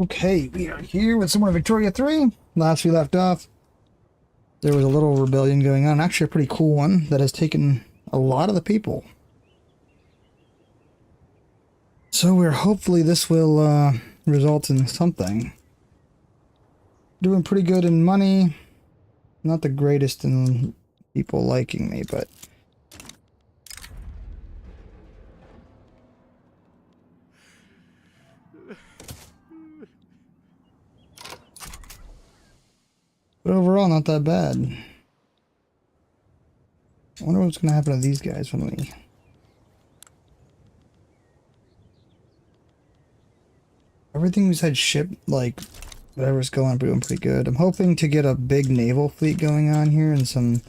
Okay, we are here with someone of Victoria 3. Last we left off, there was a little rebellion going on. Actually, a pretty cool one that has taken a lot of the people. So we're hopefully this will result in something. Doing pretty good in money. Not the greatest in people liking me, but... But overall, not that bad. I wonder what's going to happen to these guys when we... Everything besides ship, like, whatever's going, doing pretty good. I'm hoping to get a big naval fleet going on here and some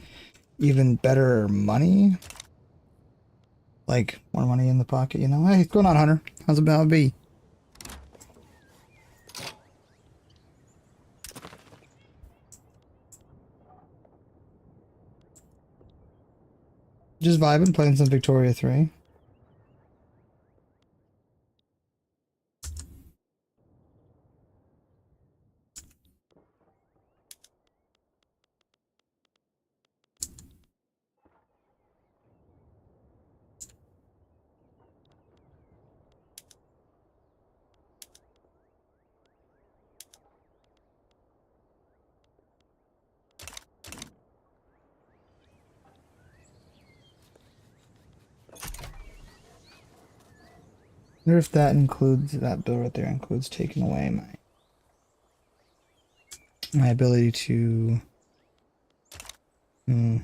even better money. Like, more money in the pocket, you know? Hey, what's going on, Hunter? How's it about be? Just vibing, playing some Victoria 3. Wonder if that includes, that bill right there includes taking away my ability to... Yeah,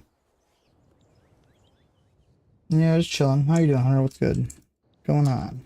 just chilling. How you doing, Hunter? What's good? What's going on?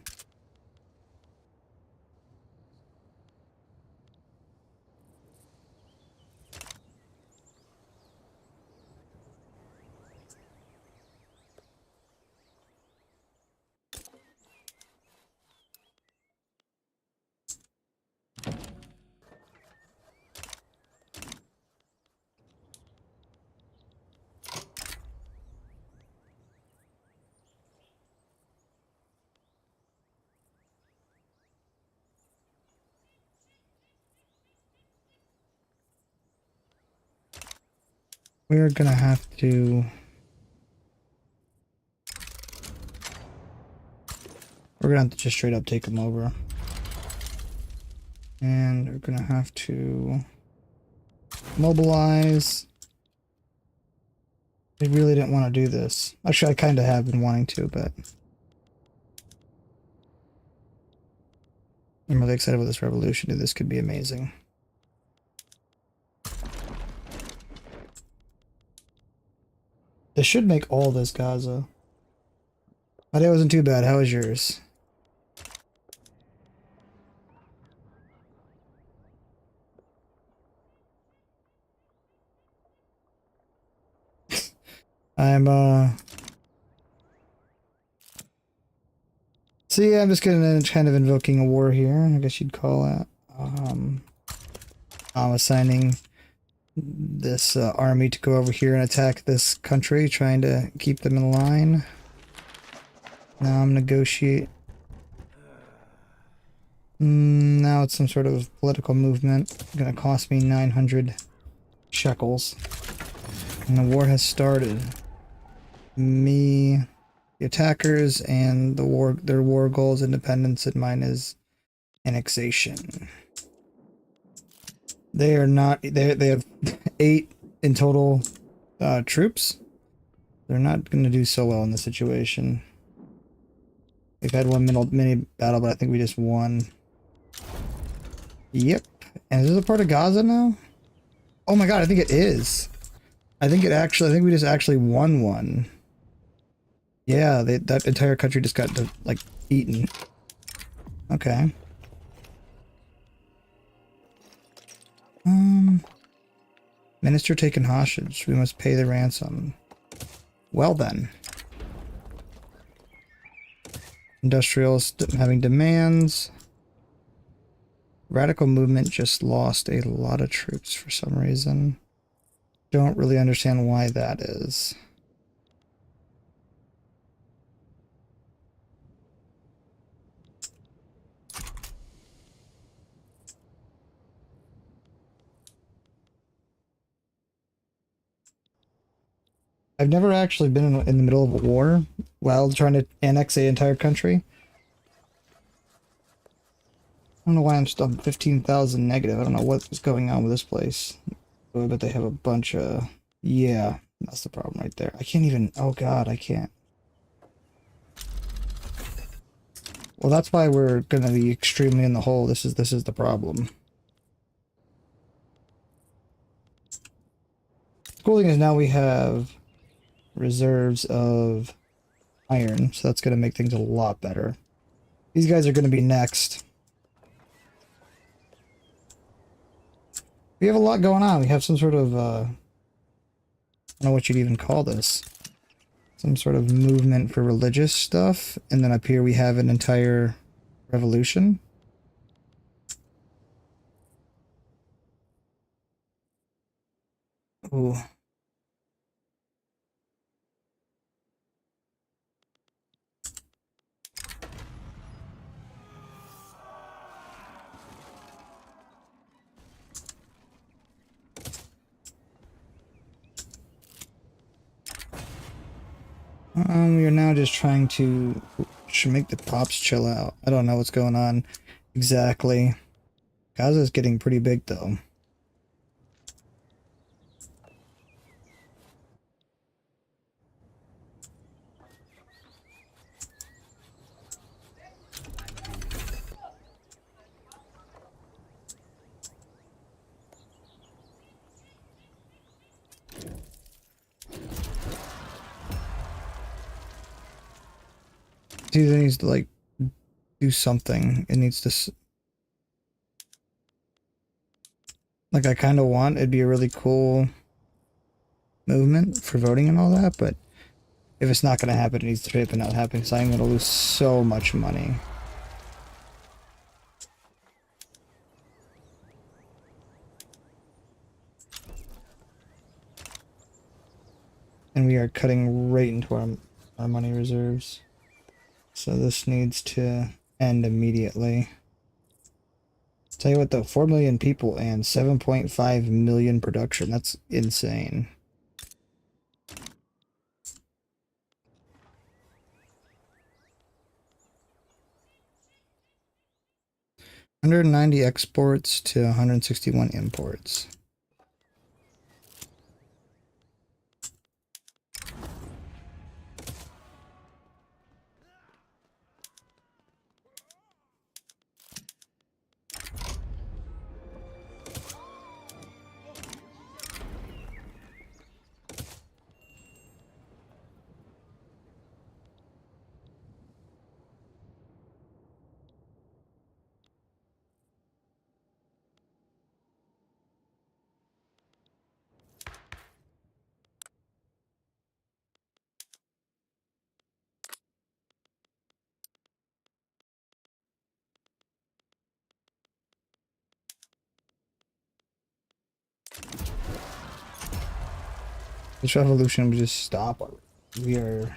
We're gonna have to... We're gonna have to just straight up take them over. And we're gonna have to... mobilize. I really didn't want to do this. Actually, I kind of have been wanting to, but... I'm really excited about this revolution, dude. This could be amazing. This should make all this Gaza. My day wasn't too bad. How was yours? I'm, So yeah, I'm just gonna kind of invoking a war here, I guess you'd call it. I'm assigning this army to go over here and attack this country, trying to keep them in line. Now I'm negotiate. Now it's some sort of political movement. Gonna cost me 900 shekels. And the war has started. Me, the attackers, and their war goal is independence, and mine is annexation. They are not, they have 8 in total troops. They're not going to do so well in this situation. We've had one mini battle, but I think we just won. Yep. And is this a part of Gaza now? Oh my god, I think it is. I think we just actually won one. Yeah, that entire country just got, like, eaten. Okay. Minister taken hostage. We must pay the ransom. Well then. Industrials having demands. Radical movement just lost a lot of troops for some reason. Don't really understand why that is. I've never actually been in the middle of a war while trying to annex the entire country. I don't know why I'm still 15,000 negative. I don't know what's going on with this place. Oh, I bet they have a bunch of... Yeah, that's the problem right there. I can't even... Oh god, I can't. Well, that's why we're gonna be extremely in the hole. This is the problem. The cool thing is now we have reserves of iron, so that's gonna make things a lot better. These guys are gonna be next. We have a lot going on. We have some sort of, I don't know what you'd even call this. Some sort of movement for religious stuff. And then up here we have an entire revolution. Ooh. We are now just trying to should make the pops chill out. I don't know what's going on exactly. Gaza's getting pretty big though. It needs to like do something. It needs to like I kind of want it'd be a really cool movement for voting and all that, but if it's not going to happen, it needs to straight up not happen because I'm going to lose so much money. And we are cutting right into our money reserves. So this needs to end immediately. Tell you what though, 4 million people and 7.5 million production. That's insane. $190 exports to 161 imports. This revolution would just stop. We are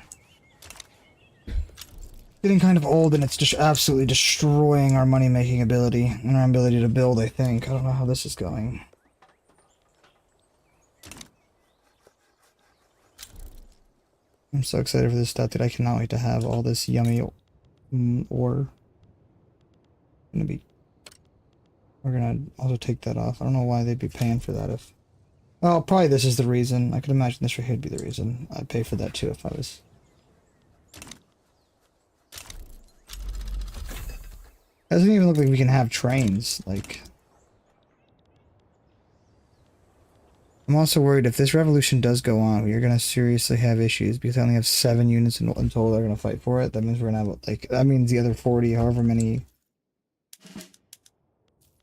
getting kind of old and it's just absolutely destroying our money making ability and our ability to build, I think. I don't know how this is going. I'm so excited for this stuff, dude. I cannot wait to have all this yummy ore. We're gonna also take that off. I don't know why they'd be paying for that if... Well, probably this is the reason. I could imagine this right here would be the reason. I'd pay for that too if I was... Doesn't even look like we can have trains, like... I'm also worried if this revolution does go on, we are going to seriously have issues because I only have 7 units in total that are going to fight for it. That means we're going to have, like, that means the other 40, however many...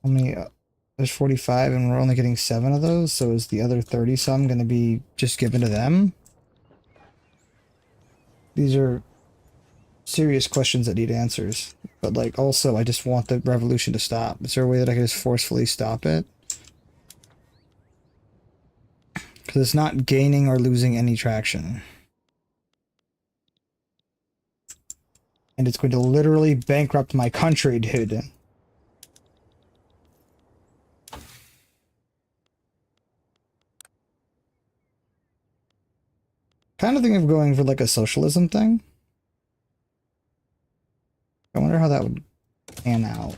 How many... there's 45 and we're only getting 7 of those, so is the other 30-some going to be just given to them? These are serious questions that need answers. But, like, also, I just want the revolution to stop. Is there a way that I can just forcefully stop it? Because it's not gaining or losing any traction. And it's going to literally bankrupt my country, dude. Kind of thinking of going for like a socialism thing. I wonder how that would pan out.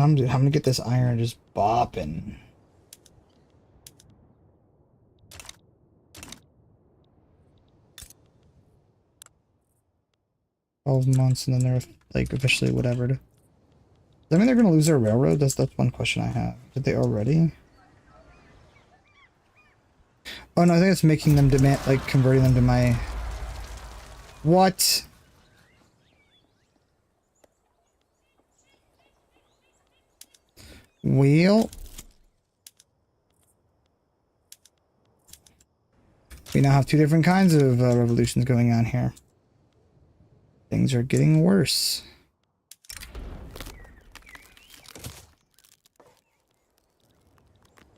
I'm gonna get this iron just bopping. 12 months and then they're like officially whatever. Does that mean they're gonna lose their railroad? That's one question I have. Did they already? Oh no, I think it's making them demand, like converting them to my... What? Wheel? We now have two different kinds of revolutions going on here. Things are getting worse.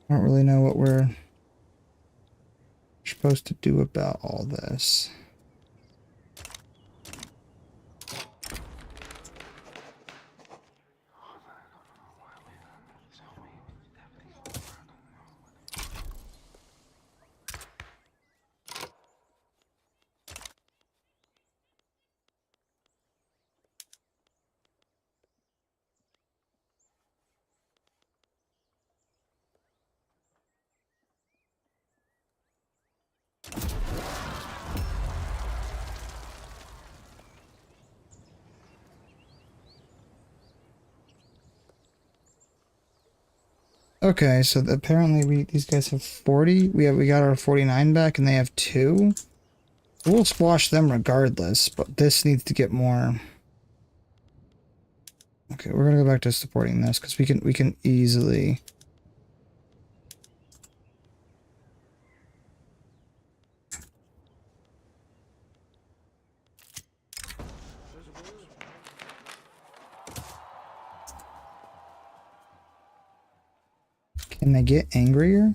I don't really know what we're supposed to do about all this. Okay, so apparently these guys have 40. We got our 49 back and they have 2. We'll squash them regardless, but this needs to get more. Okay, we're gonna go back to supporting this because we can easily. Can they get angrier?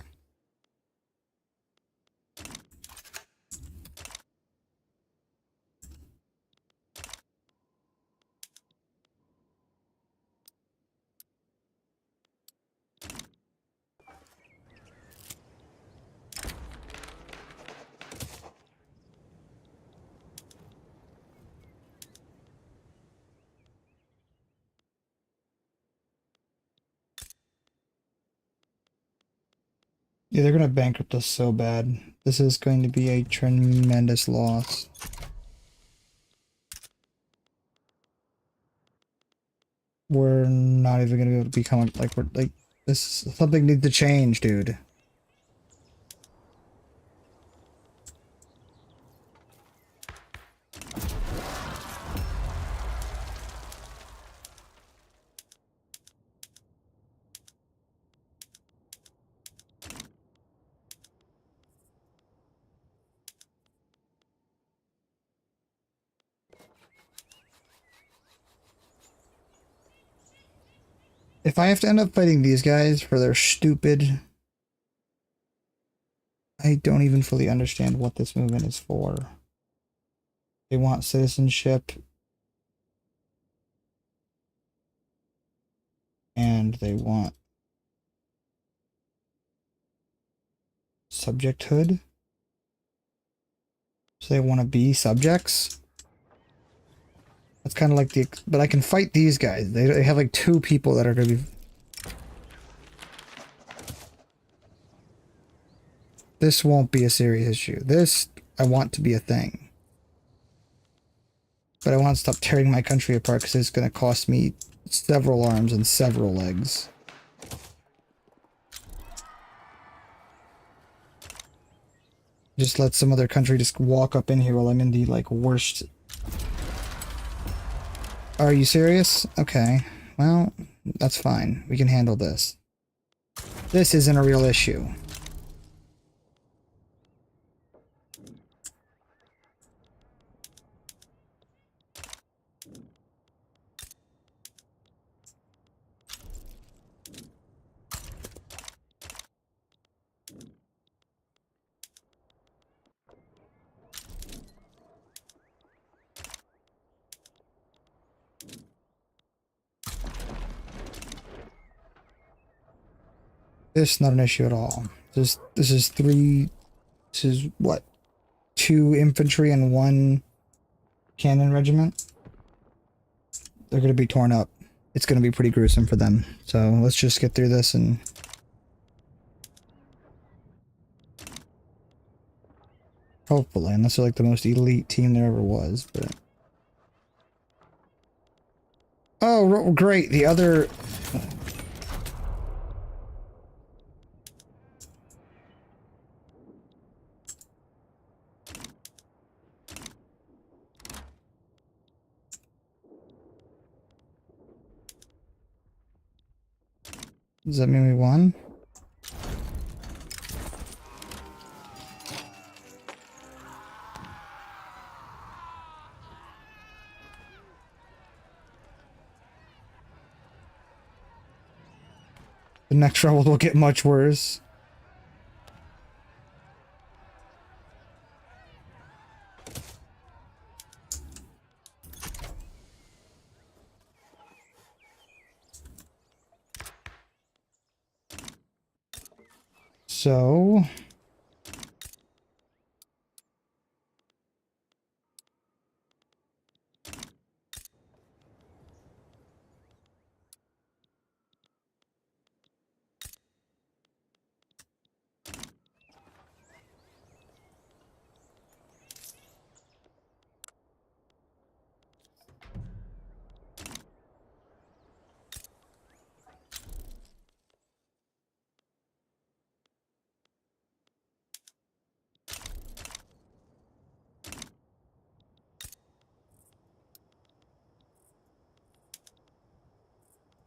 Yeah, they're gonna bankrupt us so bad. This is going to be a tremendous loss. We're not even gonna be able to become like we're like this. Something needs to change, dude. If I have to end up fighting these guys for their stupid... I don't even fully understand what this movement is for. They want citizenship. And they want subjecthood. So they want to be subjects. That's kind of like the... But I can fight these guys. They have like 2 people that are going to be... This won't be a serious issue. This, I want to be a thing. But I want to stop tearing my country apart because it's going to cost me several arms and several legs. Just let some other country just walk up in here while I'm in the, like, worst... Are you serious? Okay. Well, that's fine. We can handle this. This isn't a real issue. This is not an issue at all. This is three. This is what, 2 infantry and 1 cannon regiment. They're gonna be torn up. It's gonna be pretty gruesome for them. So let's just get through this and. Hopefully, unless they're like the most elite team there ever was, but. Oh, great! The other. Does that mean we won? The next round will get much worse. So.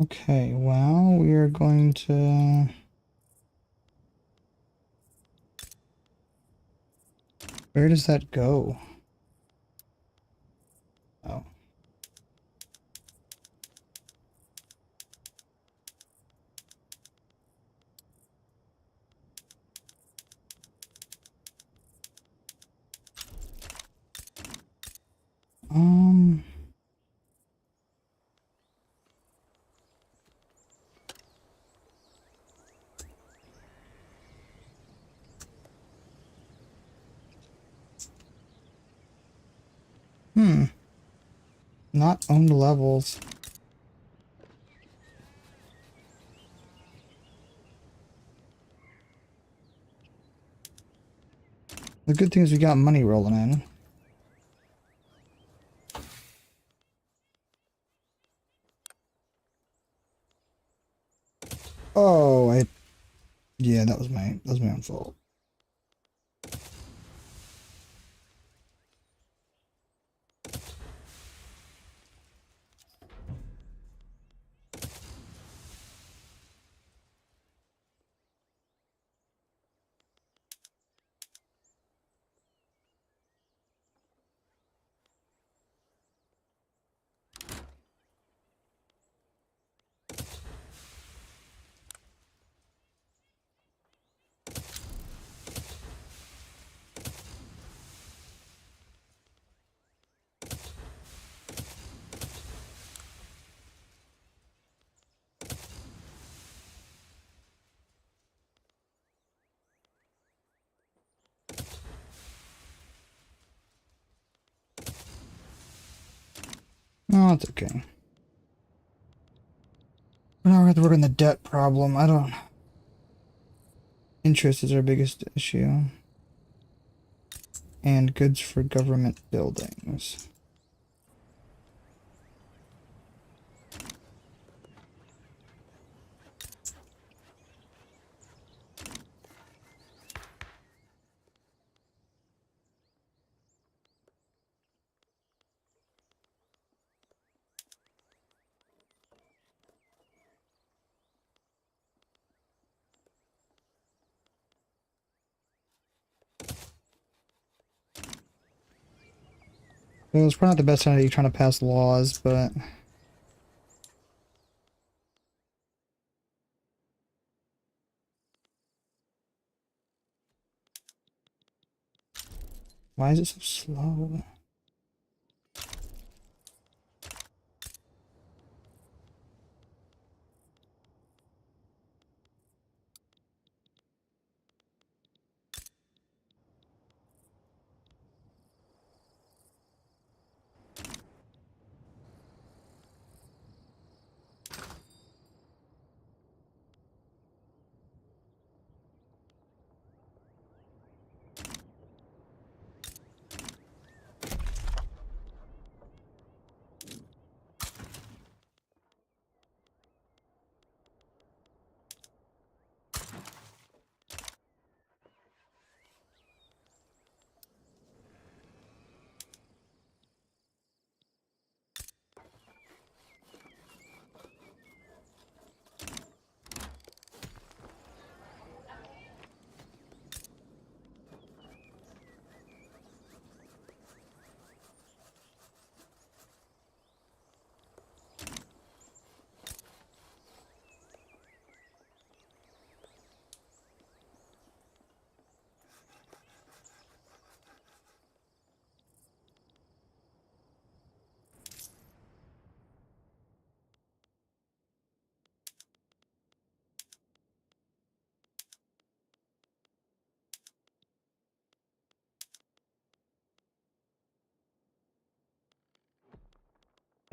Okay, well, we are going to. Where does that go? Oh. Um. Not owned levels. The good thing is we got money rolling in. Oh, yeah, that was my own fault. No, it's okay. We're not going to work on the debt problem. I don't. Interest is our biggest issue. And goods for government buildings. Well, it's probably not the best idea trying to pass laws, but. Why is it so slow?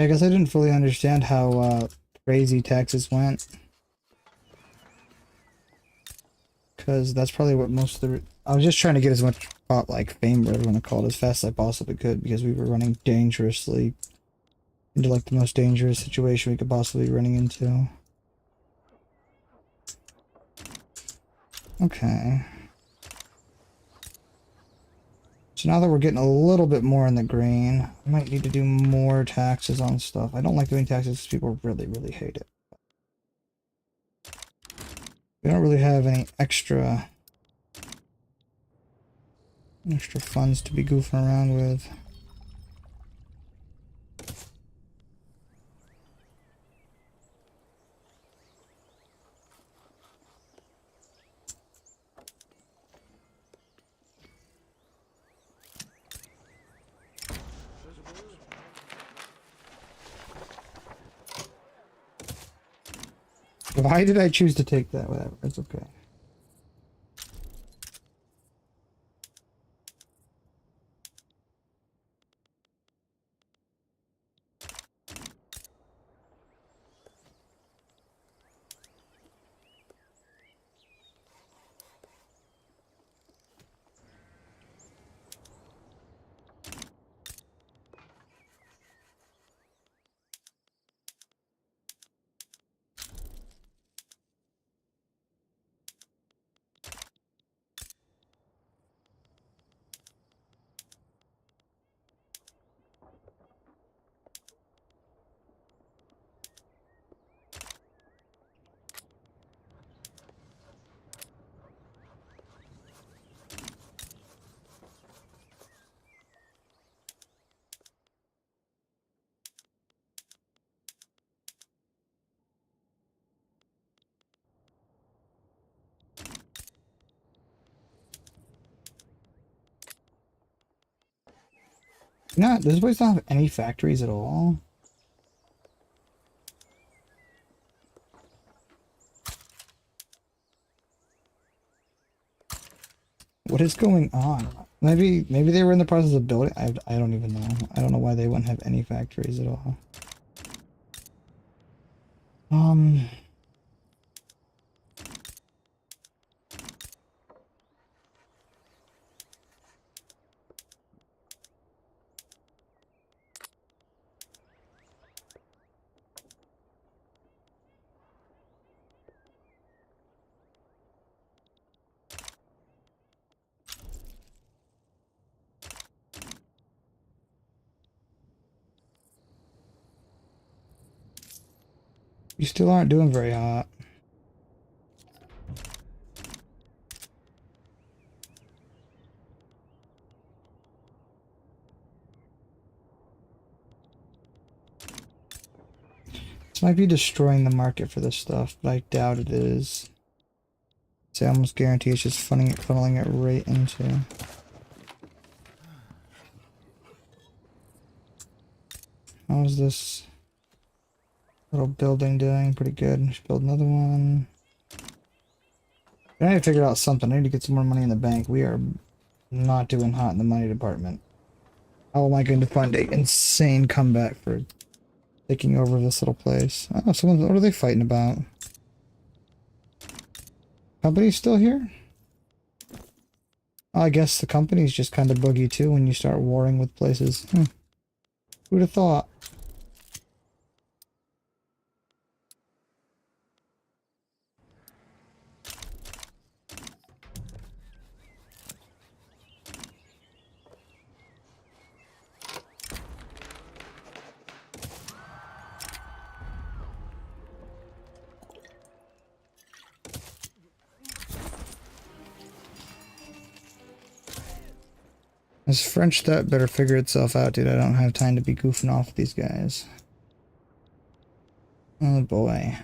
I guess I didn't fully understand how crazy taxes went. Because that's probably what most of the... I was just trying to get as much like fame, whatever you want to call it, as fast as I possibly could, because we were running dangerously into like the most dangerous situation we could possibly be running into. Okay. So now that we're getting a little bit more in the green, I might need to do more taxes on stuff. I don't like doing taxes because people really, really hate it. We don't really have any extra funds to be goofing around with. Why did I choose to take that? Whatever, it's okay. Not, does this place not have any factories at all? What is going on? Maybe they were in the process of building. I don't even know. I don't know why they wouldn't have any factories at all. You still aren't doing very hot. This might be destroying the market for this stuff, but I doubt it is. So I almost guarantee it's just funneling it right into. How's this little building doing? Pretty good. Should build another one. I need to figure out something. I need to get some more money in the bank. We are not doing hot in the money department. How am I going to find an insane comeback for taking over this little place? Oh, someone. What are they fighting about? Company's still here? Oh, I guess the company's just kind of boogie too when you start warring with places. Who'd have thought? This French that better figure itself out, dude. I don't have time to be goofing off with these guys. Oh boy.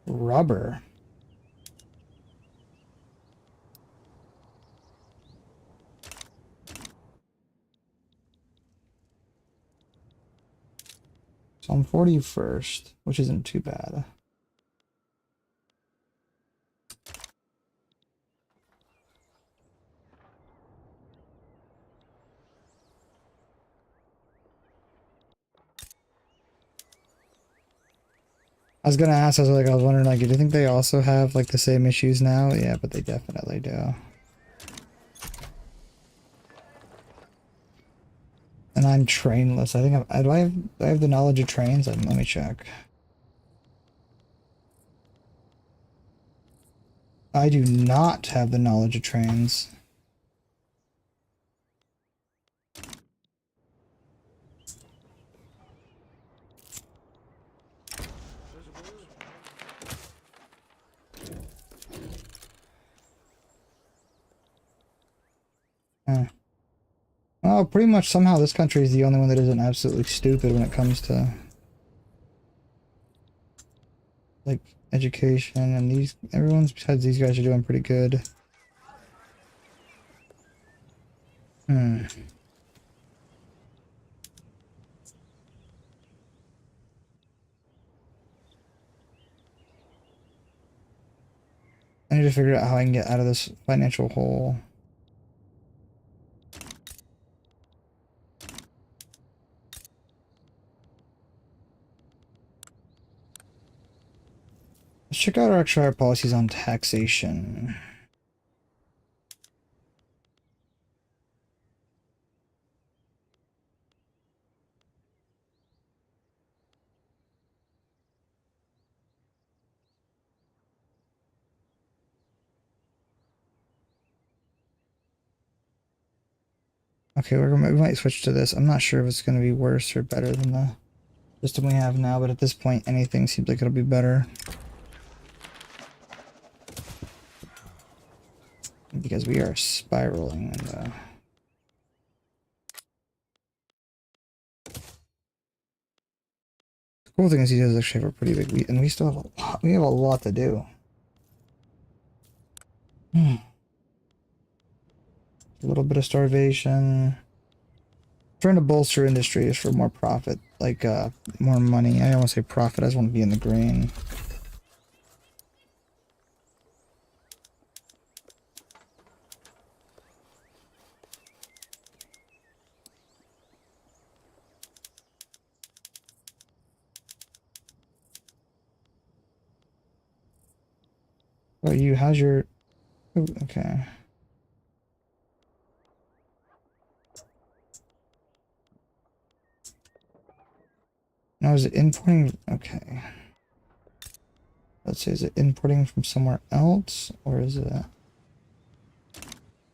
Rubber. So I'm 41st, which isn't too bad. I was gonna ask, I was wondering, like, do you think they also have, like, the same issues now? Yeah, but they definitely do. And I'm trainless. I think do I have the knowledge of trains? Let me check. I do not have the knowledge of trains. Huh. Well, pretty much somehow this country is the only one that isn't absolutely stupid when it comes to, like, education, and everyone's besides these guys are doing pretty good. Hmm. I need to figure out how I can get out of this financial hole. Let's check out our policies on taxation. Okay, we might switch to this. I'm not sure if it's going to be worse or better than the system we have now, but at this point, anything seems like it'll be better. Because we are spiraling. And, the cool thing is he does actually have a pretty big, and we still have a lot. We have a lot to do. A little bit of starvation. Trying to bolster industries for more profit, like more money. I don't want to say profit. I just want to be in the green. Oh, you? How's your? Ooh, okay. Now is it importing? Okay. Let's see. Is it importing from somewhere else, or is it?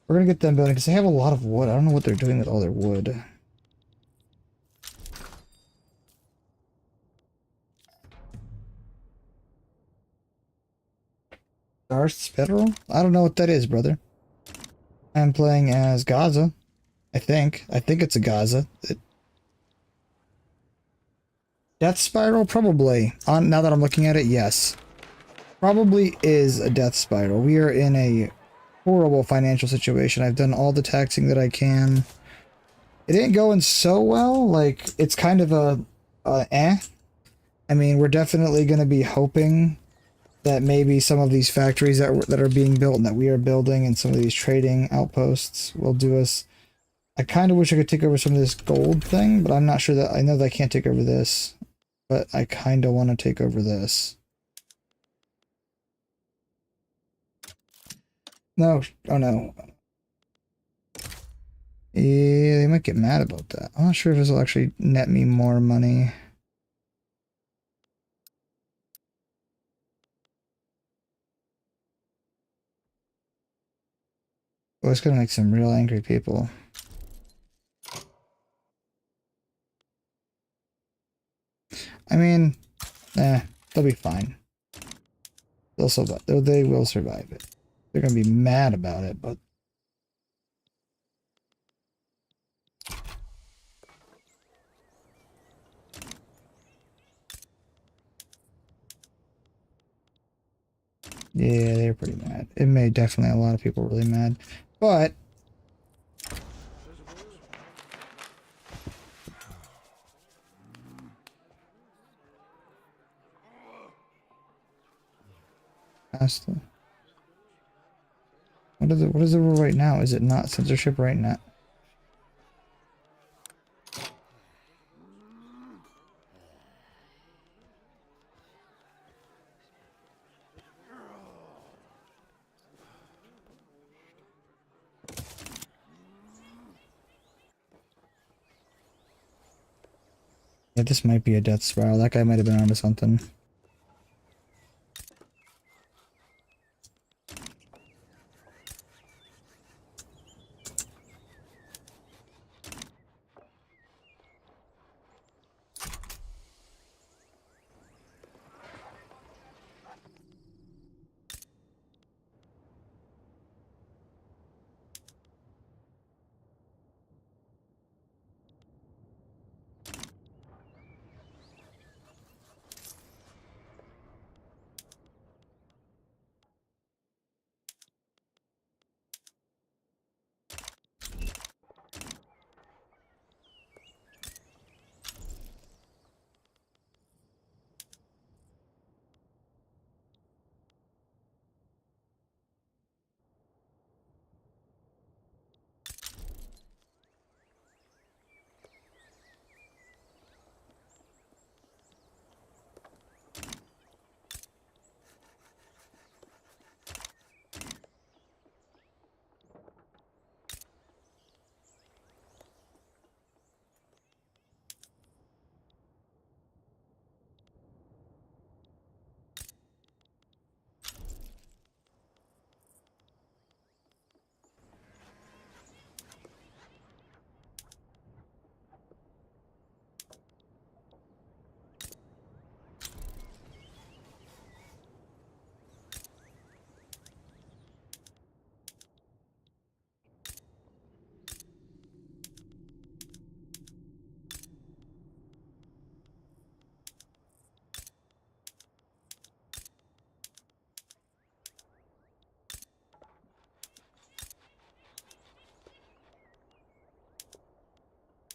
We're gonna get them building because they have a lot of wood. I don't know what they're doing with all their wood. Darth Spittle? I don't know what that is, brother. I'm playing as Gaza. I think. I think it's a Gaza. Death Spiral? Probably. Now that I'm looking at it, yes. Probably is a death spiral. We are in a horrible financial situation. I've done all the taxing that I can. It ain't going so well. Like, it's kind of eh. I mean, we're definitely going to be hoping that maybe some of these factories that are being built and that we are building and some of these trading outposts will do us. I kind of wish I could take over some of this gold thing, but I'm not sure that I know that I can't take over this, but I kind of want to take over this. No, oh no. Yeah, they might get mad about that. I'm not sure if this will actually net me more money. Oh, it's gonna make some real angry people. I mean, they'll be fine. They'll survive. They will survive it. They're gonna be mad about it, but yeah, they're pretty mad. It made definitely a lot of people really mad, but that's the, what is the rule right now? Is it not censorship right now? Yeah, this might be a death spiral. That guy might have been onto something.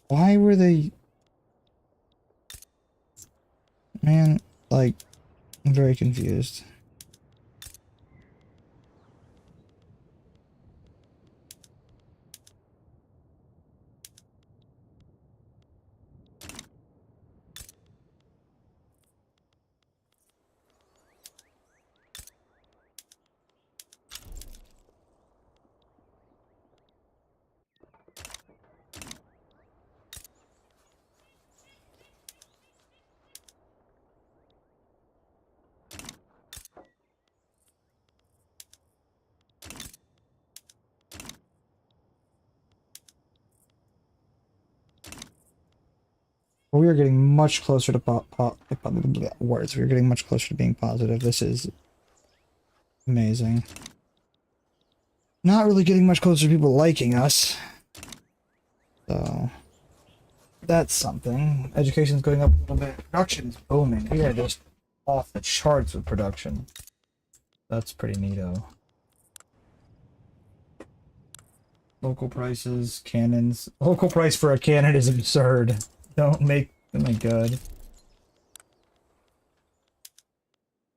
Why were they... Man, like, I'm very confused. We are getting much closer to words. We're getting much closer to being positive. This is amazing. Not really getting much closer to people liking us. So that's something. Education's going up a little bit. Production's booming. We are just off the charts with production. That's pretty neato. Local prices, cannons. Local price for a cannon is absurd. Don't make... Oh my god.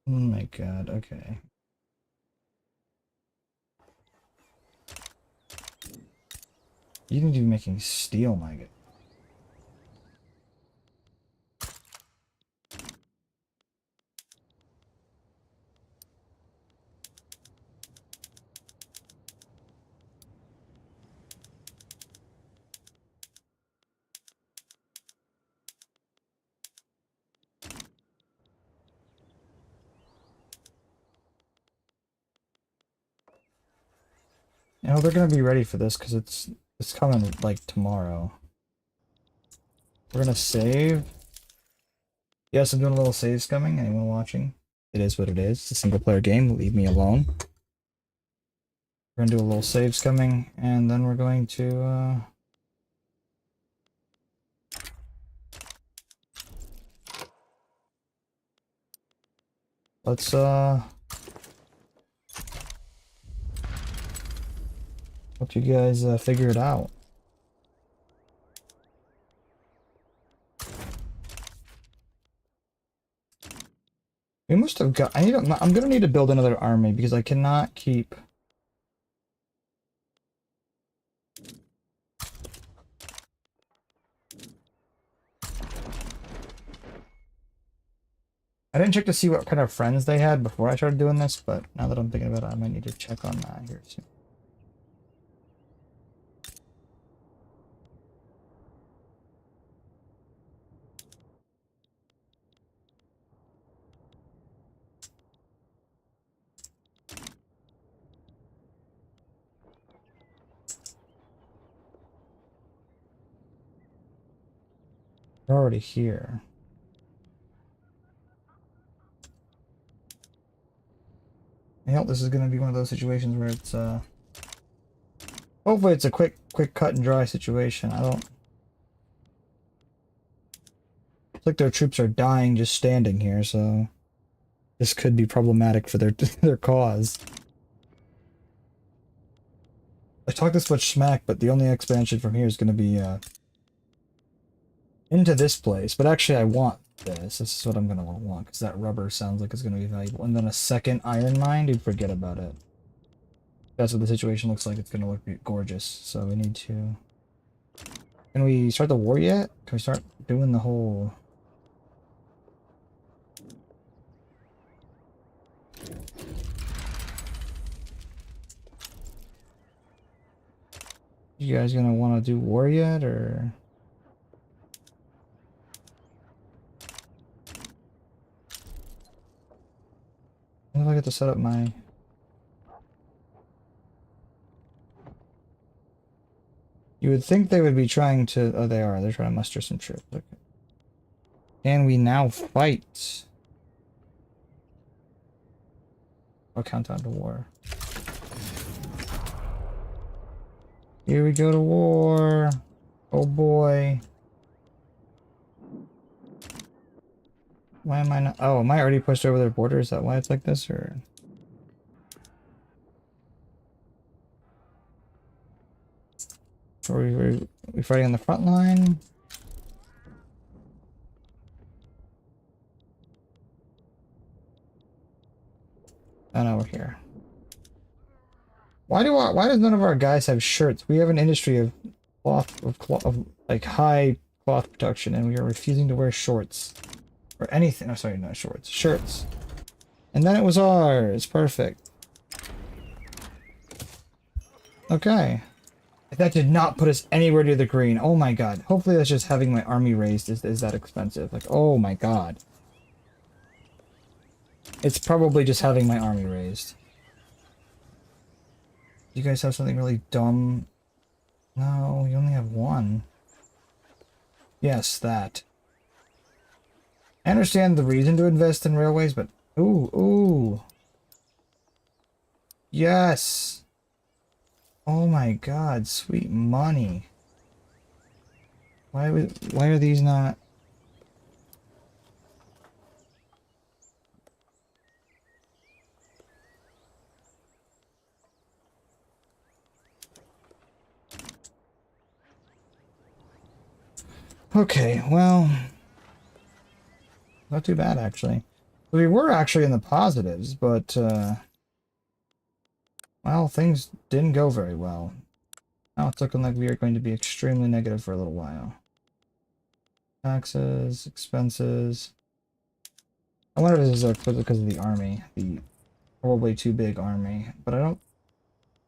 Oh my god, okay. You need to be making steel, my god. You know, they're gonna be ready for this because it's coming like tomorrow. We're gonna save. Yes, I'm doing a little save scumming. Anyone watching? It is what it is. It's a single player game. Leave me alone. We're gonna do a little save scumming, and then we're going to let's let you guys figure it out. We must have got. I'm gonna need to build another army because I cannot keep. I didn't check to see what kind of friends they had before I started doing this, but now that I'm thinking about it, I might need to check on that here soon. They're already here. I hope this is gonna be one of those situations where it's hopefully it's a quick cut and dry situation. I don't. It's like their troops are dying just standing here, so this could be problematic for their their cause. I talk this much smack, but the only expansion from here is going to be into this place. But actually, I want this. This is what I'm going to want, because that rubber sounds like it's going to be valuable. And then a second iron mine, dude, forget about it. That's what the situation looks like. It's going to look gorgeous. So we need to... Can we start the war yet? Can we start doing the whole... You guys gonna want to do war yet, or? When do I get to set up my... You would think they would be trying to... Oh, they are. They're trying to muster some troops. Okay. Can we now fight? I'll count down to war. Here we go to war. Oh boy. Why am I not... Oh, am I already pushed over their border? Is that why it's like this, or... Are we fighting on the front line? Oh no, we're here. Why does none of our guys have shirts? We have an industry of of like high cloth production, and we are refusing to wear shorts or anything. Oh, sorry, not shorts, shirts. And then it was ours. Perfect. Okay. That did not put us anywhere near the green. Oh my god. Hopefully that's just having my army raised is that expensive. Like, oh my god. It's probably just having my army raised. You guys have something really dumb? No, you only have one. Yes, that. I understand the reason to invest in railways, but... Ooh, ooh. Yes! Oh my god, sweet money. Why are these not... Okay, well... Not too bad, actually. We were actually in the positives, but, well, things didn't go very well. Now it's looking like we are going to be extremely negative for a little while. Taxes, expenses... I wonder if this is because of the army. The probably too big army. But I don't...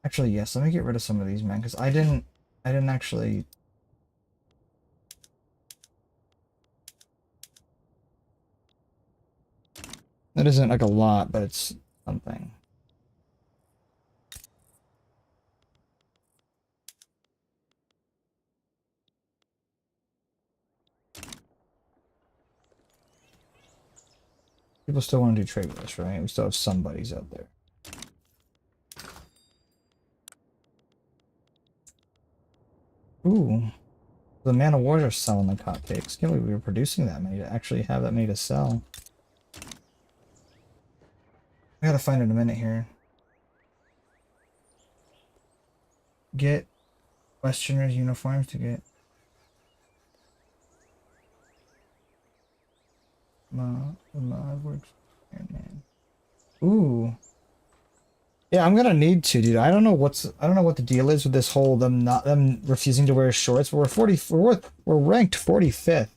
Actually, yes, let me get rid of some of these men, because I didn't actually... That isn't like a lot, but it's something. People still want to do trade with us, right? We still have some buddies out there. Ooh. The man of wars are selling the hotcakes. Can't believe we were producing that many to actually have that many to sell. I gotta find it in a minute here. Get Westerners uniforms to get. Mod works. Man. Ooh. Yeah, I'm gonna need to, dude. I don't know what the deal is with this whole them refusing to wear shorts. We're ranked 45th,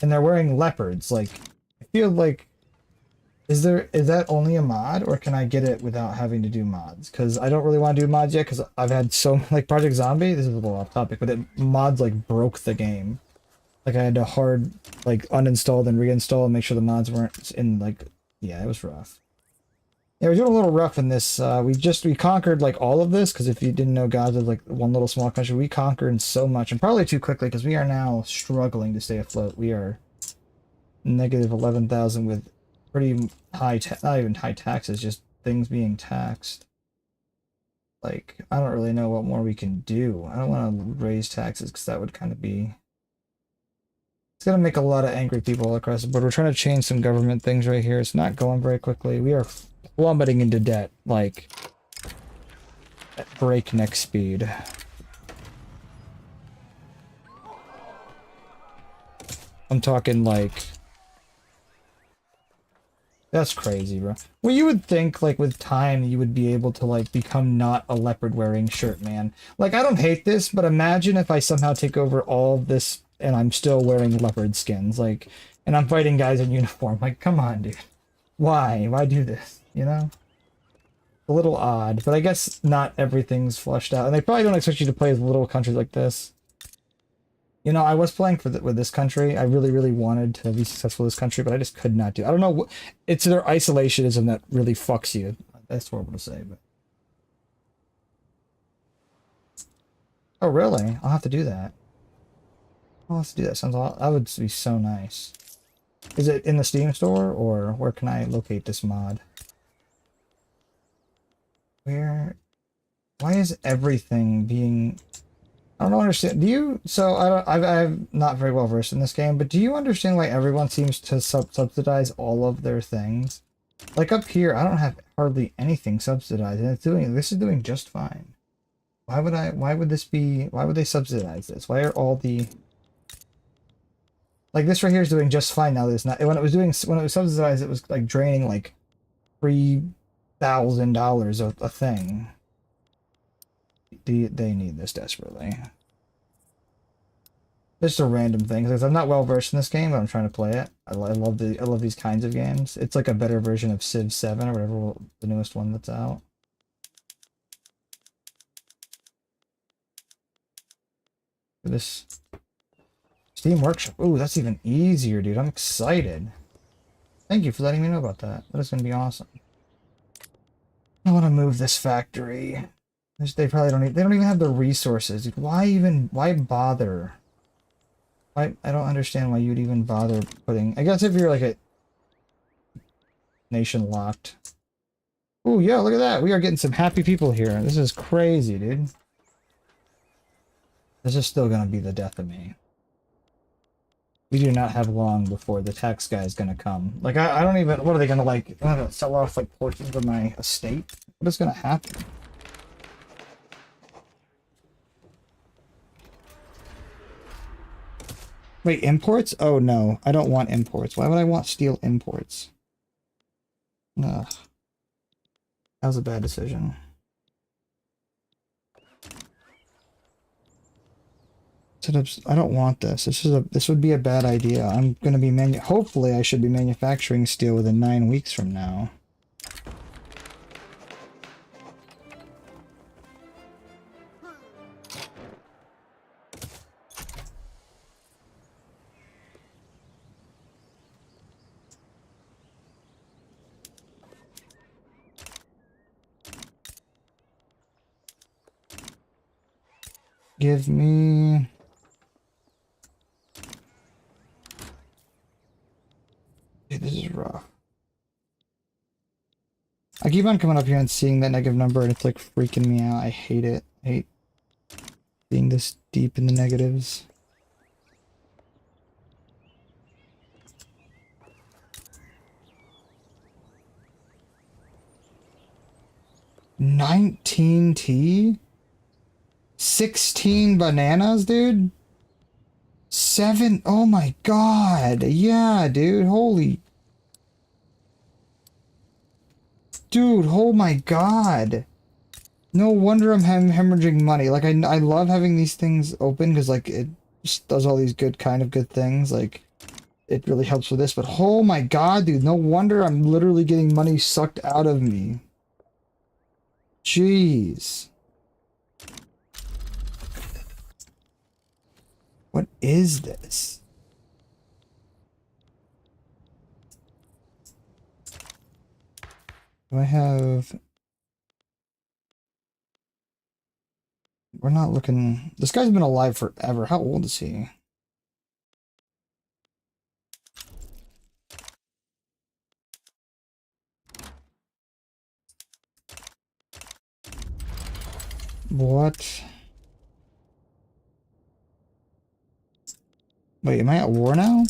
and they're wearing leopards. Like, I feel like. Is that only a mod, or can I get it without having to do mods? Because I don't really want to do mods yet, because I've had so... Like, Project Zombie, this is a little off topic, but mods, like, broke the game. Like, I had to hard, like, uninstall and reinstall and make sure the mods weren't in, like... Yeah, it was rough. Yeah, we're doing a little rough in this. We conquered like all of this because if you didn't know, Gaza is like one little small country. We conquered so much and probably too quickly because we are now struggling to stay afloat. We are negative 11,000 with pretty high, not even high taxes, just things being taxed. Like, I don't really know what more we can do. I don't want to raise taxes because that would kind of be... It's going to make a lot of angry people all across the board. We're trying to change some government things right here. It's not going very quickly. We are plummeting into debt, like, at breakneck speed. I'm talking, like... That's crazy, bro. Well, you would think, like, with time, you would be able to, like, become not a leopard-wearing shirt man. Like, I don't hate this, but imagine if I somehow take over all of this and I'm still wearing leopard skins, like, and I'm fighting guys in uniform. Like, come on, dude. Why? Why do this? You know? A little odd, but I guess not everything's flushed out. And they probably don't expect you to play as little countries like this. You know, I was playing with this country. I really, really wanted to be successful in this country, but I just could not do. I don't know. It's their isolationism that really fucks you. That's horrible to say, but. Oh, really? I'll have to do that. I'll have to do that. That would be so nice. Is it in the Steam store, or where can I locate this mod? Where? Why is everything being... I don't understand. Do you? So I'm not very well versed in this game, but do you understand why everyone seems to subsidize all of their things? Like up here, I don't have hardly anything subsidized, and this is doing just fine. Why would this be? Why would they subsidize this? Why are all the... Like this right here is doing just fine now. There's not... when it was subsidized, it was like draining like $3,000 a thing. They need this desperately. Just a random thing, because I'm not well versed in this game, but I'm trying to play it. I love these kinds of games. It's like a better version of Civ 7 or whatever, the newest one that's out. This Steam Workshop. Ooh, that's even easier, dude. I'm excited. Thank you for letting me know about that. That is going to be awesome. I want to move this factory. They probably don't even have the resources. Why bother? I don't understand why you'd even bother putting... I guess if you're like a nation locked. Oh yeah, look at that. We are getting some happy people here. This is crazy, dude. This is still gonna be the death of me. We do not have long before the tax guy is gonna come. Like I don't even... What are they gonna like? I'm gonna sell off like portions of my estate? What is gonna happen? Wait, imports? Oh no, I don't want imports. Why would I want steel imports? Ugh. That was a bad decision. I don't want this. This would be a bad idea. I'm gonna be hopefully I should be manufacturing steel within 9 weeks from now. Give me... Dude, this is rough. I keep on coming up here and seeing that negative number and it's like freaking me out. I hate it. I hate being this deep in the negatives. $19 16 bananas, dude. 7. Oh my god. Yeah, dude. Holy. Dude, oh my god. No wonder I'm hemorrhaging money. Like, I love having these things open because, like, it just does all these good things. Like, it really helps with this. But, oh my god, dude. No wonder I'm literally getting money sucked out of me. Jeez. What is this? Do I have... We're not looking... This guy's been alive forever. How old is he? What? Wait, am I at war now?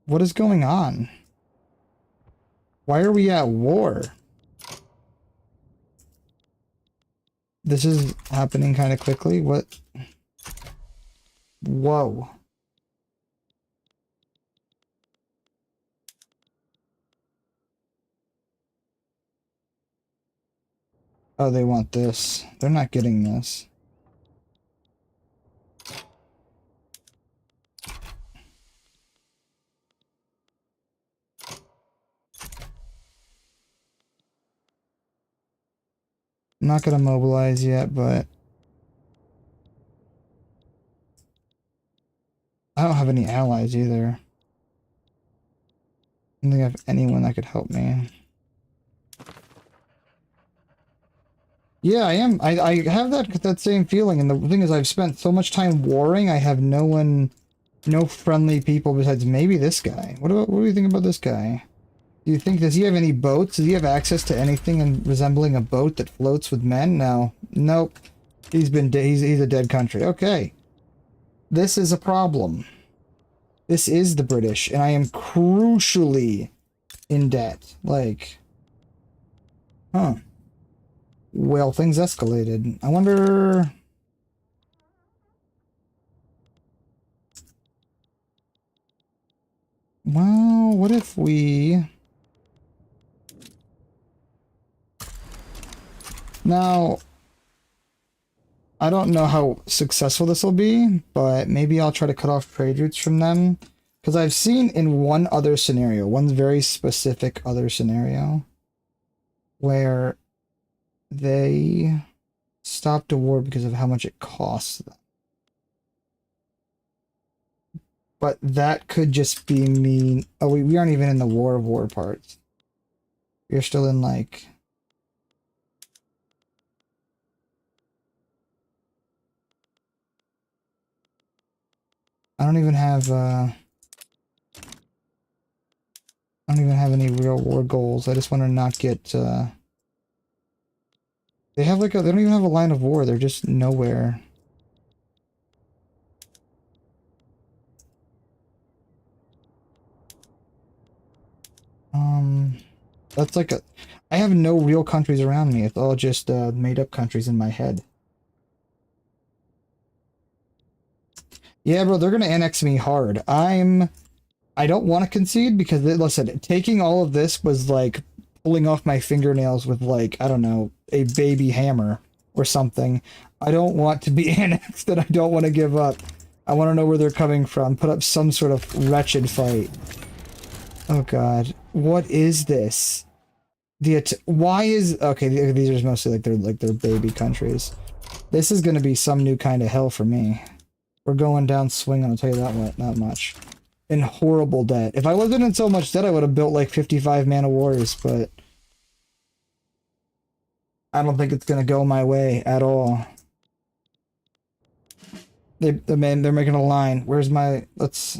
What is going on? Why are we at war? This is happening kind of quickly. What? Whoa. Oh, they want this. They're not getting this. I'm not going to mobilize yet, but I don't have any allies either. I don't think I have anyone that could help me. Yeah, I am. I have that same feeling, and the thing is, I've spent so much time warring. I have no one, no friendly people besides maybe this guy. What do you think about this guy? Do you think, does he have any boats? Does he have access to anything resembling a boat that floats with men? No. Nope. He's a dead country. Okay. This is a problem. This is the British, and I am crucially in debt. Like, huh. Well, things escalated. I wonder... Well, what if we... Now, I don't know how successful this will be, but maybe I'll try to cut off trade routes from them. Because I've seen in one other scenario, one very specific other scenario, where they stopped a war because of how much it costs them. But that could just be me. Oh, we aren't even in the war parts. We're still in, like... I don't even have any real war goals. I just want to not get, they have like they don't even have a line of war. They're just nowhere. That's like I have no real countries around me. It's all just, made up countries in my head. Yeah, bro, they're gonna annex me hard. I don't want to concede because, listen, taking all of this was like pulling off my fingernails with, like, I don't know, a baby hammer or something. I don't want to be annexed and I don't want to give up. I want to know where they're coming from. Put up some sort of wretched fight. Oh god. What is this? Why is... Okay, these are mostly like their baby countries. This is going to be some new kind of hell for me. We're going down swinging, I'll tell you that much. In horrible debt. If I wasn't in so much debt, I would have built like 55 Man of Wars, but I don't think it's gonna go my way at all. They're making a line. Where's my... Let's...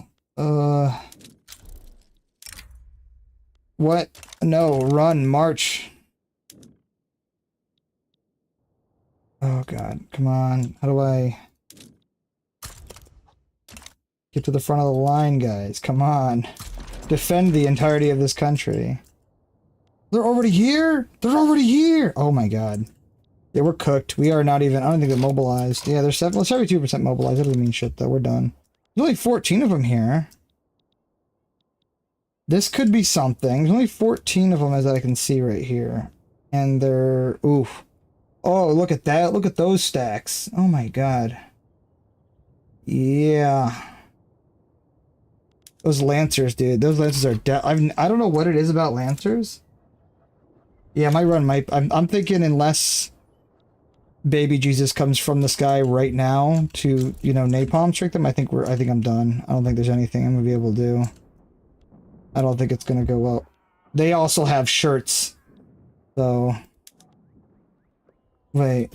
What? No, run, march. Oh god, come on. How do I... Get to the front of the line, guys. Come on. Defend the entirety of this country. They're already here? They're already here! Oh my god. Yeah, we're cooked. We are not even... I don't think they're mobilized. Yeah, they're 72% mobilized. That doesn't mean shit, though. We're done. There's only 14 of them here. This could be something. There's only 14 of them as I can see right here. And they're... Oof. Oh, look at that. Look at those stacks. Oh my god. Yeah. Those Lancers, dude. Those Lancers are I don't know what it is about Lancers. Yeah, my run might... I'm thinking unless Baby Jesus comes from the sky right now to, you know, napalm strike them, I think I'm done. I don't think there's anything I'm gonna be able to do. I don't think it's gonna go well. They also have shirts. So, wait,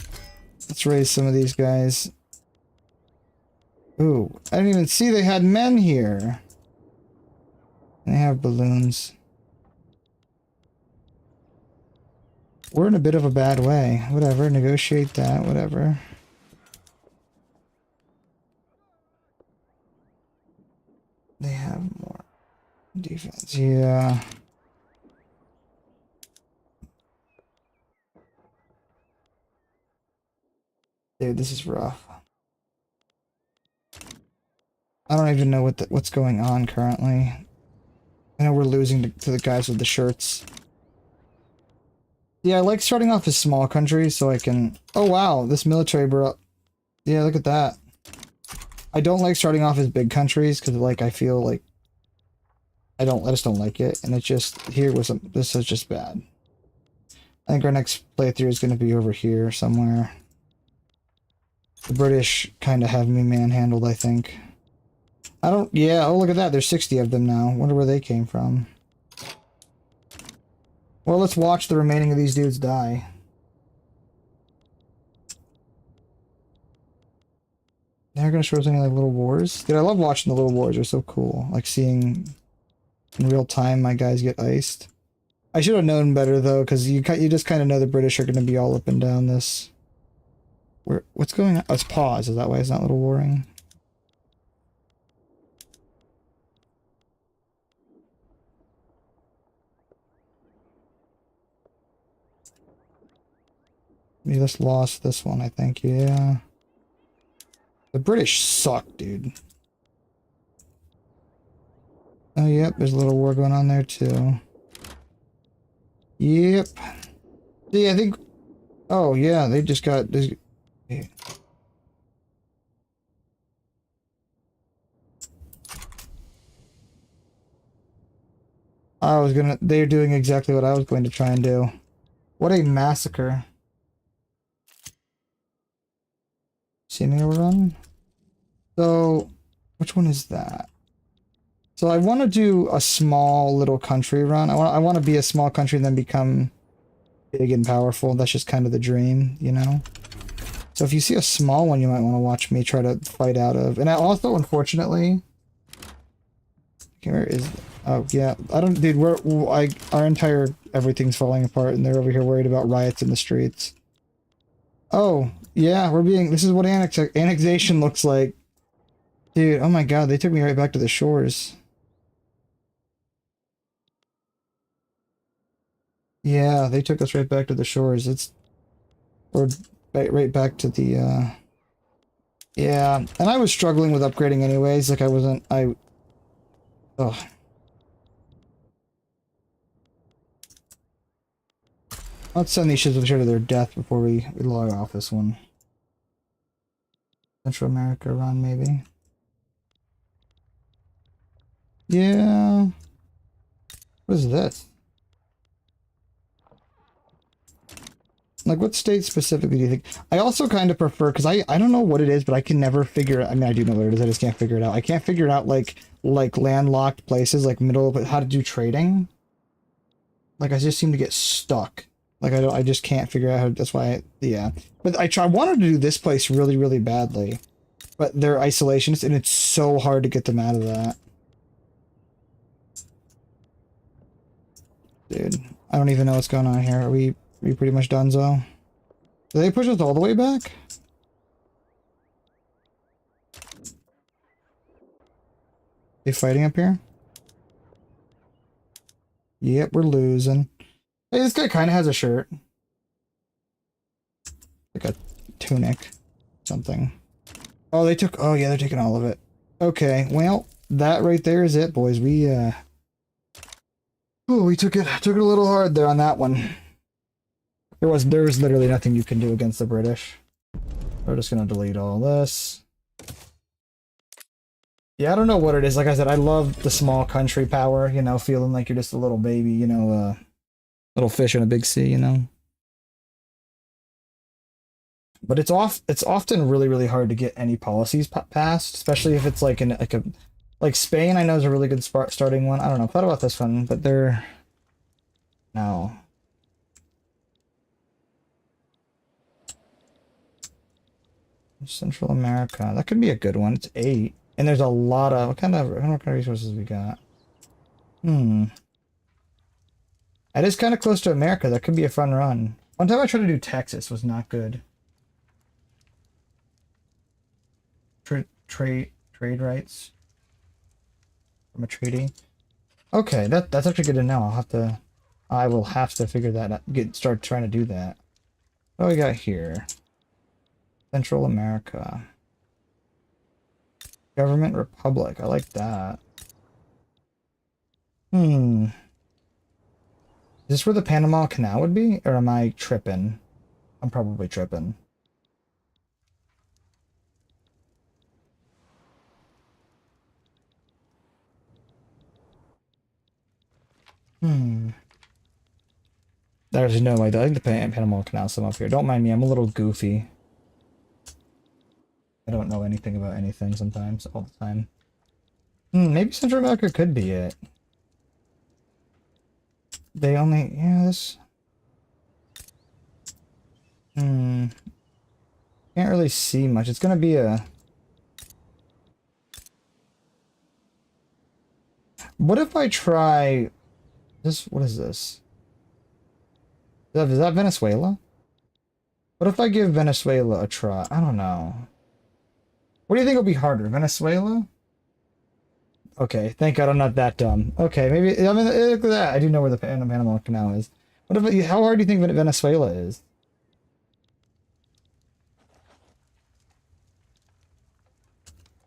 let's raise some of these guys. Ooh, I didn't even see they had men here. They have balloons. We're in a bit of a bad way. Whatever, negotiate that, whatever. They have more defense, yeah. Dude, this is rough. I don't even know what's going on currently. I know we're losing to the guys with the shirts. Yeah, I like starting off as small countries so I can... Oh wow, this military bro... Yeah, look at that. I don't like starting off as big countries because like I feel like I just don't like it, and it just this is just bad. I think our next playthrough is going to be over here somewhere. The British kind of have me manhandled, I think. I don't... Yeah, oh look at that, there's 60 of them now. Wonder where they came from. Well, let's watch the remaining of these dudes die. They're gonna show us any like little wars. Dude, I love watching the little wars. They're so cool. Like seeing in real time my guys get iced. I should have known better though, because you just kind of know the British are gonna be all up and down this. What's going on? Oh, it's pause. Is that why it's not little warring? We just lost this one, I think. Yeah. The British suck, dude. Oh, yep. There's a little war going on there, too. Yep. See, I think... Oh, yeah. They just got... They're doing exactly what I was going to try and do. What a massacre. Seeming overrun? So, which one is that? So I want to do a small little country run. I want to be a small country and then become big and powerful. That's just kind of the dream, you know? So if you see a small one, you might want to watch me try to fight out of. And I also, unfortunately... Where is... Oh, yeah. I don't... Dude, our entire... Everything's falling apart and they're over here worried about riots in the streets. Oh, yeah, we're being... This is what annexation looks like. Dude, oh my god, they took me right back to the shores. Yeah, they took us right back to the shores. Or right back to the, Yeah, and I was struggling with upgrading anyways, like Ugh. Let's send these ships to their death before we log off this one. Central America run, maybe. Yeah. What is this? Like, what state specifically do you think? I also kind of prefer, because I don't know what it is, but I can never figure it. I mean, I do know what it is, I just can't figure it out. I can't figure it out, like landlocked places, like how to do trading. Like, I just seem to get stuck. Like, I just can't figure out how, that's why, yeah. But I wanted to do this place really, really badly. But they're isolationists, and it's so hard to get them out of that. Dude, I don't even know what's going on here. Are we pretty much donezo? Did they push us all the way back? They fighting up here? Yep, we're losing. Hey, this guy kind of has a shirt. Like a tunic. Something. Oh, oh yeah, they're taking all of it. Okay, well, that right there is it, boys. We took it a little hard there on that one. There was literally nothing you can do against the British. We're just gonna delete all this. Yeah, I don't know what it is. Like I said, I love the small country power, you know, feeling like you're just a little baby, you know, little fish in a big sea, you know. But it's often really, really hard to get any policies passed, especially if it's like like Spain. I know is a really good starting one. I don't know. I thought about this one, but No. Central America. That could be a good one. It's 8. And there's a lot of... What kind of resources we got? Hmm. That is kind of close to America. That could be a fun run. One time I tried to do Texas. Was not good. Trade rights. From a treaty. Okay, that's actually good to know. I will have to figure that out. Start trying to do that. What do we got here? Central America. Government Republic. I like that. Is this where the Panama Canal would be? Or am I tripping? I'm probably tripping. There's no way. I think the Panama Canal's some up here. Don't mind me. I'm a little goofy. I don't know anything about anything sometimes, all the time. Maybe Central America could be it. They only... Yeah, this... Can't really see much. It's gonna be a... What if I try... This... What is this? Is that Venezuela? What if I give Venezuela a try? I don't know. What do you think will be harder? Venezuela? Okay, thank God I'm not that dumb. Okay, maybe... I mean, look at that. I do know where the Panama Canal is. What if... How hard do you think Venezuela is?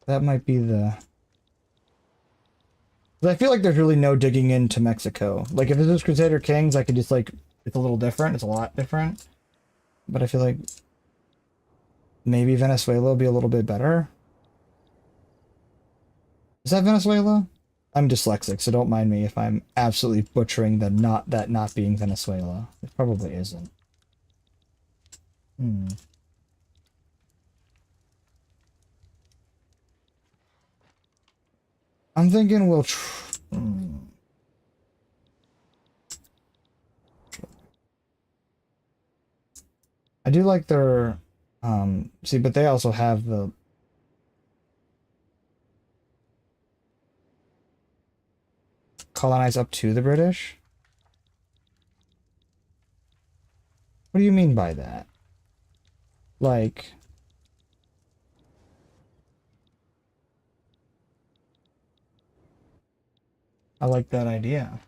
That might be the... I feel like there's really no digging into Mexico. Like, if this was Crusader Kings, I could just, like... It's a little different. It's a lot different. But I feel like... Maybe Venezuela will be a little bit better. Is that Venezuela? I'm dyslexic, so don't mind me if I'm absolutely butchering the not being Venezuela. It probably isn't. I'm thinking we'll I do like their see, but they also have the colonize up to the British. What do you mean by that? Like, I like that idea.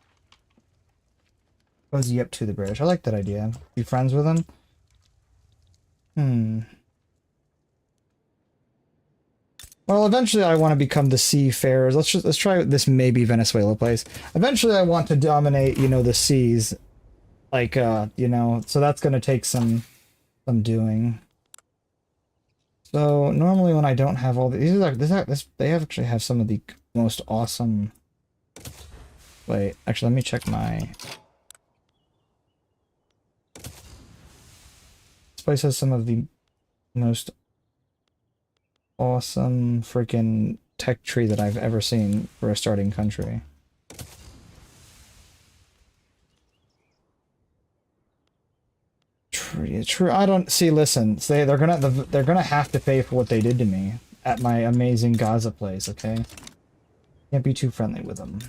Cozy up to the British. I like that idea. Be friends with them. Well, eventually I want to become the seafarers. Let's try this maybe Venezuela place. Eventually I want to dominate, you know, the seas. Like, you know, so that's going to take some doing. So normally when I don't have all these they actually have some of the most awesome. Wait, actually let me check my. This place has some of the most awesome freaking tech tree that I've ever seen for a starting country. True. I don't see. Listen, they're gonna have to pay for what they did to me at my amazing Gaza place. Okay, can't be too friendly with them.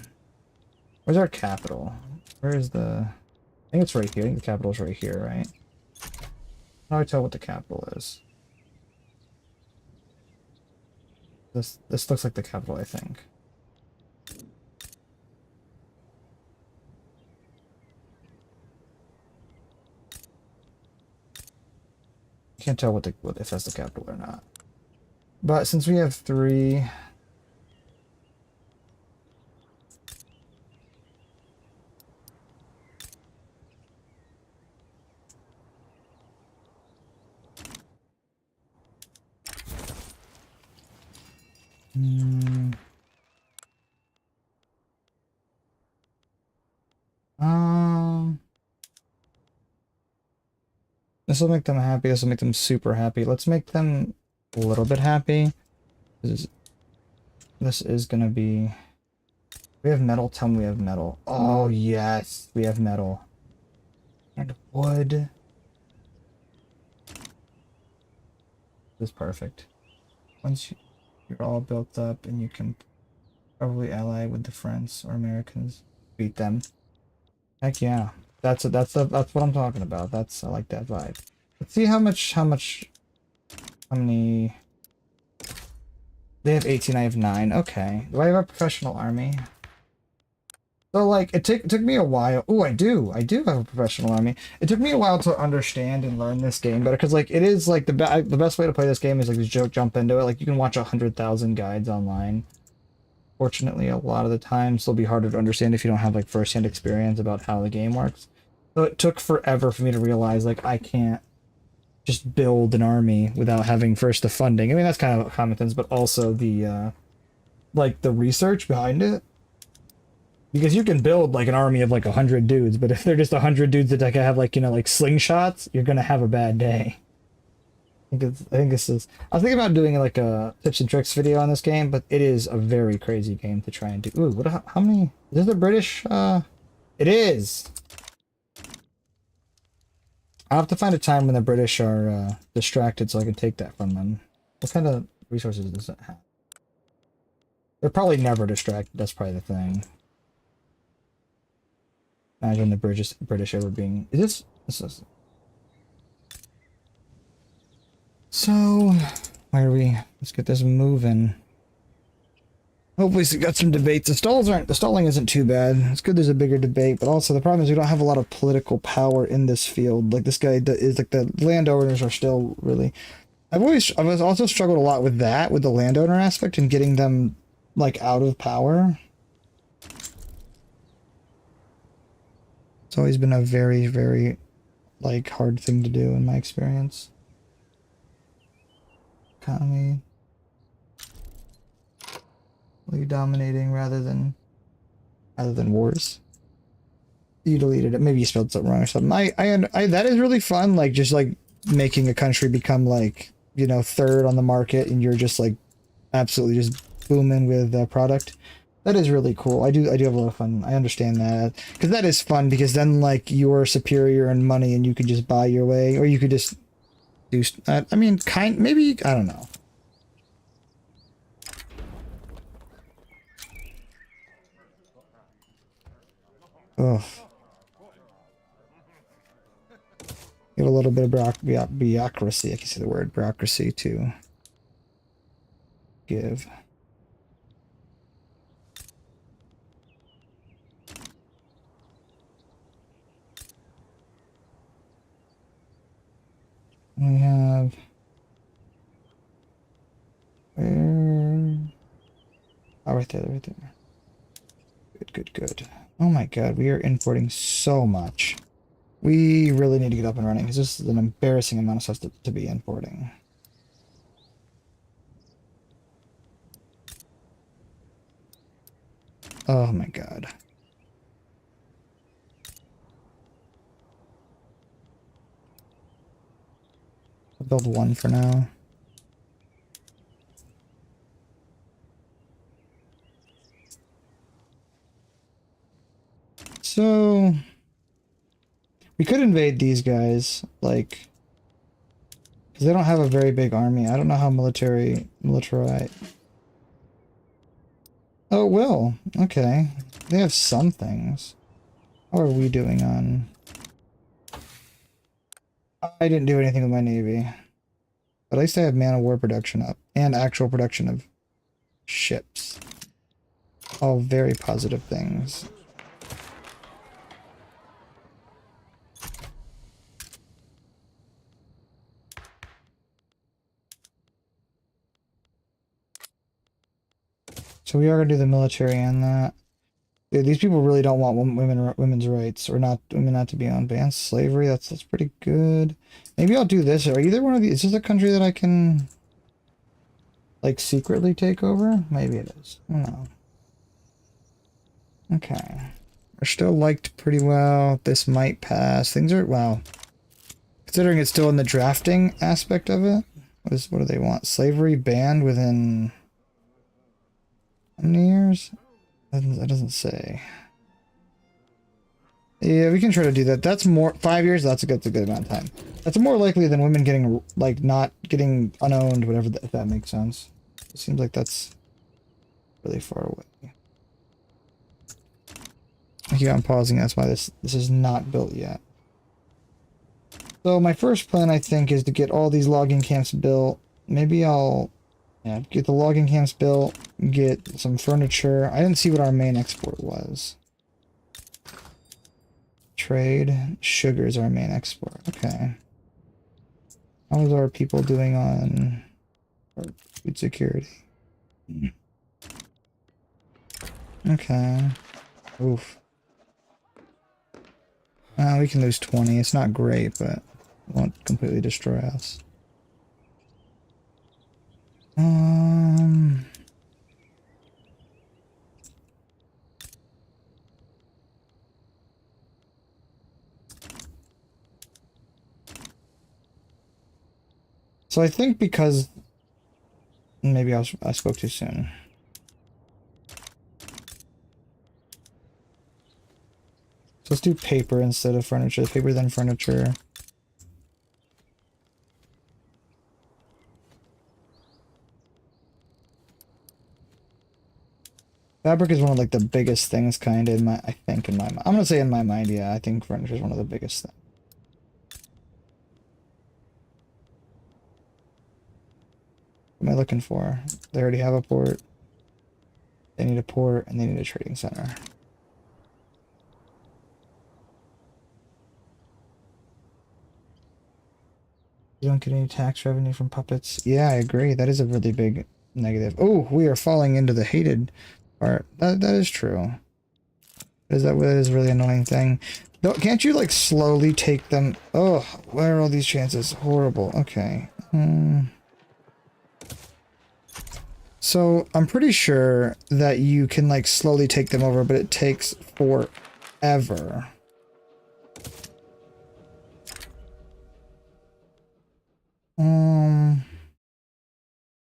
Where's our capital? Where's the? I think it's right here. I think the capital's right here, right? How do I tell what the capital is? This looks like the capital, I think. Can't tell if that's the capital or not. But since we have 3. This will make them happy. This will make them super happy. Let's make them a little bit happy. This is gonna be... We have metal. Tell me we have metal. Oh, yes. We have metal. And wood. This is perfect. Once you're all built up and you can probably ally with the French or Americans, beat them. Heck yeah. That's what I'm talking about. I like that vibe. Let's see how many they have 18, I have 9. Okay. Do I have a professional army? So like it took me a while. Oh, I do have a professional army. It took me a while to understand and learn this game better because like it is like the best way to play this game is like just jump into it. Like you can watch 100,000 guides online. Fortunately, a lot of the times they'll be harder to understand if you don't have like first-hand experience about how the game works. So it took forever for me to realize like I can't just build an army without having first the funding. I mean that's kind of a common sense, but also the like the research behind it. Because you can build like an army of like 100 dudes, but if they're just 100 dudes that like have like, you know, like slingshots, you're gonna have a bad day. I think this is. I was thinking about doing like a tips and tricks video on this game, but it is a very crazy game to try and do. Ooh, how many? Is this a British? It is. I'll have to find a time when the British are distracted so I can take that from them. What kind of resources does it have? They're probably never distracted. That's probably the thing. Imagine the British ever being. This is. So, where are we? Let's get this moving. Hopefully, we got some debates. The stalling isn't too bad. It's good there's a bigger debate, but also the problem is we don't have a lot of political power in this field. Like this guy is like the landowners are still really. I've also struggled a lot with that, with the landowner aspect and getting them like out of power. It's always been a very, very, like, hard thing to do in my experience. Economy. Really dominating rather than wars. You deleted it. Maybe you spelled something wrong or something. I that is really fun. Like, just, like, making a country become, like, you know, third on the market and you're just, like, absolutely just booming with product. That is really cool. I do have a lot of fun. I understand that. Because that is fun, because then, like, you're superior in money and you can just buy your way. Or you could just do... I mean, maybe... I don't know. Ugh. Get a little bit of bureaucracy. I can say the word bureaucracy to give. We have where? Oh, right there, right there. Good. Oh my god, we are importing so much. We really need to get up and running because this is an embarrassing amount of stuff to be importing. Oh my god. I'll build one for now. So we could invade these guys, like, because they don't have a very big army. I don't know how military. Oh, it will. Okay. They have some things. How are we doing on... I didn't do anything with my navy. But at least I have man-of-war production up. And actual production of ships. All very positive things. So we are going to do the military and that. Dude, these people really don't want women's rights, or women not to be on banned slavery. That's pretty good. Maybe I'll do this. Are either one of these? Is this a country that I can, like, secretly take over? Maybe it is. I don't know. Okay. We're still liked pretty well. This might pass. Things are, well, considering it's still in the drafting aspect of it. What do they want? Slavery banned within how many years? That doesn't say. Yeah, we can try to do that. That's more 5 years. That's a good amount of time. That's more likely than women getting like not getting unowned, whatever. If that makes sense. It seems like that's really far away. I keep on pausing. That's why this is not built yet. So my first plan, I think, is to get all these logging camps built. Maybe I'll get the logging camps built, get some furniture. I didn't see what our main export was. Trade. Sugar is our main export. Okay. How is our people doing on food security? Okay. Oof. We can lose 20. It's not great, but it won't completely destroy us. So I think because maybe I spoke too soon. So let's do paper instead of furniture. Paper then furniture. Fabric is one of like the biggest things kind of in my, I think in my mind. I'm gonna say in my mind, yeah, I think furniture is one of the biggest things. What am I looking for? They already have a port. They need a port and they need a trading center. You don't get any tax revenue from puppets. Yeah, I agree. That is a really big negative. Oh, we are falling into the hated part. That is true. That is a really annoying thing. No, can't you like slowly take them? Oh, where are all these chances? Horrible. Okay. So I'm pretty sure that you can like slowly take them over, but it takes forever.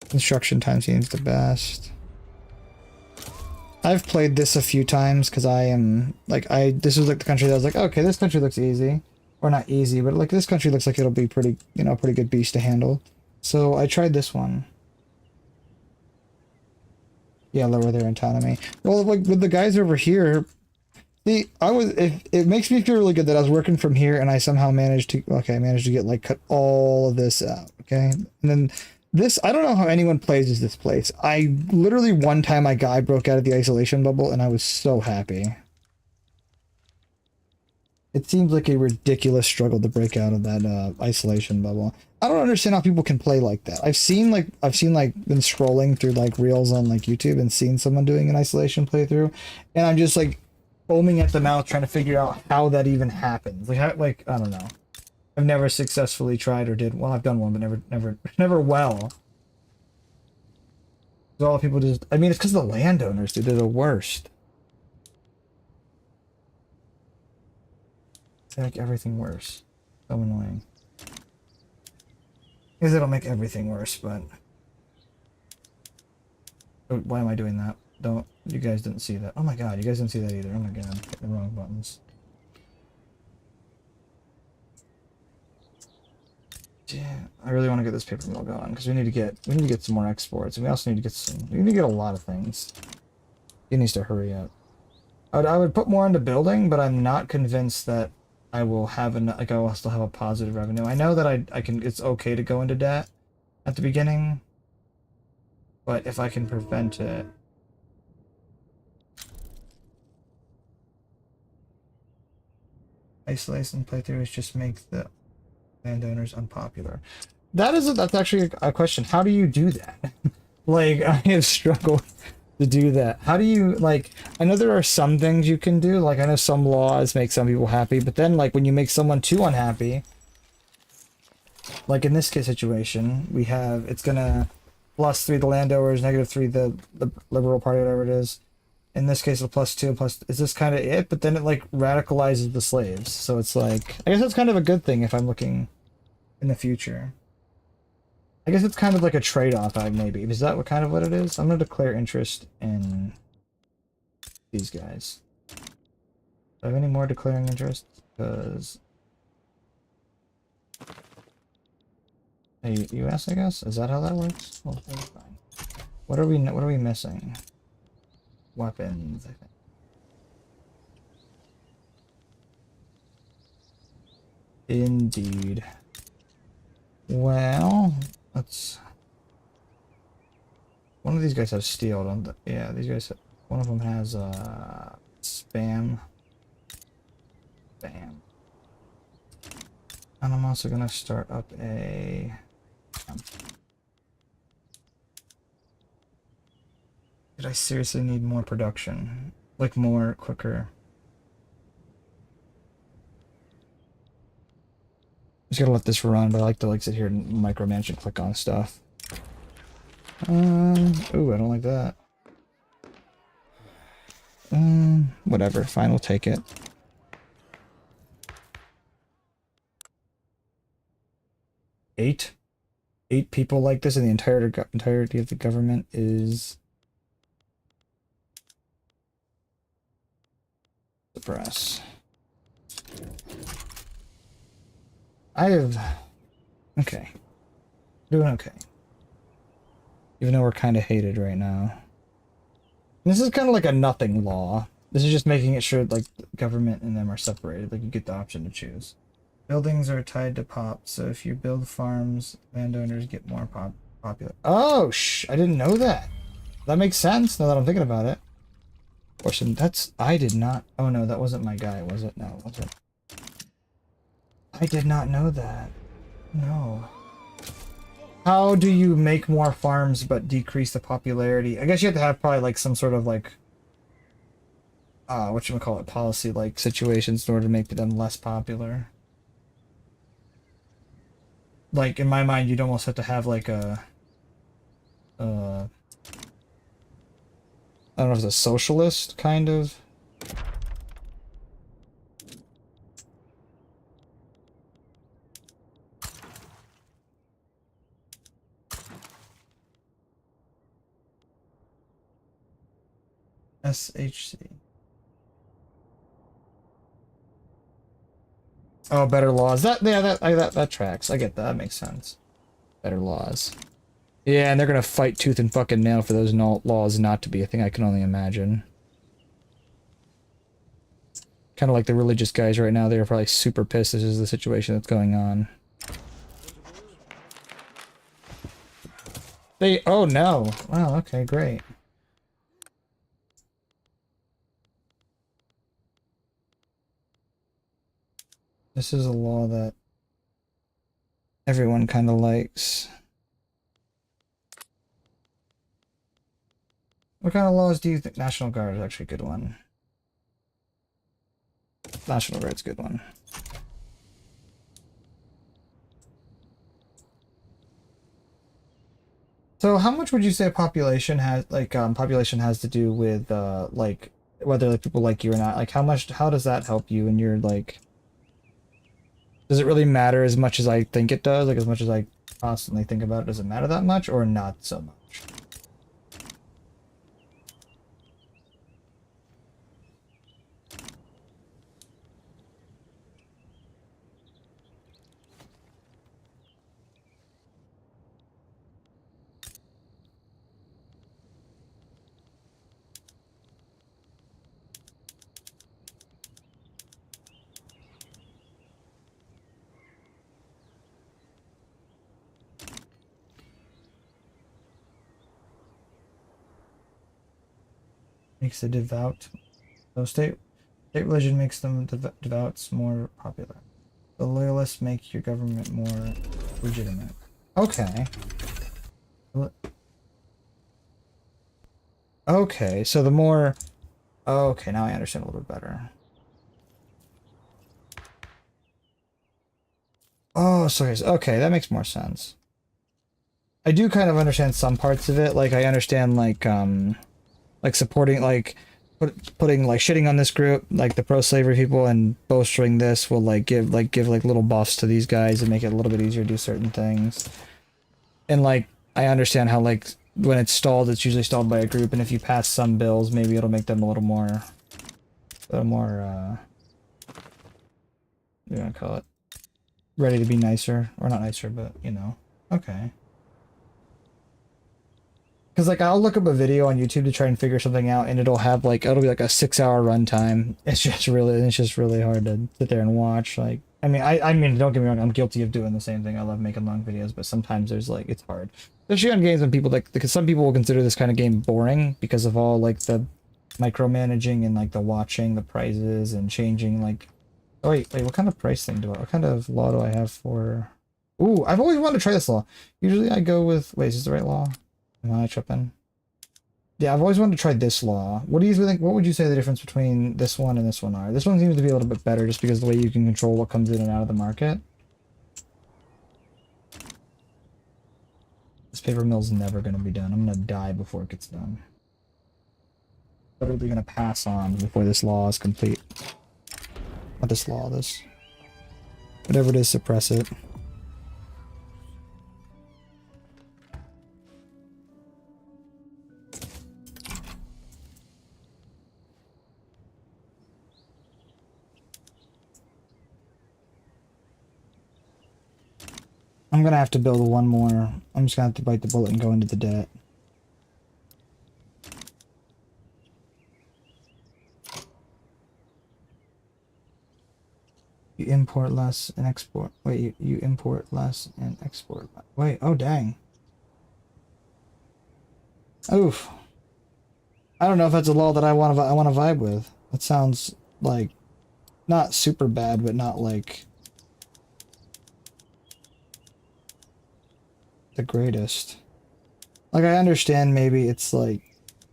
Construction time seems the best. I've played this a few times because I am like this was like the country that I was like, okay, this country looks easy. Or not easy, but like this country looks like it'll be pretty, you know, pretty good beast to handle. So I tried this one. Yeah, lower their autonomy. Well, like with the guys over here, see, it makes me feel really good that I was working from here and I somehow managed to, okay, I managed to get like cut all of this out, okay? And then this, I don't know how anyone plays this place. I literally one time I broke out of the isolation bubble and I was so happy. It seems like a ridiculous struggle to break out of that isolation bubble. I don't understand how people can play like that. I've seen like been scrolling through like reels on like YouTube and seen someone doing an isolation playthrough, and I'm just like foaming at the mouth trying to figure out how that even happens. Like I don't know. I've never successfully tried or did. Well, I've done one, but never well. All people just. I mean, it's because the landowners, dude. They're the worst. They make everything worse. So annoying. Because it'll make everything worse, but... Oh, why am I doing that? You guys didn't see that. Oh my god, you guys didn't see that either. Oh my god, I'm hitting the wrong buttons. Yeah, I really want to get this paper mill going, because we need to get some more exports, and we also need to get we need to get a lot of things. It needs to hurry up. I would put more into building, but I'm not convinced that I will have I will still have a positive revenue. I know that I can. It's okay to go into debt at the beginning, but if I can prevent it, isolation playthroughs just make the landowners unpopular. That's actually a question. How do you do that? Like I have struggled to do that. How do you, like, I know there are some things you can do, like I know some laws make some people happy, but then like when you make someone too unhappy, like in this case situation, we have, it's gonna +3 the landowners, -3 the liberal party, whatever it is. In this case, it's +2, is this kind of it? But then it like radicalizes the slaves. So it's like, I guess that's kind of a good thing if I'm looking in the future. I guess it's kind of like a trade-off, maybe. Is that what it is? I'm going to declare interest in these guys. I have any more declaring interest? Because hey, US, I guess. Is that how that works? Well, that's fine. What are we missing? Weapons, I think. Indeed. Well, let's. One of these guys has steel, don't they? Yeah, these guys. One of them has spam. Bam. And I'm also gonna start up a. Did I seriously need more production? Like more quicker. Just gotta let this run, but I like to sit here and micromanage and click on stuff. Ooh, I don't like that. Whatever, fine, we'll take it. Eight people like this, and the entirety of the government is suppress. Okay. Doing okay. Even though we're kind of hated right now. And this is kind of like a nothing law. This is just making it sure like the government and them are separated. Like you get the option to choose. Buildings are tied to pop, so if you build farms, landowners get more popular. Oh, I didn't know that. That makes sense now that I'm thinking about it. Portion, I did not. Oh no, that wasn't my guy, was it? No, it wasn't. I did not know that. No. How do you make more farms but decrease the popularity? I guess you have to have probably like some sort of like whatchamacallit, policy like situations in order to make them less popular. Like in my mind you'd almost have to have like a I don't know if it's a socialist kind of. SHC. Oh, better laws. That tracks. I get that. That makes sense. Better laws. Yeah, and they're gonna fight tooth and fucking nail for those laws not to be a thing. I can only imagine. Kind of like the religious guys right now. They're probably super pissed. This is the situation that's going on. Oh no. Wow. Okay. Great. This is a law that everyone kind of likes. What kind of laws do you think? National Guard is actually a good one. National Guard's a good one. So how much would you say population has, like, population has to do with, like, whether like, people like you or not? Like, how does that help you in your, like, does it really matter as much as I think it does? Like, as much as I constantly think about it, does it matter that much or not so much? Makes the devout. So state religion makes them devout more popular. The loyalists make your government more legitimate. Okay. Okay, so the more... Okay, now I understand a little bit better. Oh, sorry. Okay, that makes more sense. I do kind of understand some parts of it. Like, I understand, like supporting, like, putting, like, shitting on this group, like, the pro-slavery people, and bolstering this will, like, give little buffs to these guys and make it a little bit easier to do certain things. And, like, I understand how, like, when it's stalled, it's usually stalled by a group, and if you pass some bills, maybe it'll make them a little more you're gonna call it. Ready to be nicer. Or not nicer, but, you know. Okay. Because, like, I'll look up a video on YouTube to try and figure something out, and it'll have, like, it'll be like a 6-hour runtime. It's just really hard to sit there and watch. Like, I mean, don't get me wrong, I'm guilty of doing the same thing. I love making long videos, but sometimes there's, like, it's hard. Especially on games when people, like, because some people will consider this kind of game boring because of all, like, the micromanaging and, like, the watching, the prizes, and changing, like... Oh, wait, what kind of price thing what kind of law do I have for... Ooh, I've always wanted to try this law. Usually I go with... Wait, is this the right law? Am I tripping? Yeah, I've always wanted to try this law. What do you think? What would you say the difference between this one and this one are? This one seems to be a little bit better just because of the way you can control what comes in and out of the market. This paper mill's never going to be done. I'm going to die before it gets done. Literally going to pass on before this law is complete. Not this law, this. Whatever it is, suppress it. I'm gonna have to build one more. I'm just gonna have to bite the bullet and go into the debt. You import less and export. Wait, you import less and export less. Wait, oh dang. Oof. I don't know if that's a law that I want to vibe with. That sounds like not super bad, but not like the greatest. Like, I understand maybe it's like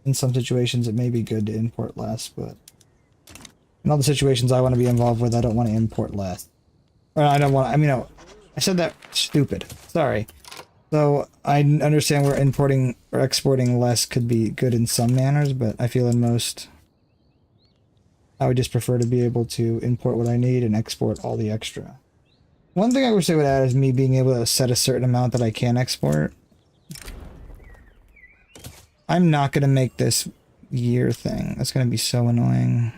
in some situations it may be good to import less, but in all the situations I want to be involved with, I don't want to import less. Or I don't want to, I mean, no, I said that stupid. Sorry. So I understand where importing or exporting less could be good in some manners, but I feel in most, I would just prefer to be able to import what I need and export all the extra. One thing I wish they would add is me being able to set a certain amount that I can export. I'm not going to make this year thing. That's going to be so annoying.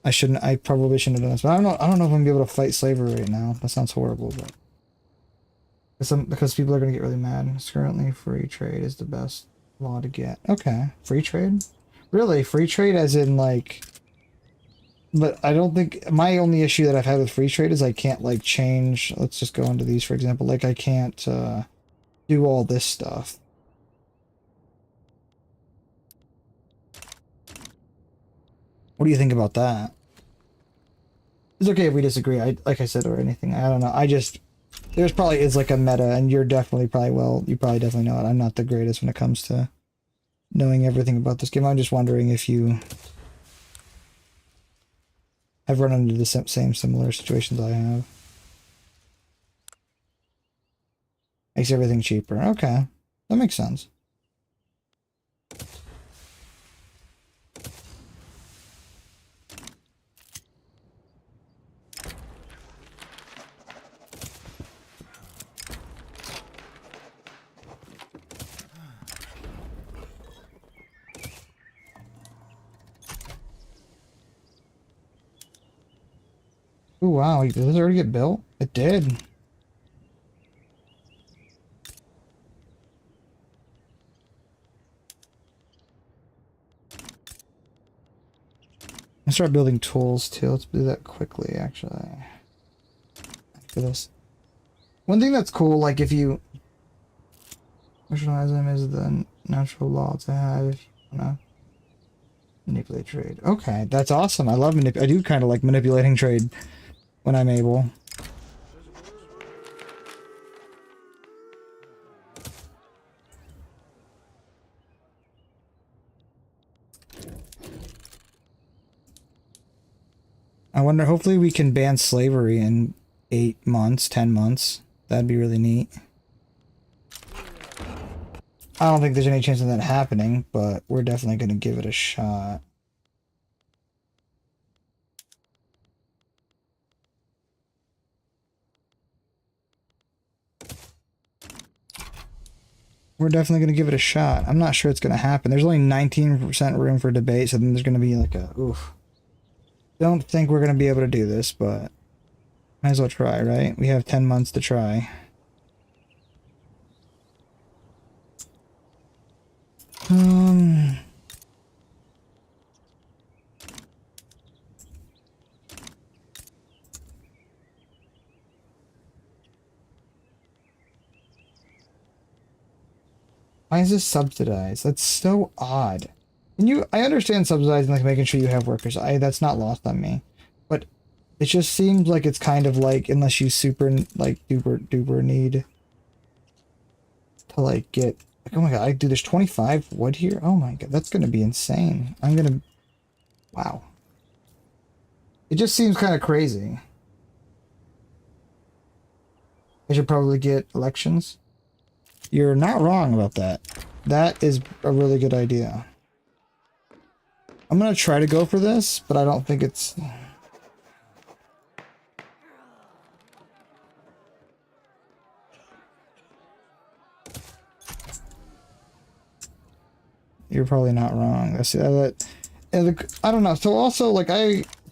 I probably shouldn't have done this, but I don't know if I'm going to be able to fight slavery right now. That sounds horrible, but... Because people are going to get really mad. Currently, free trade is the best law to get. Okay. Free trade? Really? Free trade as in, like... But I don't think... My only issue that I've had with free trade is I can't, like, change... Let's just go into these, for example. Like, I can't, do all this stuff. What do you think about that? It's okay if we disagree, like I said, or anything. I don't know. I just... There's probably is like a meta, and you're definitely you probably definitely know it. I'm not the greatest when it comes to knowing everything about this game. I'm just wondering if you have run into the same similar situations I have. Makes everything cheaper. Okay. That makes sense. Oh wow, did this already get built? It did. I'll start building tools too. Let's do that quickly, actually. For this. One thing that's cool, like if you visualize them is the natural law to have if you wanna manipulate trade. Okay, that's awesome. I love I do kind of like manipulating trade when I'm able. I wonder, hopefully we can ban slavery in 8 months, 10 months. That'd be really neat. I don't think there's any chance of that happening, but we're definitely going to give it a shot. We're definitely going to give it a shot. I'm not sure it's going to happen. There's only 19% room for debate, so then there's going to be like a, oof. Don't think we're gonna be able to do this, but might as well try, right? We have 10 months to try. Um, why is this subsidized? That's so odd. And I understand subsidizing, like making sure you have workers. That's not lost on me, but it just seems like it's kind of like unless you super like duper need to like get. Like, oh my god! Dude, there's 25 wood here. Oh my god, that's gonna be insane. Wow. It just seems kind of crazy. I should probably get elections. You're not wrong about that. That is a really good idea. I'm gonna try to go for this, but I don't think it's... You're probably not wrong. I don't know. So also, like,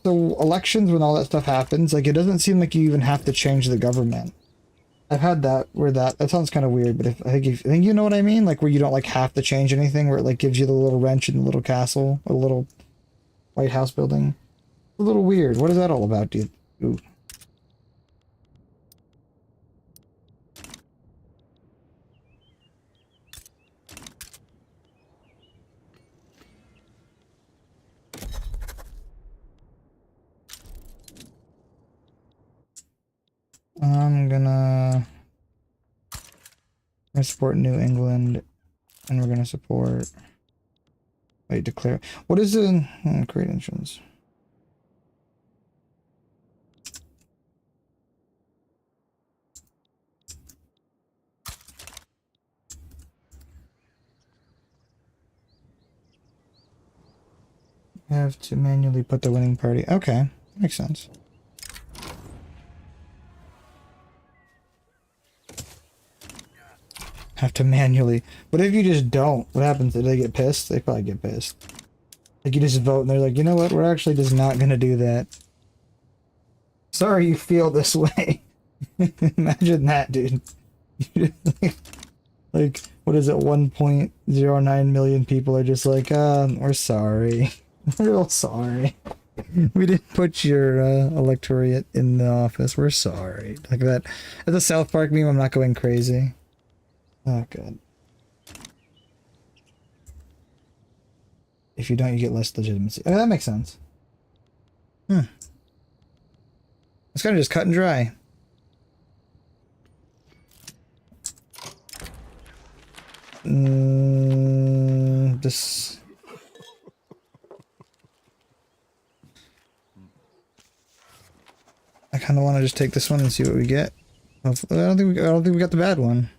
so elections, when all that stuff happens, like, it doesn't seem like you even have to change the government. I've had that where that sounds kind of weird, but I think you know what I mean, like where you don't like have to change anything, where it like gives you the little wrench in the little castle, or the little White House building. A little weird. What is that all about, dude? Ooh. I'm gonna support New England, and we're gonna support. Wait, declare. What is the create insurance? Have to manually put the winning party. Okay, makes sense. Have to manually. What if you just don't? What happens? Do they get pissed? They probably get pissed. Like you just vote and they're like, you know what? We're actually just not gonna do that. Sorry you feel this way. Imagine that, dude. Like, what is it? 1.09 million people are just like, we're sorry. We're real sorry. We didn't put your electorate in the office. We're sorry. Like that. As a South Park meme, I'm not going crazy. Oh, good. If you don't, you get less legitimacy. Okay, that makes sense. It's kind of just cut and dry. This... I kind of want to just take this one and see what we get. I don't think we got the bad one.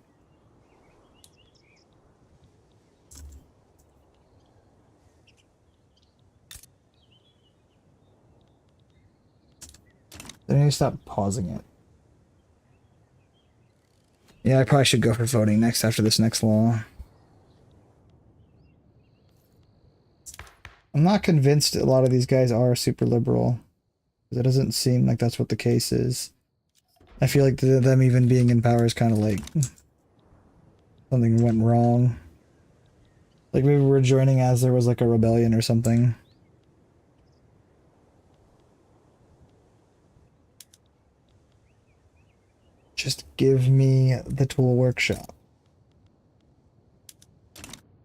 I need to stop pausing it. Yeah, I probably should go for voting next after this next law. I'm not convinced a lot of these guys are super liberal. It doesn't seem like that's what the case is. I feel like them even being in power is kind of like something went wrong. Like maybe we're joining as there was like a rebellion or something. Just give me the tool workshop.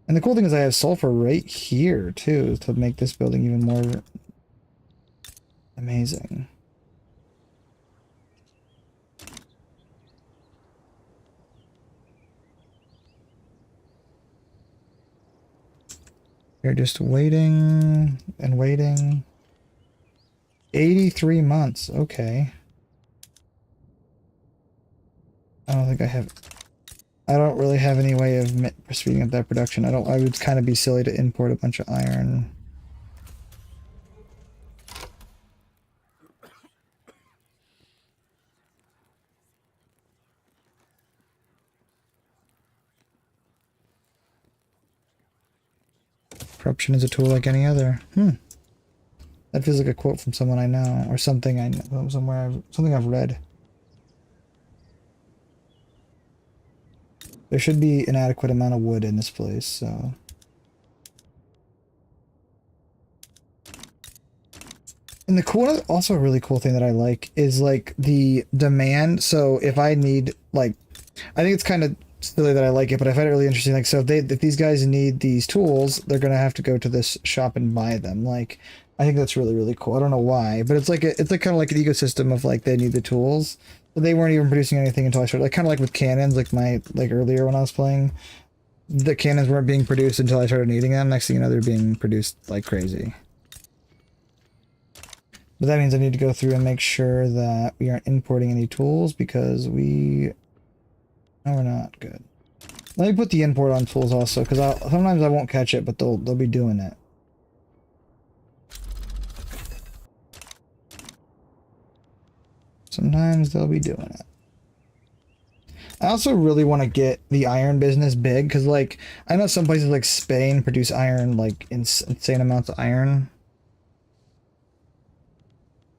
And the cool thing is I have sulfur right here too to make this building even more amazing. You're just waiting and waiting. 83 months, okay. I don't think I don't really have any way of speeding up that production. I would kind of be silly to import a bunch of iron. Corruption is a tool like any other. That feels like a quote from someone I know, or something I know, something I've read. There should be an adequate amount of wood in this place, so. And the cool, also a really cool thing that I like is like the demand. So if I need like, I think it's kind of silly that I like it, but I find it really interesting. Like, so if these guys need these tools, they're gonna have to go to this shop and buy them. Like, I think that's really really cool. I don't know why, but it's like kind of like an ecosystem of like they need the tools. But they weren't even producing anything until I started. Like kind of like with cannons, like earlier when I was playing, the cannons weren't being produced until I started needing them. Next thing you know, they're being produced like crazy. But that means I need to go through and make sure that we aren't importing any tools because no, we're not. Good. Let me put the import on tools also because sometimes I won't catch it, but they'll be doing it. Sometimes they'll be doing it. I also really want to get the iron business big because, like, I know some places like Spain produce iron, like insane amounts of iron.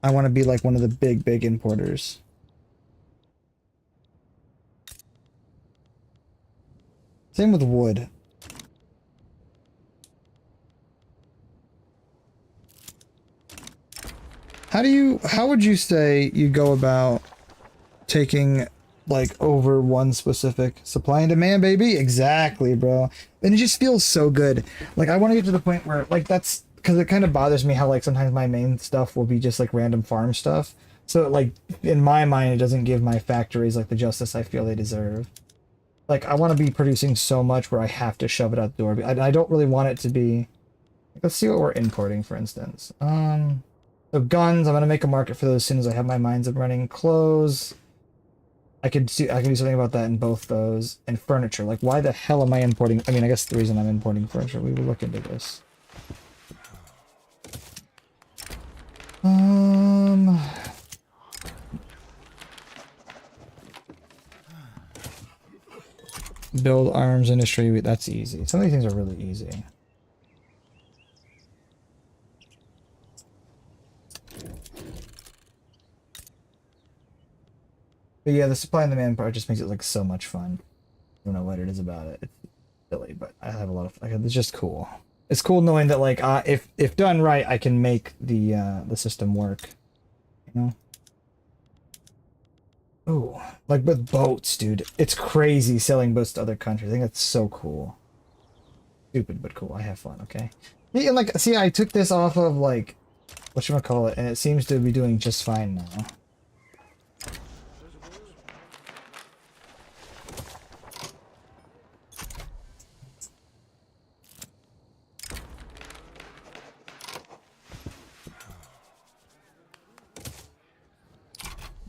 I want to be like one of the big importers. Same with wood. How would you say you go about taking like over one specific supply and demand, baby? Exactly, bro. And it just feels so good. Like I want to get to the point where like that's because it kind of bothers me how like sometimes my main stuff will be just like random farm stuff. So like in my mind, it doesn't give my factories like the justice I feel they deserve. Like I want to be producing so much where I have to shove it out the door. I don't really want it to be. Let's see what we're importing, for instance. So guns. I'm gonna make a market for those as soon as I have my mines up running. Clothes. I can do something about that in both those. And furniture. Like, why the hell am I importing? I mean, I guess the reason I'm importing furniture. We will look into this. Build arms industry. That's easy. Some of these things are really easy. But yeah, the supply and demand part just makes it like so much fun. I don't know what it is about it. It's silly, but I have a lot of. Like, it's just cool. It's cool knowing that like if done right, I can make the system work. You know. Oh, like with boats, dude. It's crazy selling boats to other countries. I think that's so cool. Stupid, but cool. I have fun, okay? Yeah, and like, see, I took this off of like, whatchamacallit, and it seems to be doing just fine now.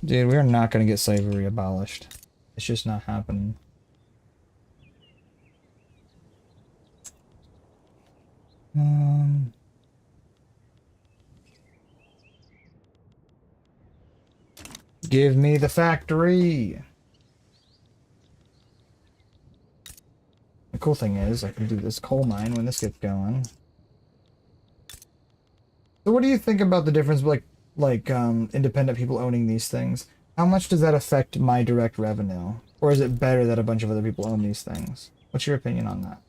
Dude, we're not gonna get slavery abolished. It's just not happening. Give me the factory. The cool thing is, I can do this coal mine when this gets going. So what do you think about the difference, independent people owning these things? How much does that affect my direct revenue? Or is it better that a bunch of other people own these things? What's your opinion on that?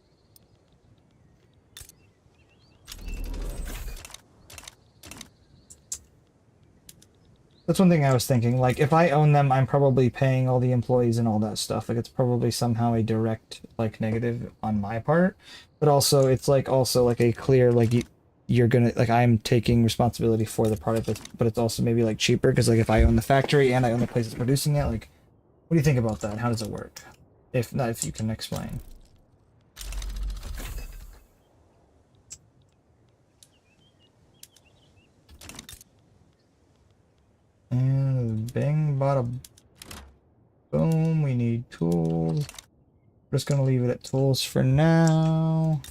That's one thing I was thinking. Like, if I own them, I'm probably paying all the employees and all that stuff. Like, it's probably somehow a direct, like, negative on my part. But also, it's, like, also, like, a clear, like, you're gonna, like, I'm taking responsibility for the product, but it's also maybe, like, cheaper. Because, like, if I own the factory and I own the place that's producing it, like, what do you think about that? How does it work? If not, if you can explain. And bang, bada boom, we need tools. We're just gonna leave it at tools for now.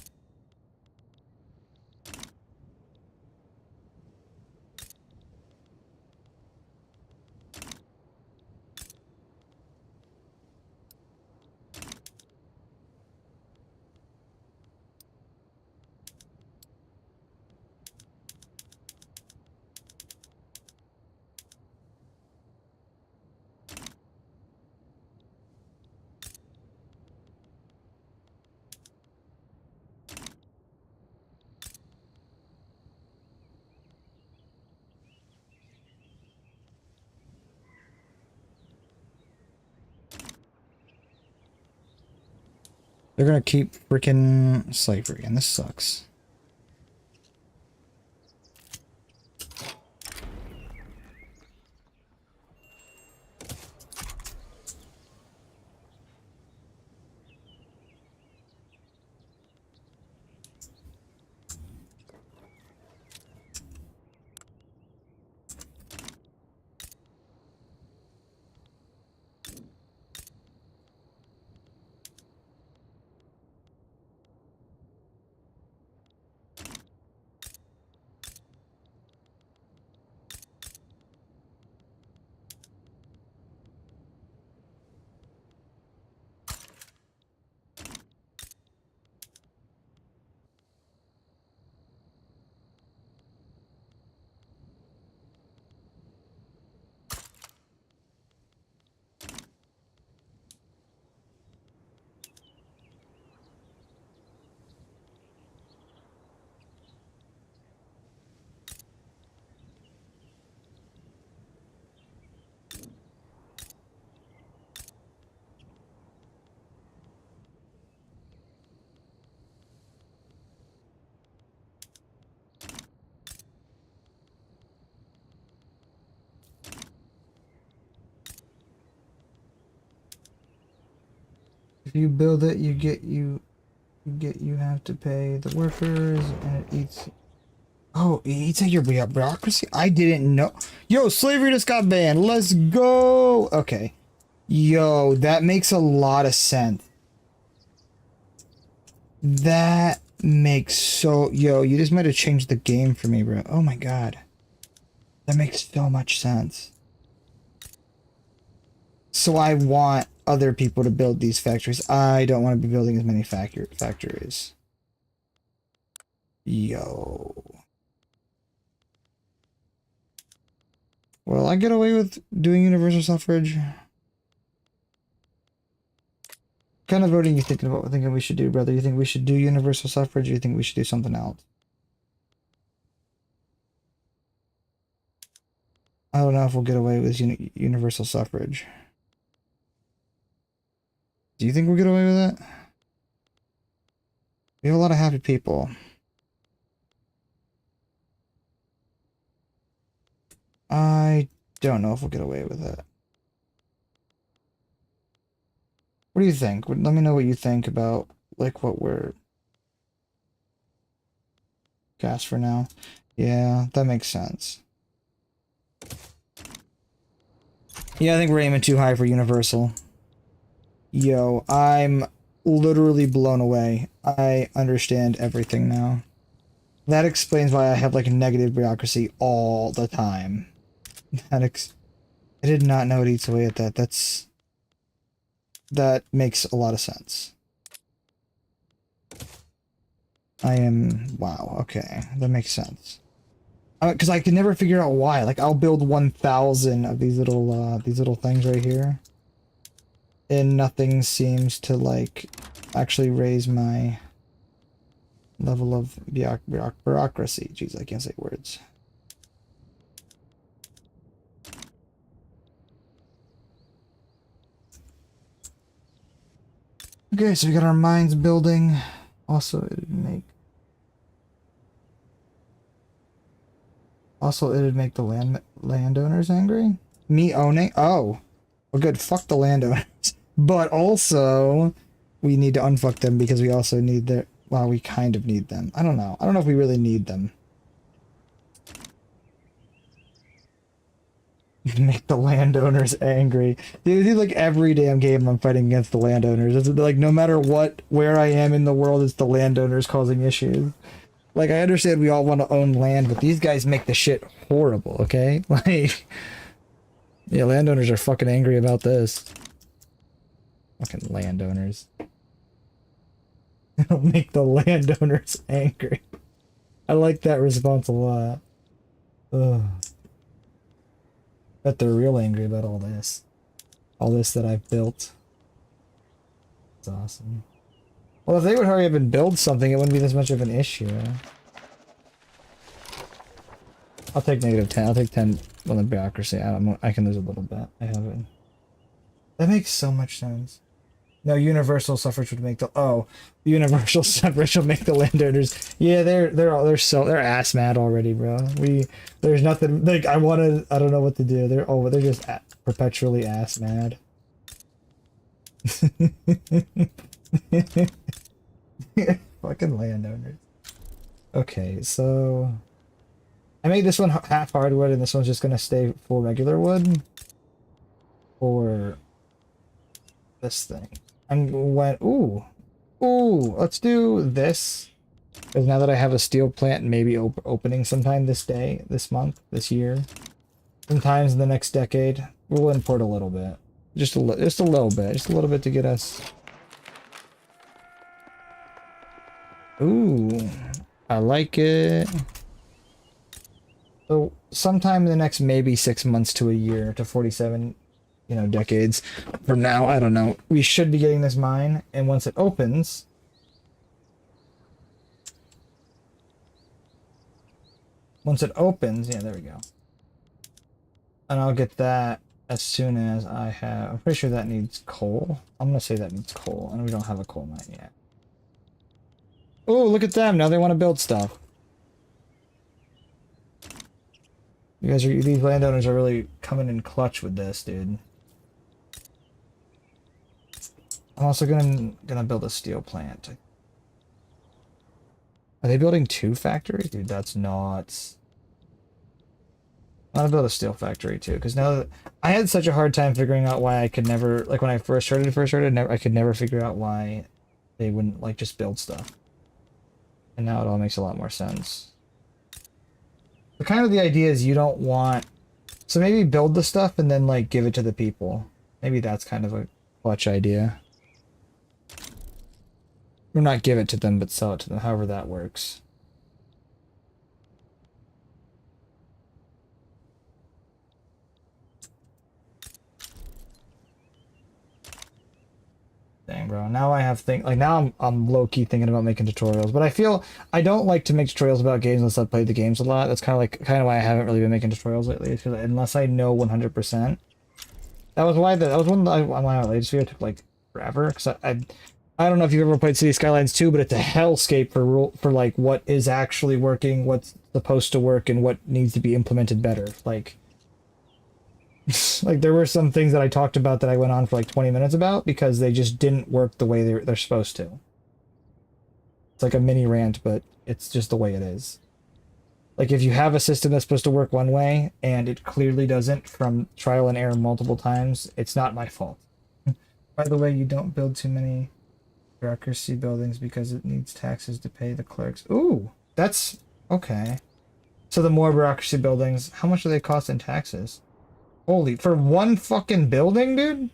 They're gonna keep freaking slavery, and this sucks. If you build it, you have to pay the workers, and it eats. Oh, it eats at your bureaucracy? I didn't know. Yo, slavery just got banned. Let's go. Okay. Yo, that makes a lot of sense. That makes so... Yo, you just might have changed the game for me, bro. Oh my god. That makes so much sense. So I want other people to build these factories. I don't want to be building as many factories. Yo. Will I get away with doing universal suffrage? What kind of voting you thinking we should do, brother? You think we should do universal suffrage, or you think we should do something else? I don't know if we'll get away with universal suffrage. Do you think we'll get away with it? We have a lot of happy people. I don't know if we'll get away with it. What do you think? Let me know what you think about, like, what we're cast for now. Yeah, that makes sense. Yeah, I think we're aiming too high for universal. Yo, I'm literally blown away. I understand everything now. That explains why I have, like, negative bureaucracy all the time. I did not know it eats away at that. That makes a lot of sense. Wow, okay. That makes sense. Because I can never figure out why. Like, I'll build 1,000 of these little things right here. And nothing seems to, like, actually raise my level of bureaucracy. Jeez, I can't say words. Okay, so we got our mines building. Also, it'd make the landowners angry. Me owning? Oh, well, good. Fuck the landowners. But also, we need to unfuck them because we also need their. Well, we kind of need them. I don't know. I don't know if we really need them. Make the landowners angry. Dude, like every damn game I'm fighting against the landowners. It's like no matter where I am in the world, it's the landowners causing issues. Like, I understand we all want to own land, but these guys make the shit horrible, okay? Like, yeah, landowners are fucking angry about this. Fucking landowners. It'll make the landowners angry. I like that response a lot. Ugh. Bet they're real angry about all this. All this that I've built. It's awesome. Well, if they would hurry up and build something, it wouldn't be this much of an issue. I'll take -10. I'll take 10 on the bureaucracy. I can lose a little bit. I have it. That makes so much sense. No, universal suffrage would make the universal suffrage will make the landowners. Yeah, they're ass mad already, bro. There's nothing like I don't know what to do. They're just perpetually ass mad. Fucking landowners. Okay, so I made this one half hardwood, and this one's just gonna stay full regular wood. Or this thing. Let's do this. Because now that I have a steel plant maybe opening sometime this month, this year, sometimes in the next decade, we'll import a little bit. Just a little bit to get us. Ooh, I like it. So sometime in the next maybe 6 months to a year to 47, decades from now, I don't know. We should be getting this mine, and once it opens, yeah, there we go. And I'll get that as soon as I have. I'm pretty sure that needs coal. I'm gonna say that needs coal, and we don't have a coal mine yet. Oh, look at them! Now they want to build stuff. These landowners are really coming in clutch with this, dude. I'm also gonna build a steel plant. Are they building 2 factories? Dude, that's nuts. I'm gonna build a steel factory too, because now that I had such a hard time figuring out why I could never, like when I first started, I could never figure out why they wouldn't like just build stuff. And now it all makes a lot more sense. But kind of the idea is you don't want, so maybe build the stuff and then like give it to the people. Maybe that's kind of a clutch idea. Or not give it to them, but sell it to them, however that works. Dang, bro. Now I have now I'm low-key thinking about making tutorials, but I don't like to make tutorials about games unless I've played the games a lot. That's kind of why I haven't really been making tutorials lately, because unless I know 100%. That was one of my latest video took like forever, because I don't know if you've ever played City Skylines 2, but it's a hellscape for like what is actually working, what's supposed to work, and what needs to be implemented better. Like like there were some things that I talked about that I went on for like 20 minutes about because they just didn't work the way they're supposed to. It's like a mini rant, but it's just the way it is. Like if you have a system that's supposed to work one way and it clearly doesn't from trial and error multiple times, it's not my fault. By the way, you don't build too many bureaucracy buildings because it needs taxes to pay the clerks. Ooh, that's okay. So the more bureaucracy buildings, how much do they cost in taxes? Holy, for one fucking building, dude?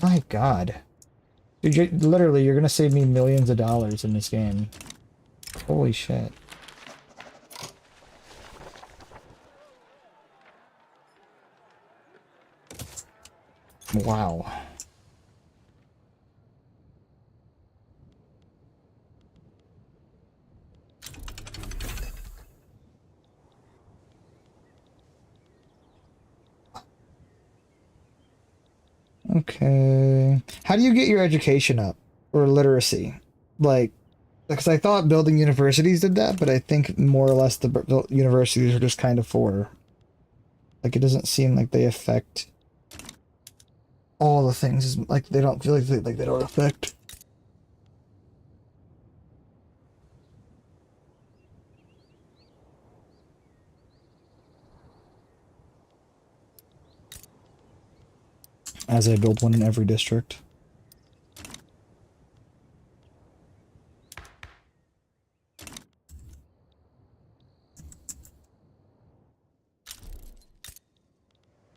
My God. Dude, you're gonna save me millions of dollars in this game. Holy shit. Wow. Okay. How do you get your education up? Or literacy? Like, because I thought building universities did that, but I think more or less the universities are just kind of for. Like, it doesn't seem like they affect all the things. Like, they don't feel like they don't affect. As I build one in every district.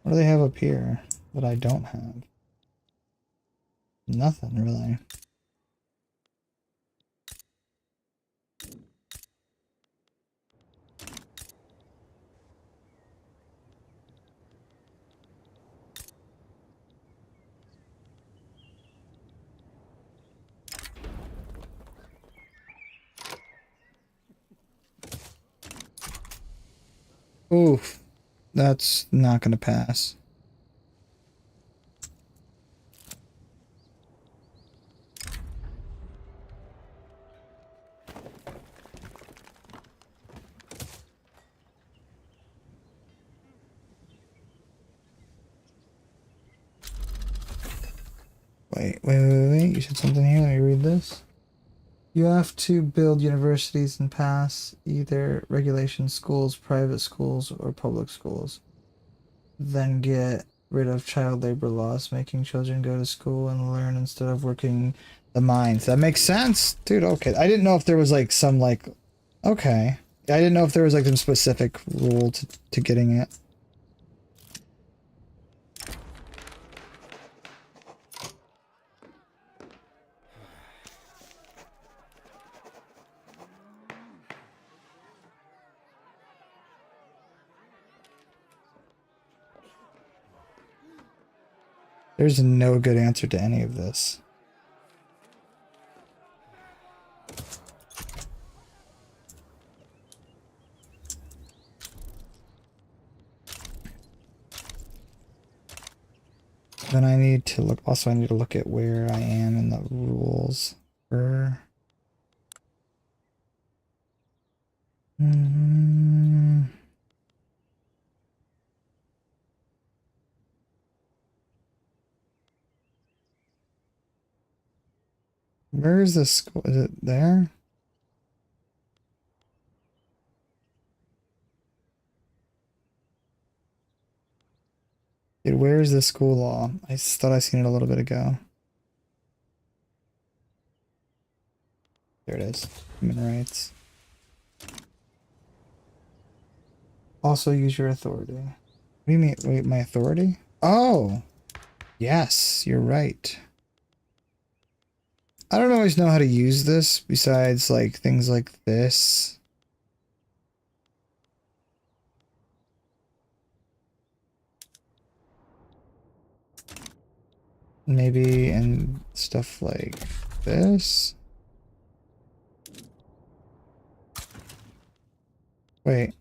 What do they have up here that I don't have? Nothing, really. Oof. That's not gonna pass. you said something here. Let me read this. You have to build universities and pass either regulation schools, private schools, or public schools. Then get rid of child labor laws, making children go to school and learn instead of working the mines. That makes sense, dude. Okay, I didn't know if there was like some like, okay, I didn't know if there was like some specific rule to getting it. There's no good answer to any of this. Then I need to look, also I need to look at where I am in the rules for... Where is this school? Is it there? Dude, where is the school law? I thought I seen it a little bit ago. There it is. Human rights. Also use your authority. What do you mean? Wait, my authority? Oh! Yes, you're right. I don't always know how to use this besides like things like this. Maybe and stuff like this. Wait.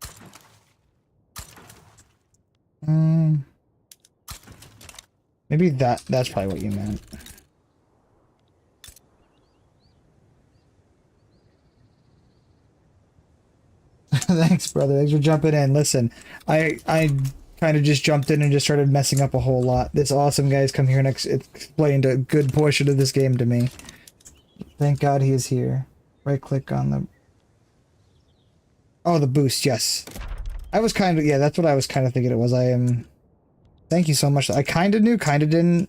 Maybe that's probably what you meant. Thanks, brother. Thanks for jumping in. Listen, I kind of just jumped in and just started messing up a whole lot. This awesome guy's come here and explained a good portion of this game to me. Thank God he is here. Right click on the... Oh, the boost, yes. I was kind of... Yeah, that's what I was kind of thinking it was. I am... Thank you so much. I kind of knew, kind of didn't.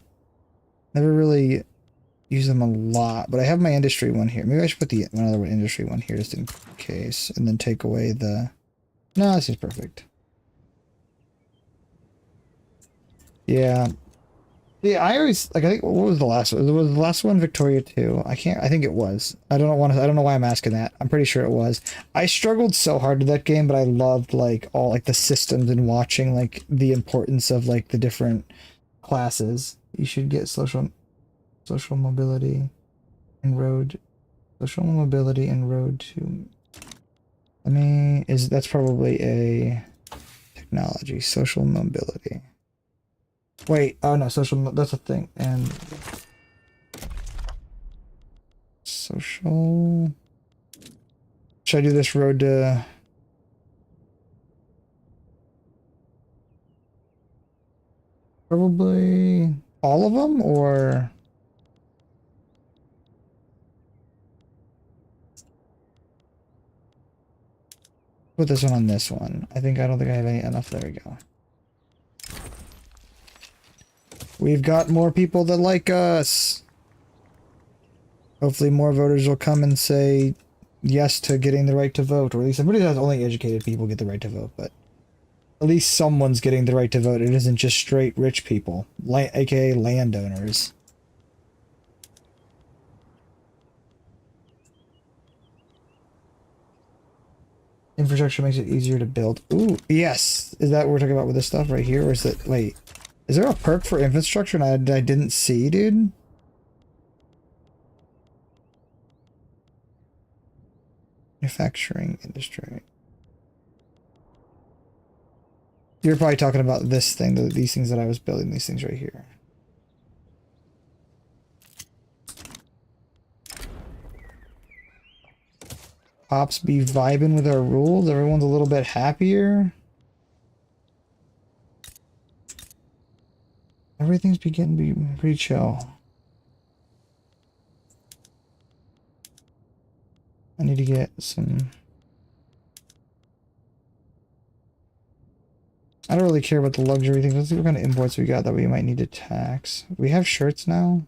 Never really use them a lot, but I have my industry one here. Maybe I should put the another industry one here just in case, and then take away the... No, this is perfect. Yeah. Yeah, I always like. I think what was the last one? Was the last one Victoria 2? I can't. I think it was. I don't want to. I don't know why I'm asking that. I'm pretty sure it was. I struggled so hard with that game, but I loved like all like the systems and watching like the importance of like the different classes. You should get social mobility and road to. I mean, that's probably a technology social mobility. Wait, oh no, that's a thing. And social... Should I do this road to... Probably all of them, or... Put this one on this one. I don't think I have enough. There we go. We've got more people that like us. Hopefully more voters will come and say yes to getting the right to vote, or at least everybody has only educated people get the right to vote, but at least someone's getting the right to vote. It isn't just straight rich people, aka landowners. Infrastructure makes it easier to build. Ooh, yes. Is that what we're talking about with this stuff right here? Or is it, wait, is there a perk for infrastructure and I didn't see, dude? Manufacturing industry. You're probably talking about this thing, these things that I was building, these things right here. Pops be vibing with our rules. Everyone's a little bit happier. Everything's beginning to be pretty chill. I need to get some... I don't really care about the luxury things. Let's see what kind of imports we got that we might need to tax. We have shirts now.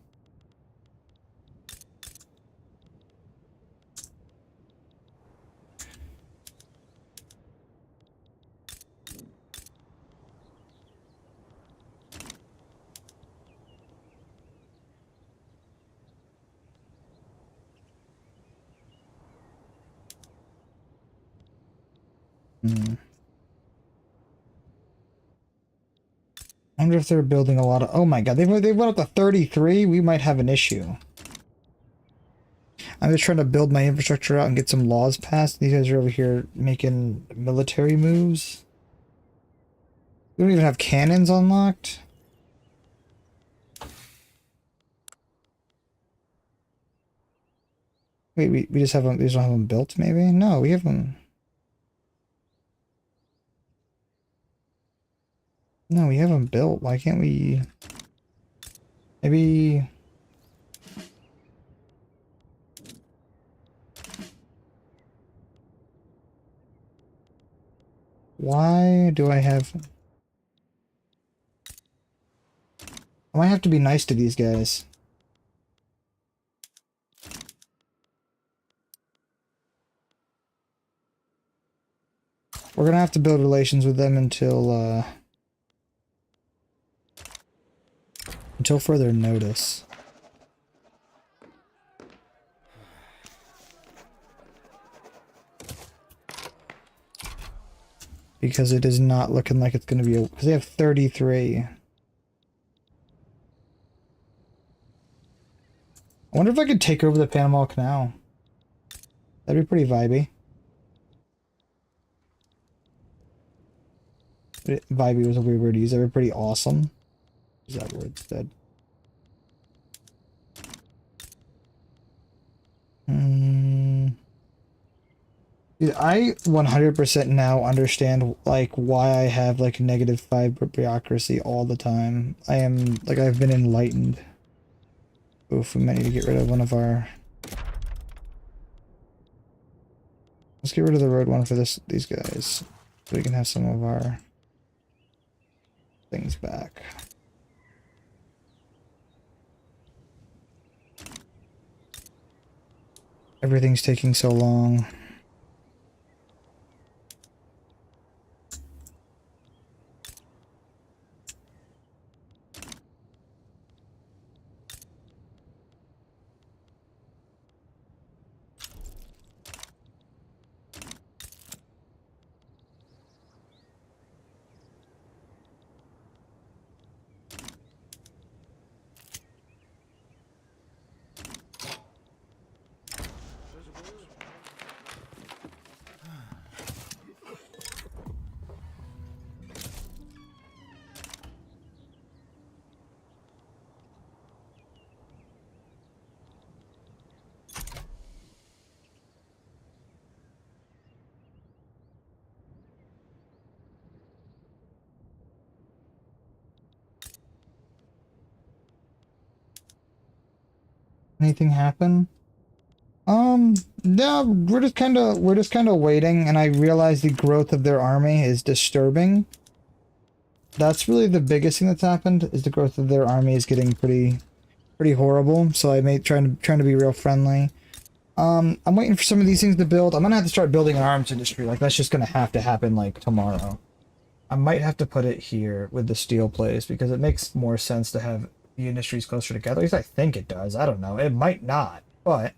I wonder if they're building a lot of... Oh my god, they went up to 33? We might have an issue. I'm just trying to build my infrastructure out and get some laws passed. These guys are over here making military moves. We don't even have cannons unlocked. Wait, we just have them, we just don't have them built, maybe? No, we have them... No, we have them built. Why can't we... Maybe... Why do I have... I might have to be nice to these guys. We're gonna have to build relations with them until further notice. Because it is not looking like it's gonna be a... Because they have 33. I wonder if I could take over the Panama Canal. That'd be pretty vibey. Vibey was a weird word to use. That'd be pretty awesome. Use that word instead. Dude, I 100% now understand like why I have like -5 bureaucracy all the time. I am like I've been enlightened. Oof, we might need to get rid of one of our... Let's get rid of the road one for these guys. So we can have some of our things back. Everything's taking so long. Anything happen? No, we're just kind of waiting, and I realize the growth of their army is disturbing. That's really the biggest thing that's happened, is the growth of their army is getting pretty horrible. So I may trying to be real friendly. I'm waiting for some of these things to build. I'm gonna have to start building an arms industry. Like that's just gonna have to happen like tomorrow. I might have to put it here with the steel place because it makes more sense to have the industries closer together. At least I think it does. I don't know. It might not, but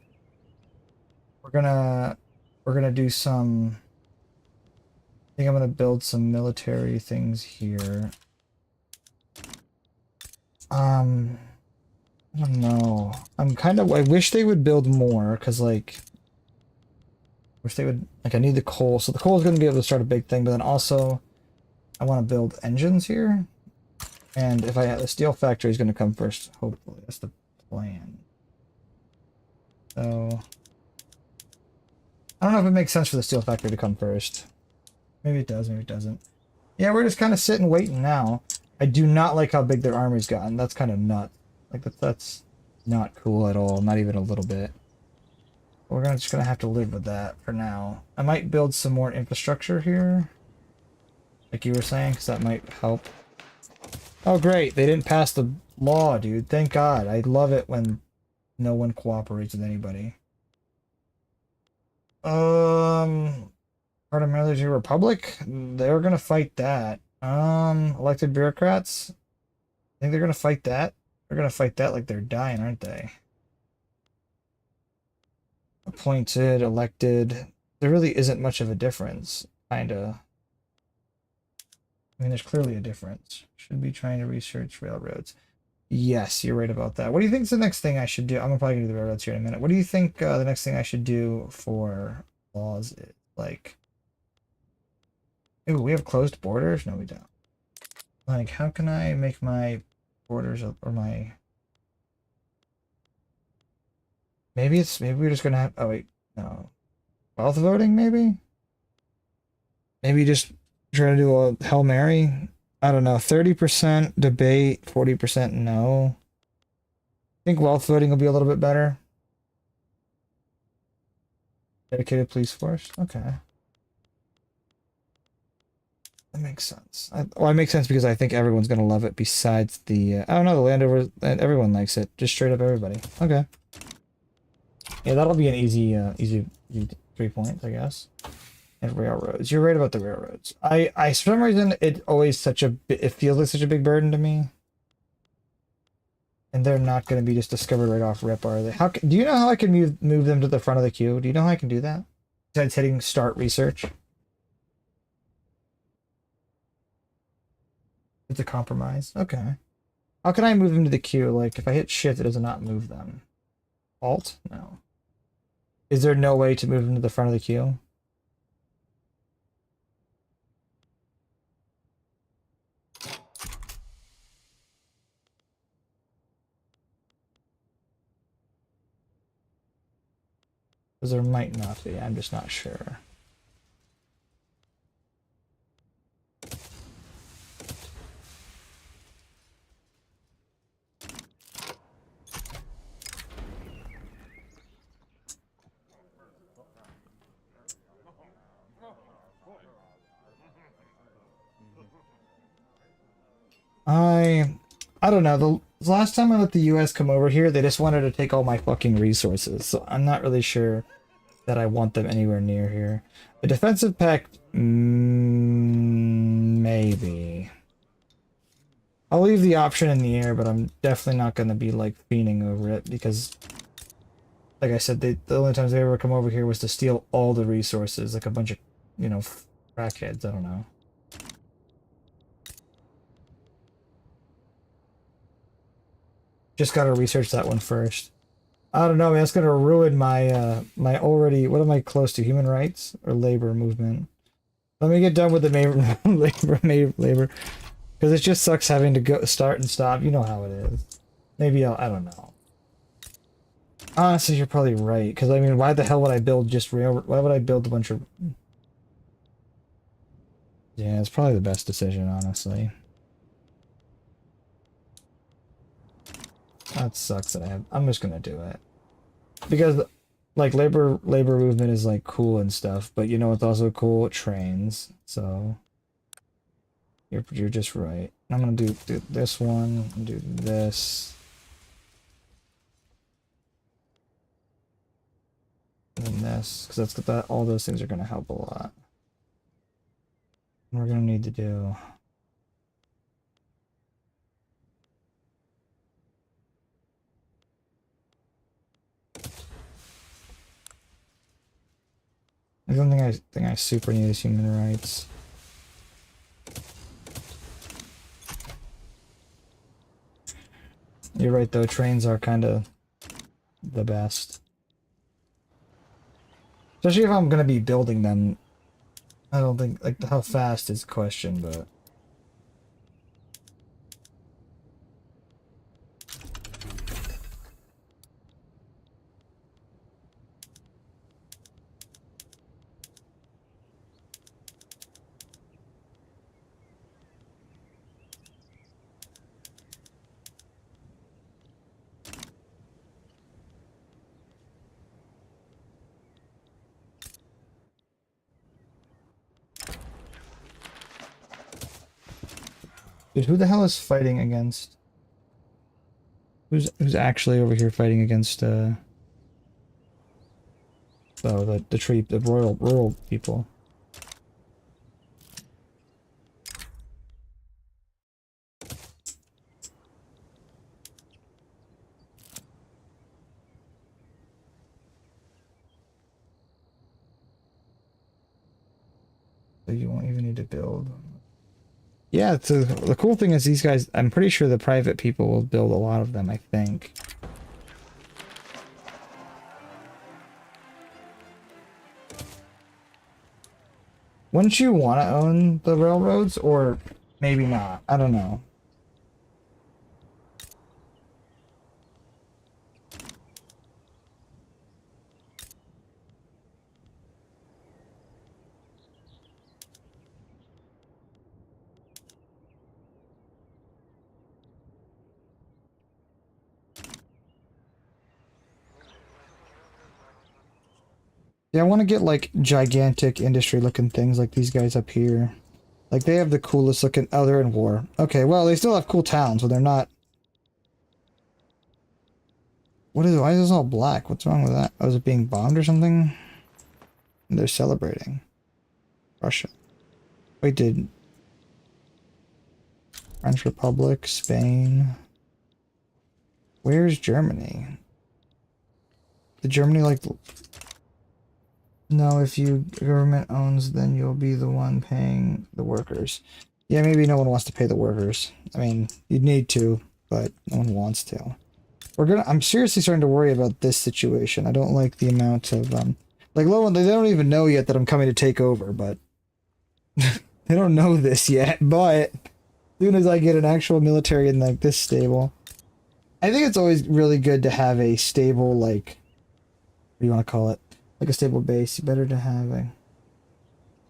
we're gonna do some... I think I'm gonna build some military things here. I don't know. I wish they would build more, because like wish they would, like I need the coal. So the coal is gonna be able to start a big thing, but then also I want to build engines here. And if I have the steel factory is gonna come first, hopefully. That's the plan. So I don't know if it makes sense for the steel factory to come first. Maybe it does, maybe it doesn't. Yeah, we're just kind of sitting waiting now. I do not like how big their army's gotten. That's kind of nuts. Like that's not cool at all, not even a little bit. we're just gonna have to live with that for now. I might build some more infrastructure here, like you were saying, because that might help. Oh great, they didn't pass the law, dude. Thank God. I love it when no one cooperates with anybody. Part of Military Republic? They're gonna fight that. Elected bureaucrats? I think they're gonna fight that. They're gonna fight that like they're dying, aren't they? Appointed, elected. There really isn't much of a difference, kinda. I mean, there's clearly a difference. Should be trying to research railroads. Yes, you're right about that. What do you think is the next thing I should do? I'm probably gonna do the railroads here in a minute. What do you think the next thing I should do for laws is? Like, ooh, we have closed borders? No, we don't. Like, how can I make my borders or my... Maybe we're just gonna have... Oh, wait, no. Wealth voting, maybe? Maybe just try to do a Hail Mary? I don't know. 30% debate, 40% no. I think wealth voting will be a little bit better. Dedicated police force? Okay. That makes sense. Well, it makes sense because I think everyone's gonna love it besides the... I don't know, the landover... Everyone likes it. Just straight up everybody. Okay. Yeah, that'll be an easy 3 points, I guess. And railroads. You're right about the railroads. I for some reason, it feels like such a big burden to me. And they're not going to be just discovered right off rip, are they? Do you know how I can move them to the front of the queue? Do you know how I can do that? Besides hitting start research. It's a compromise. Okay. How can I move them to the queue? Like, if I hit shift, it does not move them. Alt? No. Is there no way to move them to the front of the queue? Because there might not be. I'm just not sure. I don't know. The last time I let the US come over here, they just wanted to take all my fucking resources. So I'm not really sure that I want them anywhere near here. A defensive pact, maybe. I'll leave the option in the air, but I'm definitely not going to be like fiending over it because, like I said, the only times they ever come over here was to steal all the resources, like a bunch of, you know, crackheads. I don't know. Just gotta research that one first. I don't know, man. That's gonna ruin my my already. What am I close to? Human rights or labor movement? Let me get done with the labor, because it just sucks having to go start and stop. You know how it is. Maybe I don't know. Honestly, you're probably right. Because I mean, why the hell would I build just railroad? Why would I build a bunch of? Yeah, it's probably the best decision, honestly. That sucks that I'm just gonna do it because like labor movement is like cool and stuff, but you know what's also cool? Trains. So you're just right. I'm gonna do this one and do this. And then this, because all those things are gonna help a lot. We're gonna need to do the only thing I super need is human rights. You're right though, trains are kind of the best. Especially if I'm gonna be building them. I don't think, like, how fast is a question, but... Dude, who the hell is fighting against? Who's actually over here fighting against oh, the rural people? So you won't even need to build. Yeah, so the cool thing is these guys, I'm pretty sure the private people will build a lot of them, I think. Wouldn't you want to own the railroads, or maybe not? I don't know. Yeah, I want to get like gigantic industry looking things like these guys up here. Like they have the coolest looking, oh, they're in war. Okay, well, they still have cool towns, so they're not. Why is this all black? What's wrong with that? Oh, is it being bombed or something? They're celebrating. Russia. Wait, did French Republic, Spain. Where's Germany? Did Germany like... No, if you government owns, then you'll be the one paying the workers. Yeah, maybe no one wants to pay the workers. I mean, you'd need to, but no one wants to. I'm seriously starting to worry about this situation. I don't like the amount of, like, they don't even know yet that I'm coming to take over, but they don't know this yet, but as soon as I get an actual military in, like, this stable, I think it's always really good to have a stable, like, what do you want to call it? Like a stable base. Better to have a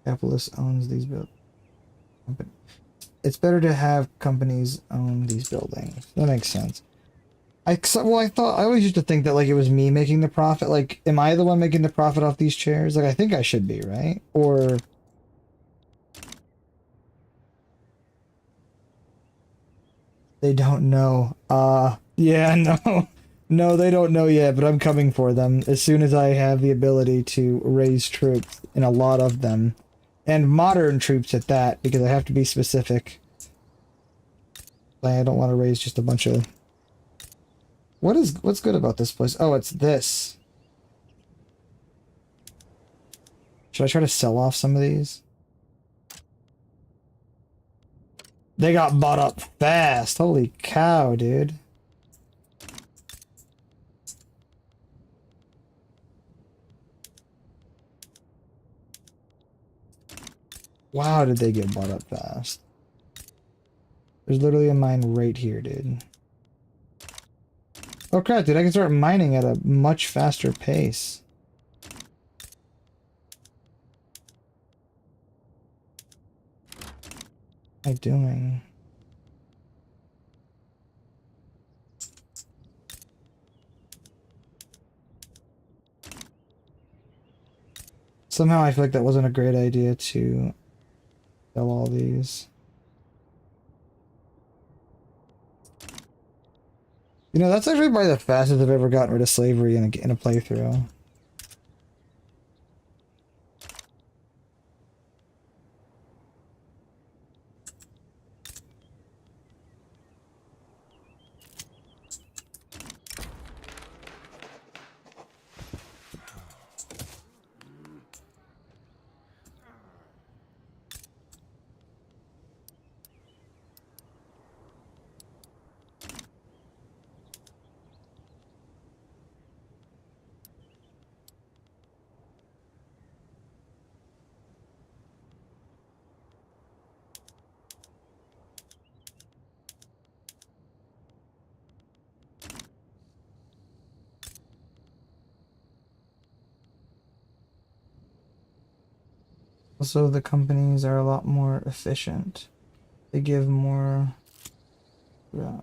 capitalist owns these buildings. It's better to have companies own these buildings. That makes sense. I always used to think that like it was me making the profit. Like, am I the one making the profit off these chairs? Like, I think I should be, right? Or they don't know. Yeah, no. No, they don't know yet, but I'm coming for them as soon as I have the ability to raise troops, and a lot of them. And modern troops at that, because I have to be specific. I don't want to raise just a bunch of... What's good about this place? Oh, it's this. Should I try to sell off some of these? They got bought up fast. Holy cow, dude. Wow, did they get bought up fast? There's literally a mine right here, dude. Oh crap, dude, I can start mining at a much faster pace. What am I doing? Somehow I feel like that wasn't a great idea to sell all these. You know, that's actually probably the fastest I've ever gotten rid of slavery in a playthrough. Also, the companies are a lot more efficient. They give more... Yeah.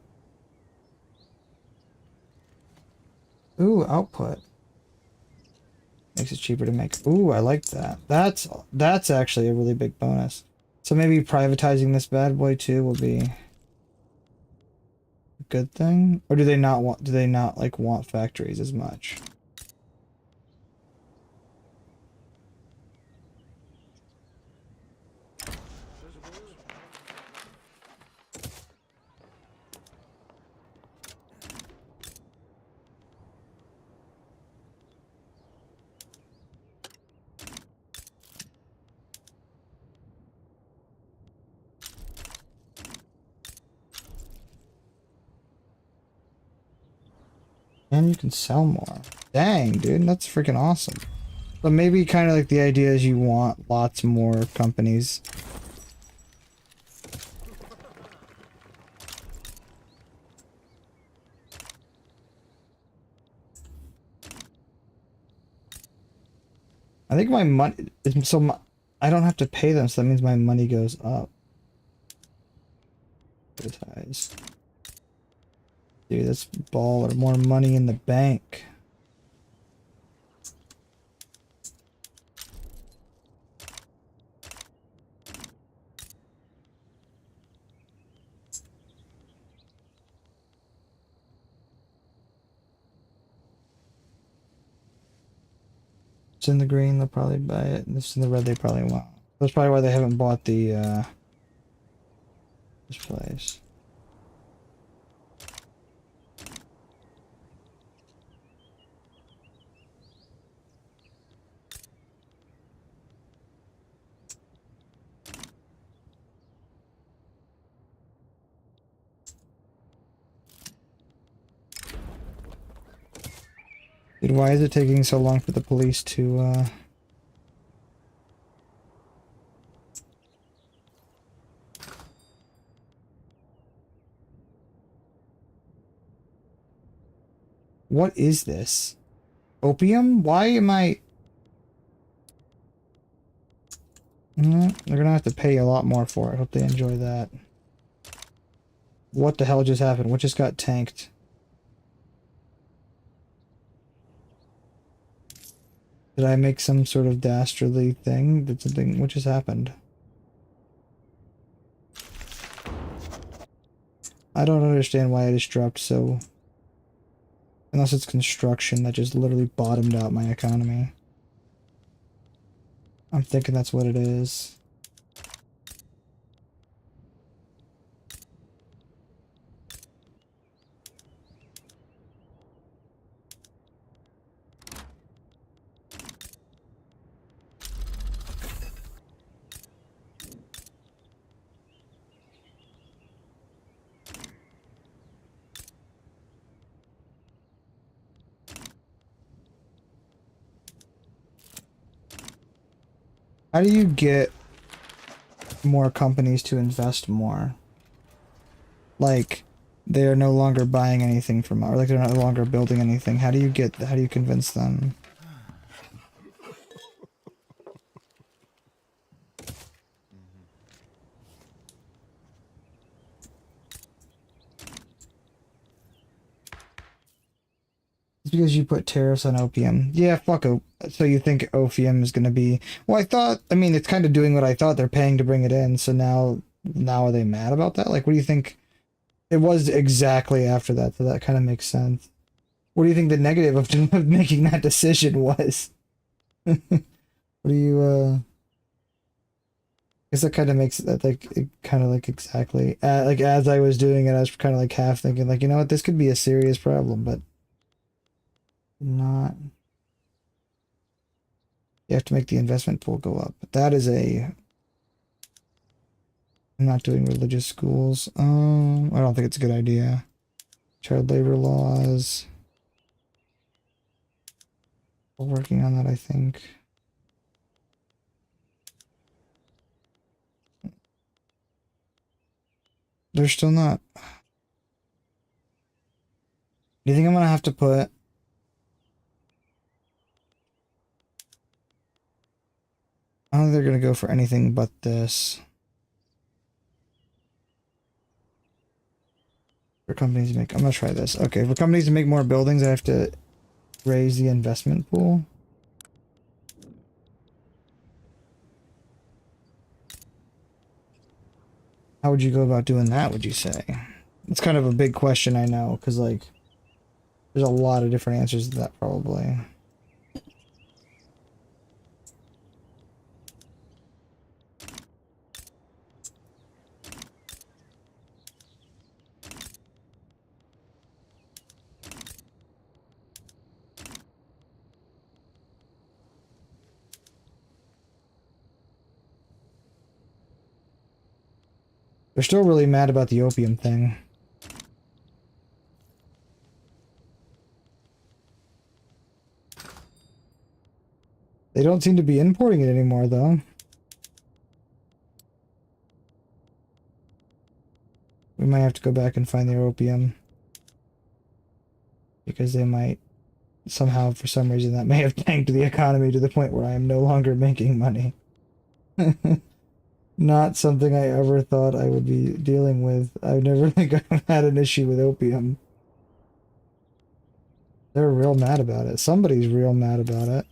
Ooh, output. Makes it cheaper to make. Ooh, I like that. That's actually a really big bonus. So maybe privatizing this bad boy too will be a good thing? Or do they not want, do they not like want factories as much? And you can sell more. Dang, dude, that's freaking awesome. But maybe kind of like the idea is you want lots more companies. I think my money is so I don't have to pay them, so that means my money goes up. Advertise. Dude, that's baller. More money in the bank. It's in the green, they'll probably buy it. And this in the red, they probably won't. That's probably why they haven't bought the this place. Dude, why is it taking so long for the police to What is this? Opium? Why am I... they're gonna have to pay a lot more for it. Hope they enjoy that. What the hell just happened? What just got tanked? Did I make some sort of dastardly thing? Did something... What just happened? I don't understand why I just dropped so... Unless it's construction that just literally bottomed out my economy. I'm thinking that's what it is. How do you get more companies to invest more? Like, they're no longer buying anything from, or like they're no longer building anything. How do you convince them? It's because you put tariffs on opium. Yeah, fuck o. So you think opium is gonna be... Well, I mean, it's kind of doing what I thought. They're paying to bring it in, so now are they mad about that? Like, what do you think? It was exactly after that, so that kind of makes sense. What do you think the negative of making that decision was? What do you, I guess that kind of makes that, like, it kind of like exactly... like, as I was doing it, I was kind of like half thinking, like, you know what, this could be a serious problem, but... Not... You have to make the investment pool go up. But that is a... I'm not doing religious schools. I don't think it's a good idea. Child labor laws. We're working on that, I think. They're still not... Do you think I'm gonna have to put... I don't think they're gonna go for anything but this. For companies to make... I'm gonna try this. Okay, for companies to make more buildings, I have to raise the investment pool. How would you go about doing that, would you say? It's kind of a big question, I know, because, like, there's a lot of different answers to that, probably. They're still really mad about the opium thing. They don't seem to be importing it anymore, though. We might have to go back and find their opium. Because they might somehow, for some reason, that may have tanked the economy to the point where I am no longer making money. Not something I ever thought I would be dealing with. I never think I've had an issue with opium. They're real mad about it. Somebody's real mad about it.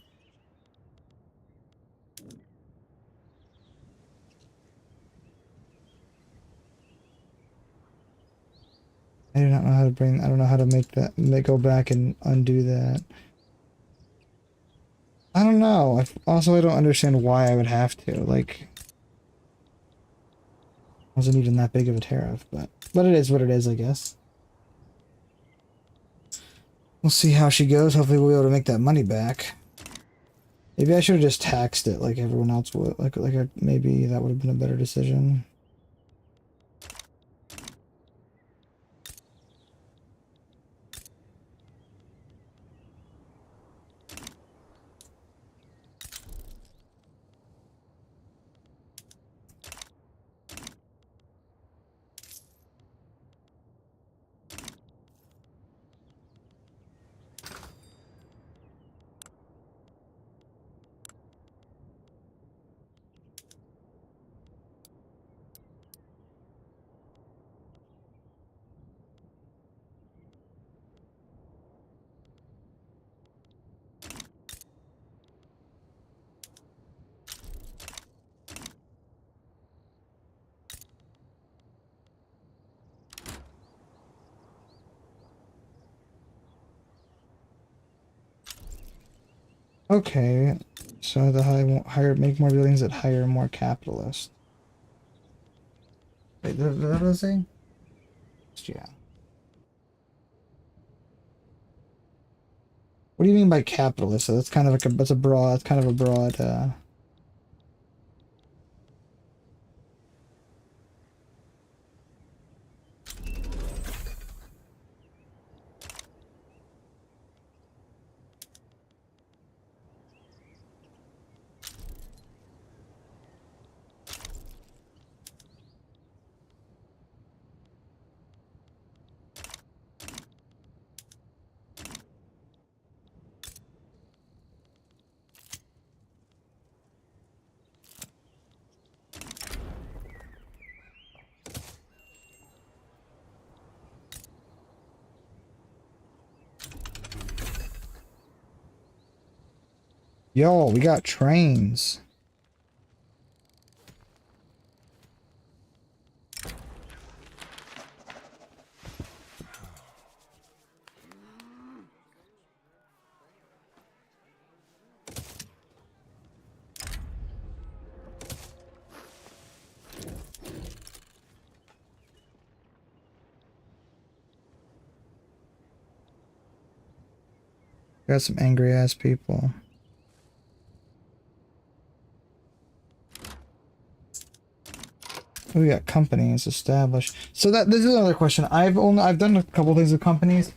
I do not know how to bring, I don't know how to make that, go back and undo that. I don't know. Also, I don't understand why I would have to. Like, wasn't even that big of a tariff, but it is what it is, I guess. We'll see how she goes. Hopefully we'll be able to make that money back. Maybe I should have just taxed it like everyone else would. Maybe that would have been a better decision. Okay, so the higher make more buildings that hire more capitalists. Wait, what did I say? Yeah. What do you mean by capitalist? So that's kind of like that's a broad. That's kind of a broad. Yo, we got trains. Got some angry ass people. We got companies established. So this is another question. I've done a couple things with companies.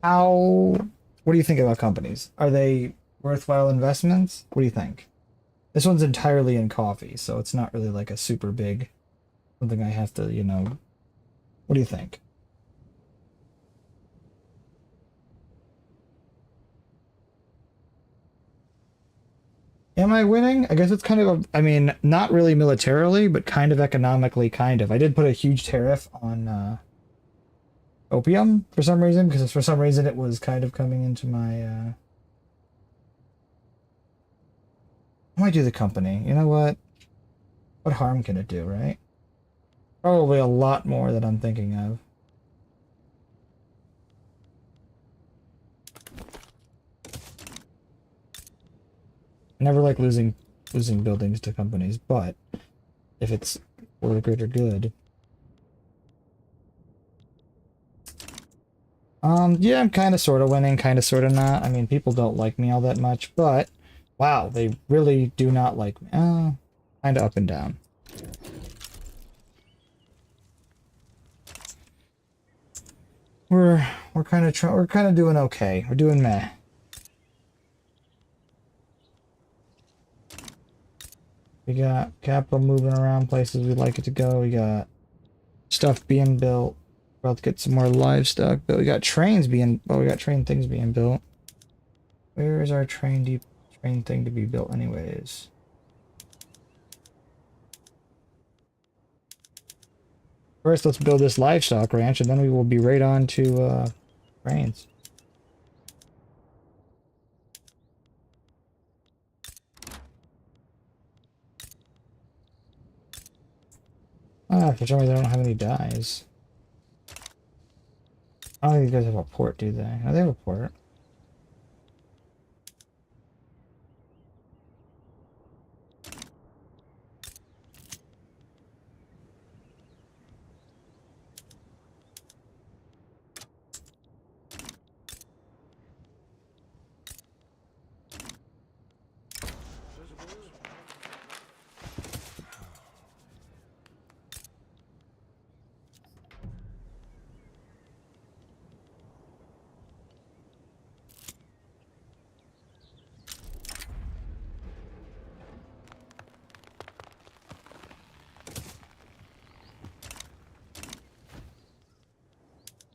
What do you think about companies? Are they worthwhile investments? What do you think? This one's entirely in coffee, so it's not really like a super big something I have to, what do you think? Am I winning? I guess it's kind of I mean, not really militarily, but kind of economically, kind of. I did put a huge tariff on opium for some reason, because for some reason it was kind of coming into my I might do the company. You know what? What harm can it do, right? Probably a lot more than I'm thinking of. I never like losing buildings to companies, but if it's for the greater good. Yeah, I'm kind of sort of winning, kind of sort of not. I mean, people don't like me all that much, but wow, they really do not like me. Kind of up and down. We're kind of we're kind of doing okay. We're doing meh. We got capital moving around places we'd like it to go. We got stuff being built. We're about to get some more livestock, but we got trains being, well, we got train things being built. Where is our train thing to be built anyways? First, let's build this livestock ranch, and then we will be right on to trains. Ah, for some reason I don't have any dyes. I don't think you guys have a port, do they? Oh, they have a port.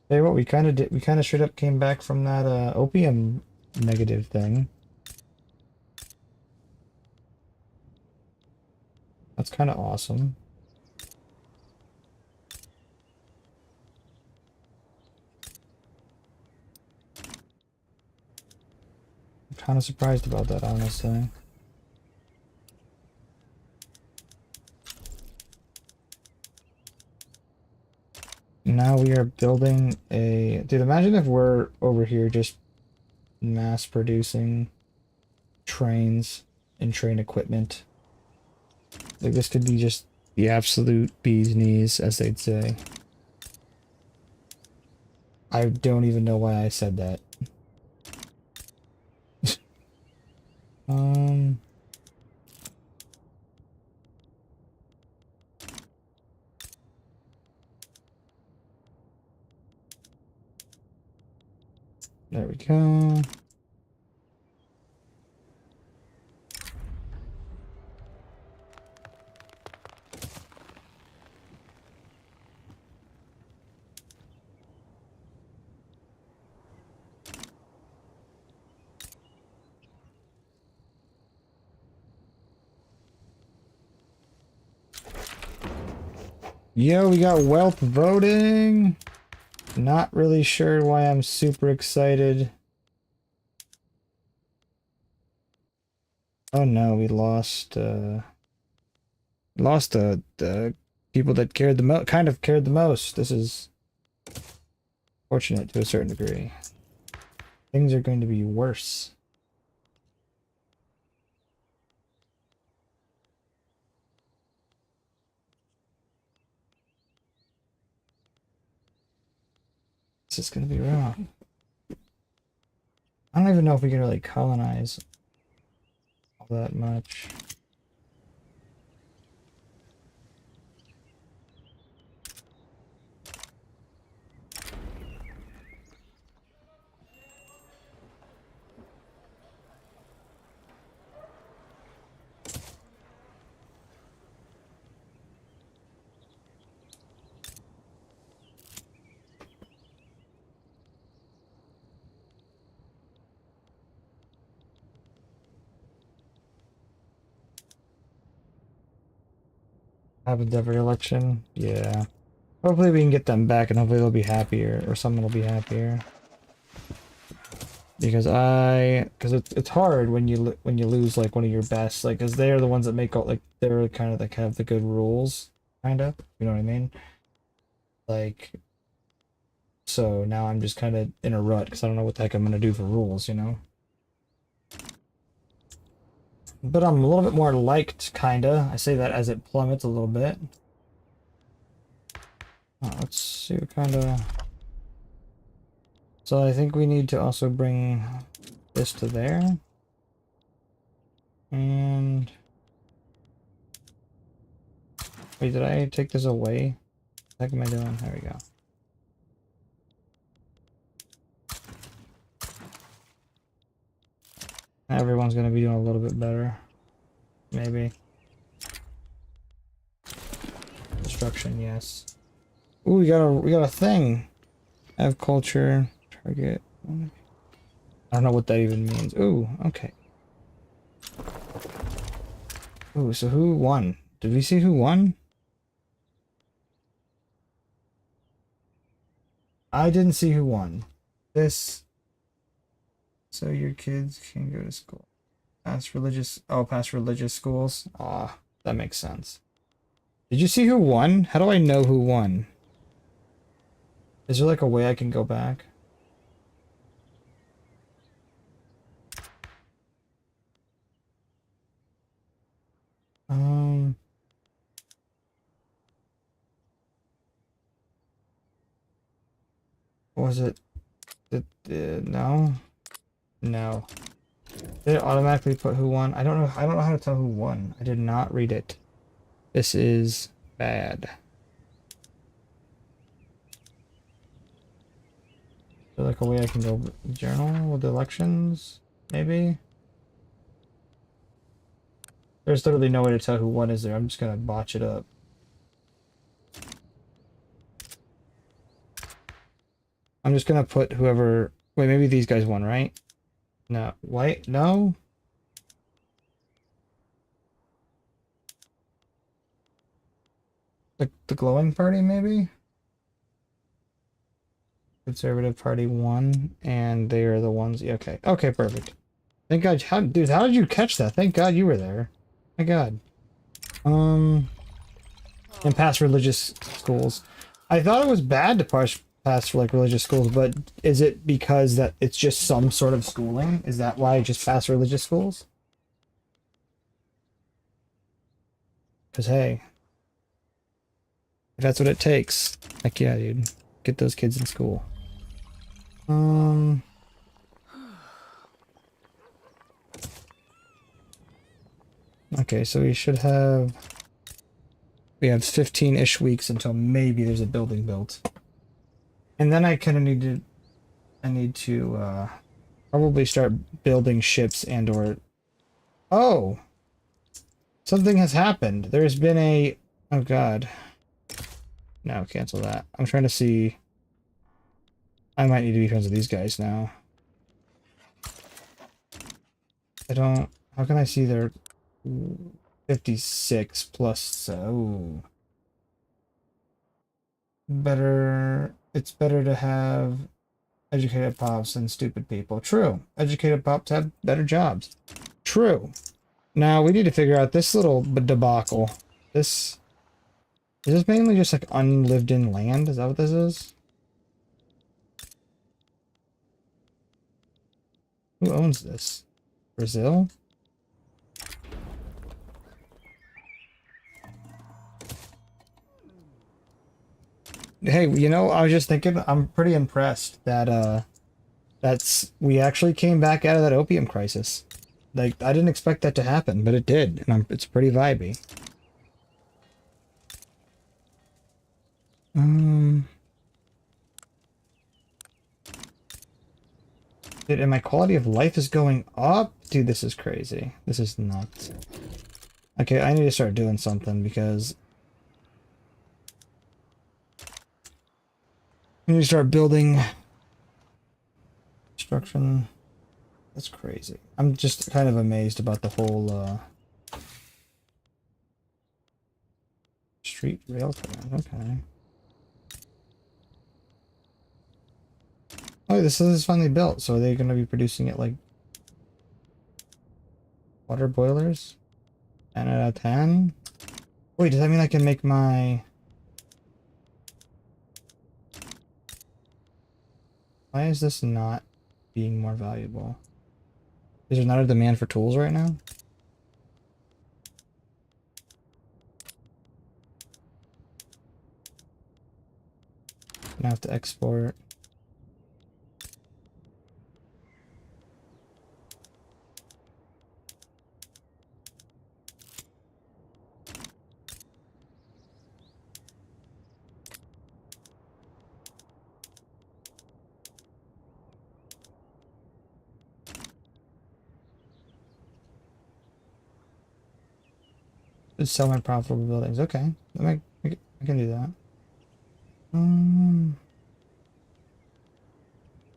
Hey, what we kind of did, we kind of straight up came back from that opium negative thing. That's kind of awesome. I'm kind of surprised about that, honestly. Now we are building a... Dude, imagine if we're over here just mass producing trains and train equipment. Like, this could be just the absolute bee's knees, as they'd say. I don't even know why I said that. Um... There we go. Yo, we got wealth voting. Not really sure why I'm super excited. Oh no, we lost the people that cared the most, kind of cared the most. This is fortunate to a certain degree. Things are going to be worse. This is going to be rough. I don't even know if we can really colonize all that much. Happens every election. Yeah. Hopefully we can get them back and hopefully they'll be happier, or someone will be happier. Because it's hard when when you lose like one of your best, like, because they're the ones that make all, like, they're kind of like have the good rules, kind of, you know what I mean? Like, so now I'm just kind of in a rut because I don't know what the heck I'm gonna do for rules, you know? But I'm a little bit more liked, kinda. I say that as it plummets a little bit. Let's see what kind of... So I think we need to also bring this to there. And... Wait, did I take this away? What the heck am I doing? There we go. Everyone's gonna be doing a little bit better. Maybe. Destruction, yes. Ooh, we got a thing. Have culture, target. I don't know what that even means. Ooh, okay. Ooh, so who won? Did we see who won? I didn't see who won. This. So your kids can go to school. Past religious schools. Ah, that makes sense. Did you see who won? How do I know who won? Is there like a way I can go back? Was it? No? No. Did it automatically put who won? I don't know. I don't know how to tell who won. I did not read it. This is bad. Is there like a way I can go journal with the elections? Maybe? There's literally no way to tell who won, is there? I'm just gonna botch it up. I'm just gonna put whoever... Wait, maybe these guys won, right? No. White? No? The glowing party, maybe? Conservative Party won, and they are the ones... Yeah, okay. Okay, perfect. Thank God. Dude, how did you catch that? Thank God you were there. My God. And pass religious schools. I thought it was bad to pass for like religious schools, but is it because that it's just some sort of schooling? Is that why I just pass religious schools? Because hey, if that's what it takes, like yeah, dude, get those kids in school. Okay, so we should have... We have 15-ish weeks until maybe there's a building built. And then I kind of need to probably start building ships and or... Oh! Something has happened. There's been a... Oh god. No, cancel that. I'm trying to see... I might need to be friends with these guys now. I don't... How can I see their... 56 plus... Oh... Better... It's better to have educated pops than stupid people. True. Educated pops have better jobs. True. Now we need to figure out this little debacle. This... Is this mainly just like unlived in land? Is that what this is? Who owns this? Brazil? Hey, you know, I was just thinking, I'm pretty impressed that, we actually came back out of that opium crisis. Like, I didn't expect that to happen, but it did, and it's pretty vibey. Dude, and my quality of life is going up? Dude, this is crazy. This is nuts. Okay, I need to start doing something because... I need to start building... Construction... That's crazy. I'm just kind of amazed about the whole, street rail plan. Okay. Oh, this is finally built, so are they going to be producing it like... Water boilers? 10 out of 10? Wait, does that mean I can make my... Why is this not being more valuable? Is there not a demand for tools right now? Gonna have to export. Just sell my profitable buildings. Okay, I can do that.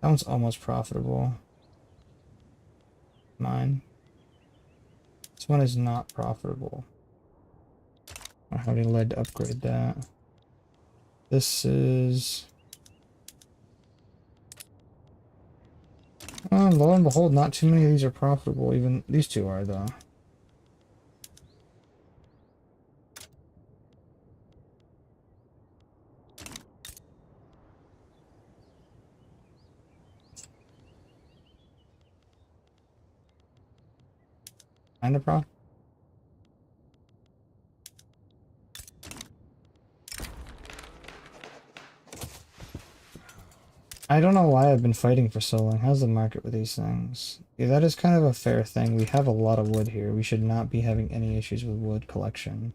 That one's almost profitable. Mine. This one is not profitable. I don't have any lead to upgrade that. This is... lo and behold, not too many of these are profitable. Even these two are, though. Kinda profitable. I don't know why I've been fighting for so long. How's the market with these things? Yeah, that is kind of a fair thing. We have a lot of wood here. We should not be having any issues with wood collection.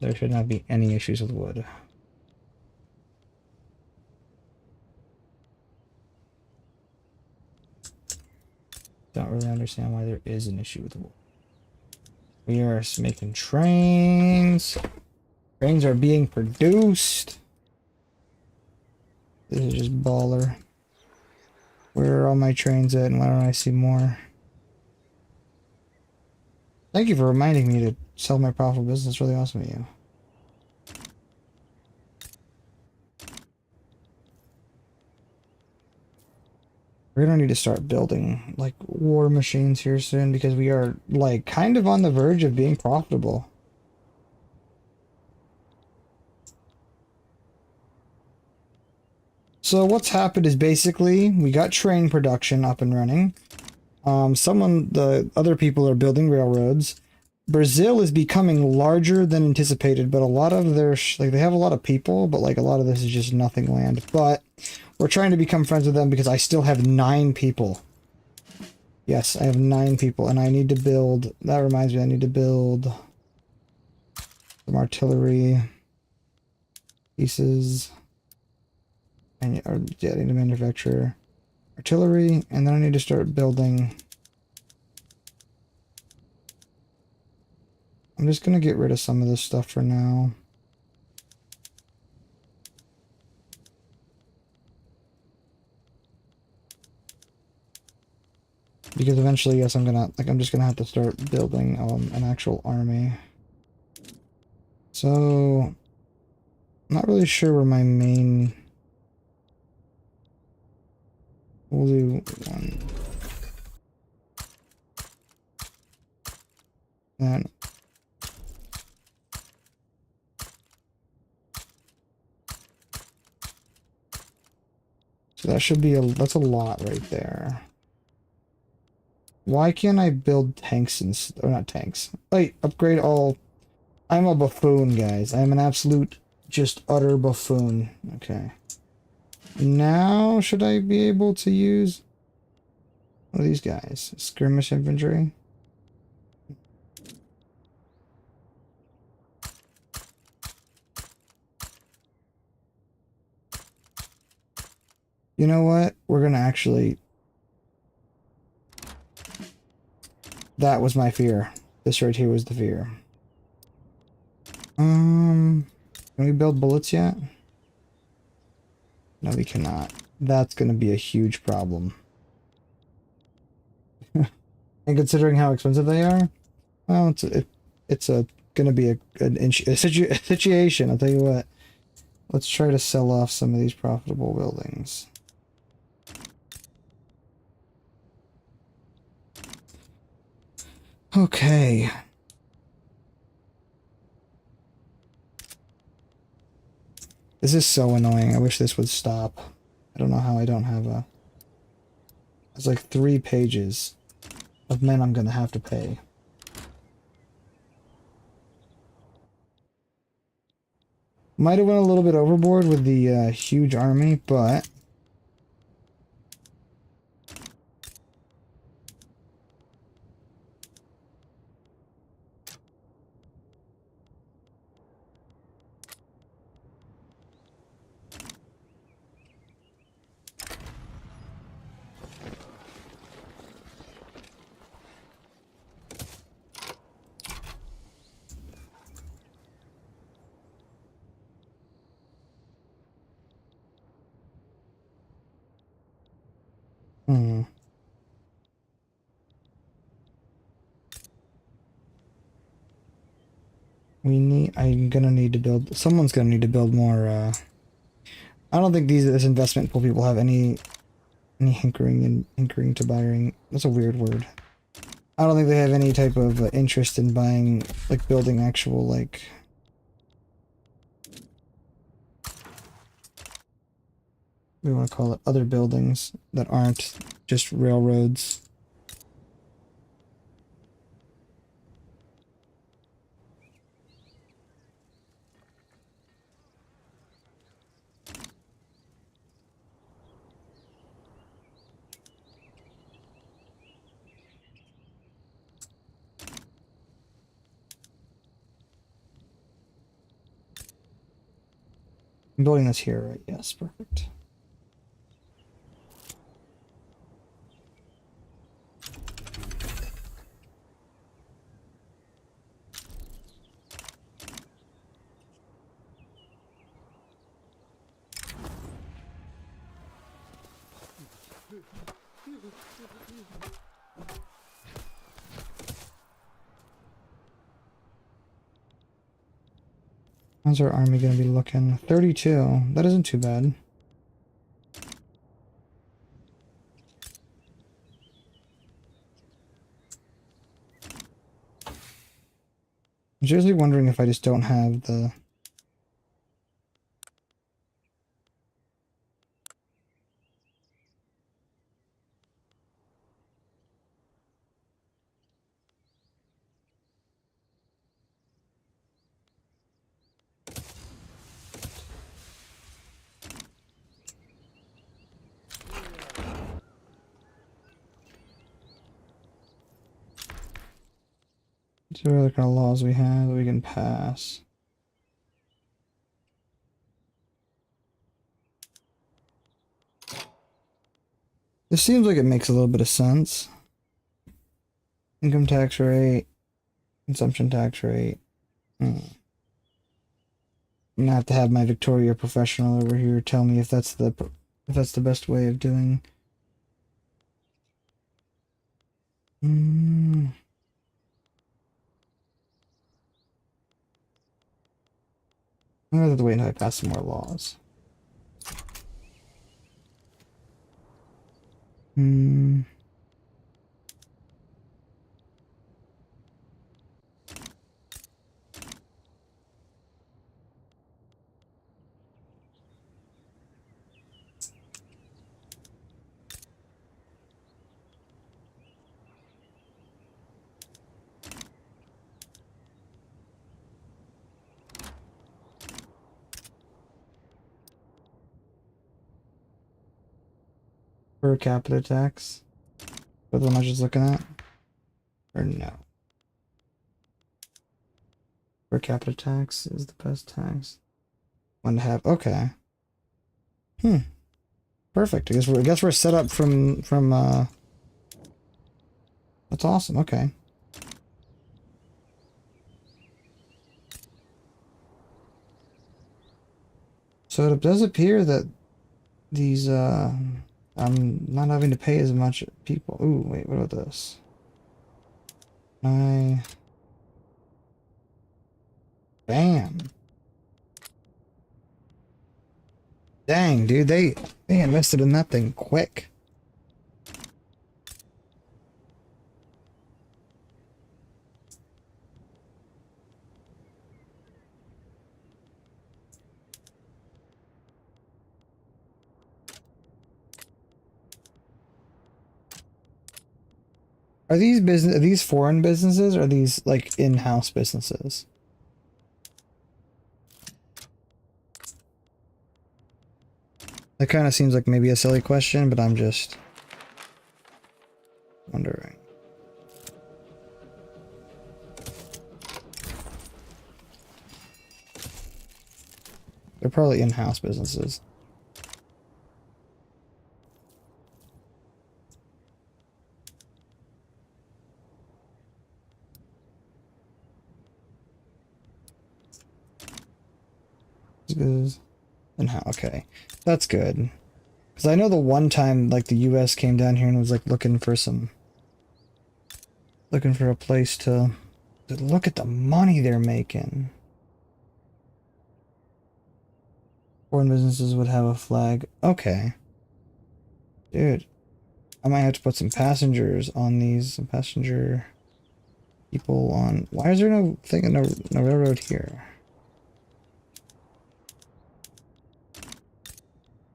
There should not be any issues with wood. Don't really understand why there is an issue with wood. We are making trains. Trains are being produced. This is just baller. Where are all my trains at and why don't I see more? Thank you for reminding me to sell my profitable business. It's really awesome of you. We're gonna need to start building like war machines here soon because we are like kind of on the verge of being profitable. So what's happened is basically we got train production up and running. The other people are building railroads. Brazil is becoming larger than anticipated, but a lot of their they have a lot of people, but like a lot of this is just nothing land. But we're trying to become friends with them because I still have 9 people. Yes, I have 9 people, and I need to build. That reminds me, I need to build some artillery pieces. And yeah, I need to manufacture artillery, and then I need to start building. I'm just gonna get rid of some of this stuff for now. Because eventually, yes, I'm just gonna have to start building an actual army. So, I'm not really sure where my main. We'll do one. Then. So that should be that's a lot right there. Why can't I build tanks or not tanks? Wait, upgrade all. I'm a buffoon, guys. I'm an absolute, just utter buffoon. Okay. Now, should I be able to use one of these guys? Skirmish infantry? You know what? We're gonna actually... That was my fear. This right here was the fear. Can we build bullets yet? No, we cannot. That's gonna be a huge problem. And considering how expensive they are, well, it's gonna be a situation. I'll tell you what. Let's try to sell off some of these profitable buildings. Okay. This is so annoying. I wish this would stop. I don't know how I don't have a... It's like 3 pages. of men I'm gonna have to pay. Might have went a little bit overboard with the huge army, but hmm. I'm gonna need to build, someone's gonna need to build more, I don't think this investment pool people have any hinkering to buying, that's a weird word. I don't think they have any type of interest in buying, like building actual, like, what do you want to call it, other buildings that aren't just railroads. I'm building this here, right? Yes, perfect. How's our army gonna be looking? 32. That isn't too bad. I'm seriously wondering if I just don't have the... What other kind of laws we have that we can pass? This seems like it makes a little bit of sense. Income tax rate, consumption tax rate. I'm gonna have to have my Victoria professional over here tell me if that's the best way of doing. I'm gonna have to wait until I pass some more laws. Per capita tax. That's what I'm just looking at. Or no. Per capita tax is the best tax. One to have. Okay. Perfect. I guess we're set up from that's awesome. Okay. So it does appear that these I'm not having to pay as much people. Ooh, wait, what about this? Bam. Dang, dude, they invested in that thing quick. Are these foreign businesses, or are these like in-house businesses? That kind of seems like maybe a silly question, but I'm just wondering. They're probably in-house businesses. And how? Okay, that's good. Because I know the one time, like, the U.S. came down here and was like looking for a place to look at the money they're making. Foreign businesses would have a flag. Okay, dude, I might have to put some passengers on these. Some passenger people on. Why is there no thing, no railroad here?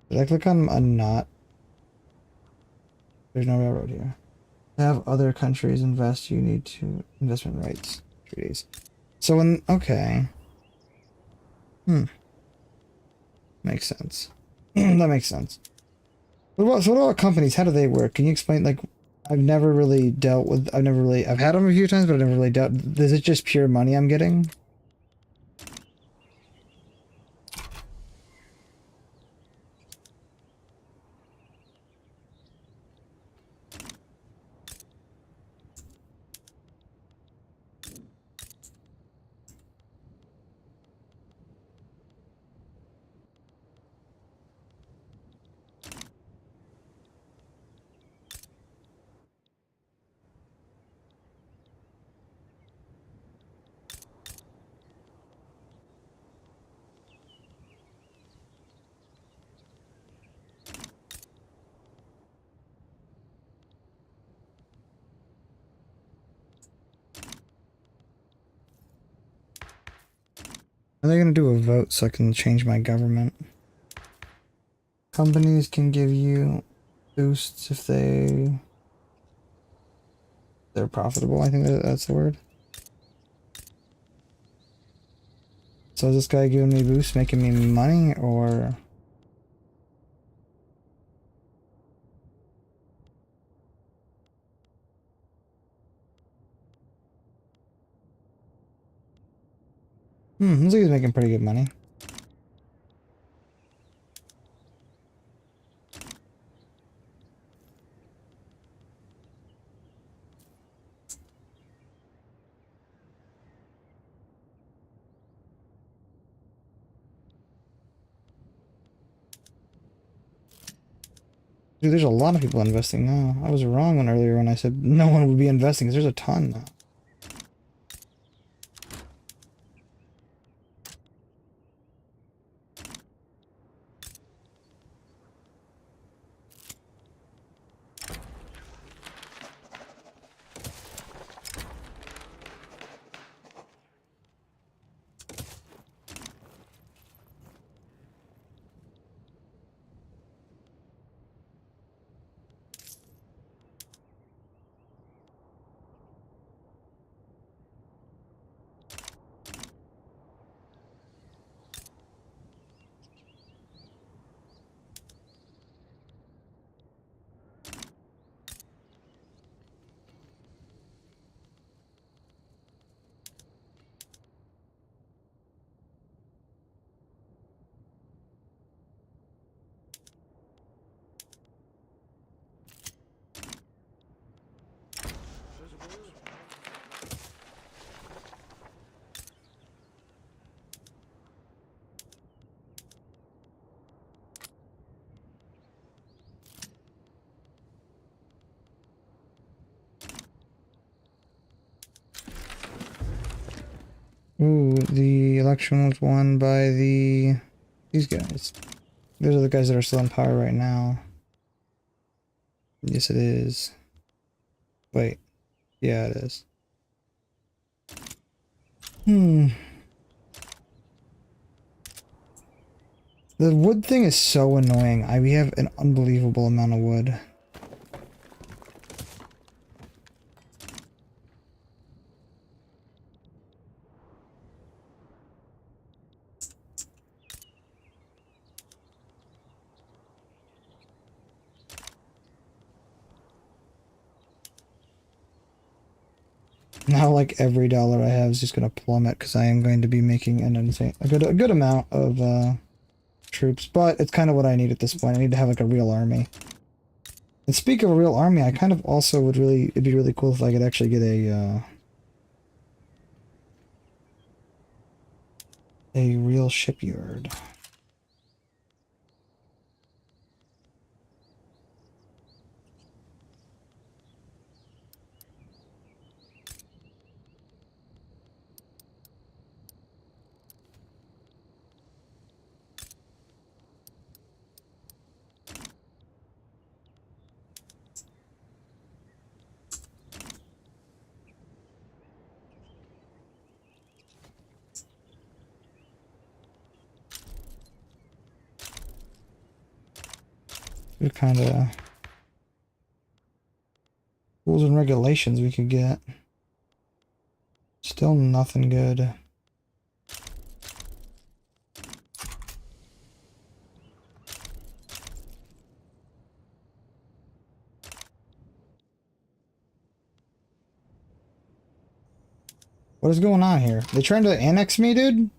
Did I click on a not? There's no railroad here. To have other countries invest, you need to investment rights treaties. So when okay, makes sense. That makes sense. What about companies? How do they work? Can you explain? Like, I've never really dealt with. I've had them a few times, but I've never really dealt. Is it just pure money I'm getting? Are they gonna do a vote so I can change my government? Companies can give you boosts if they're profitable. I think that's the word. So is this guy giving me boosts, making me money, or? Looks like he's making pretty good money. Dude, there's a lot of people investing now. I was wrong earlier when I said no one would be investing, because there's a ton now. Ooh, the election was won by these guys. Those are the guys that are still in power right now. Yes, it is. Wait. Yeah, it is. The wood thing is so annoying. We have an unbelievable amount of wood. Now, like every dollar I have is just gonna plummet because I am going to be making an insane a good amount of troops, but it's kind of what I need at this point. I need to have like a real army. And speak of a real army, I kind of also would really it'd be really cool if I could actually get a real shipyard. What kind of rules and regulations we could get? Still nothing good. What is going on here? They trying to annex me, dude?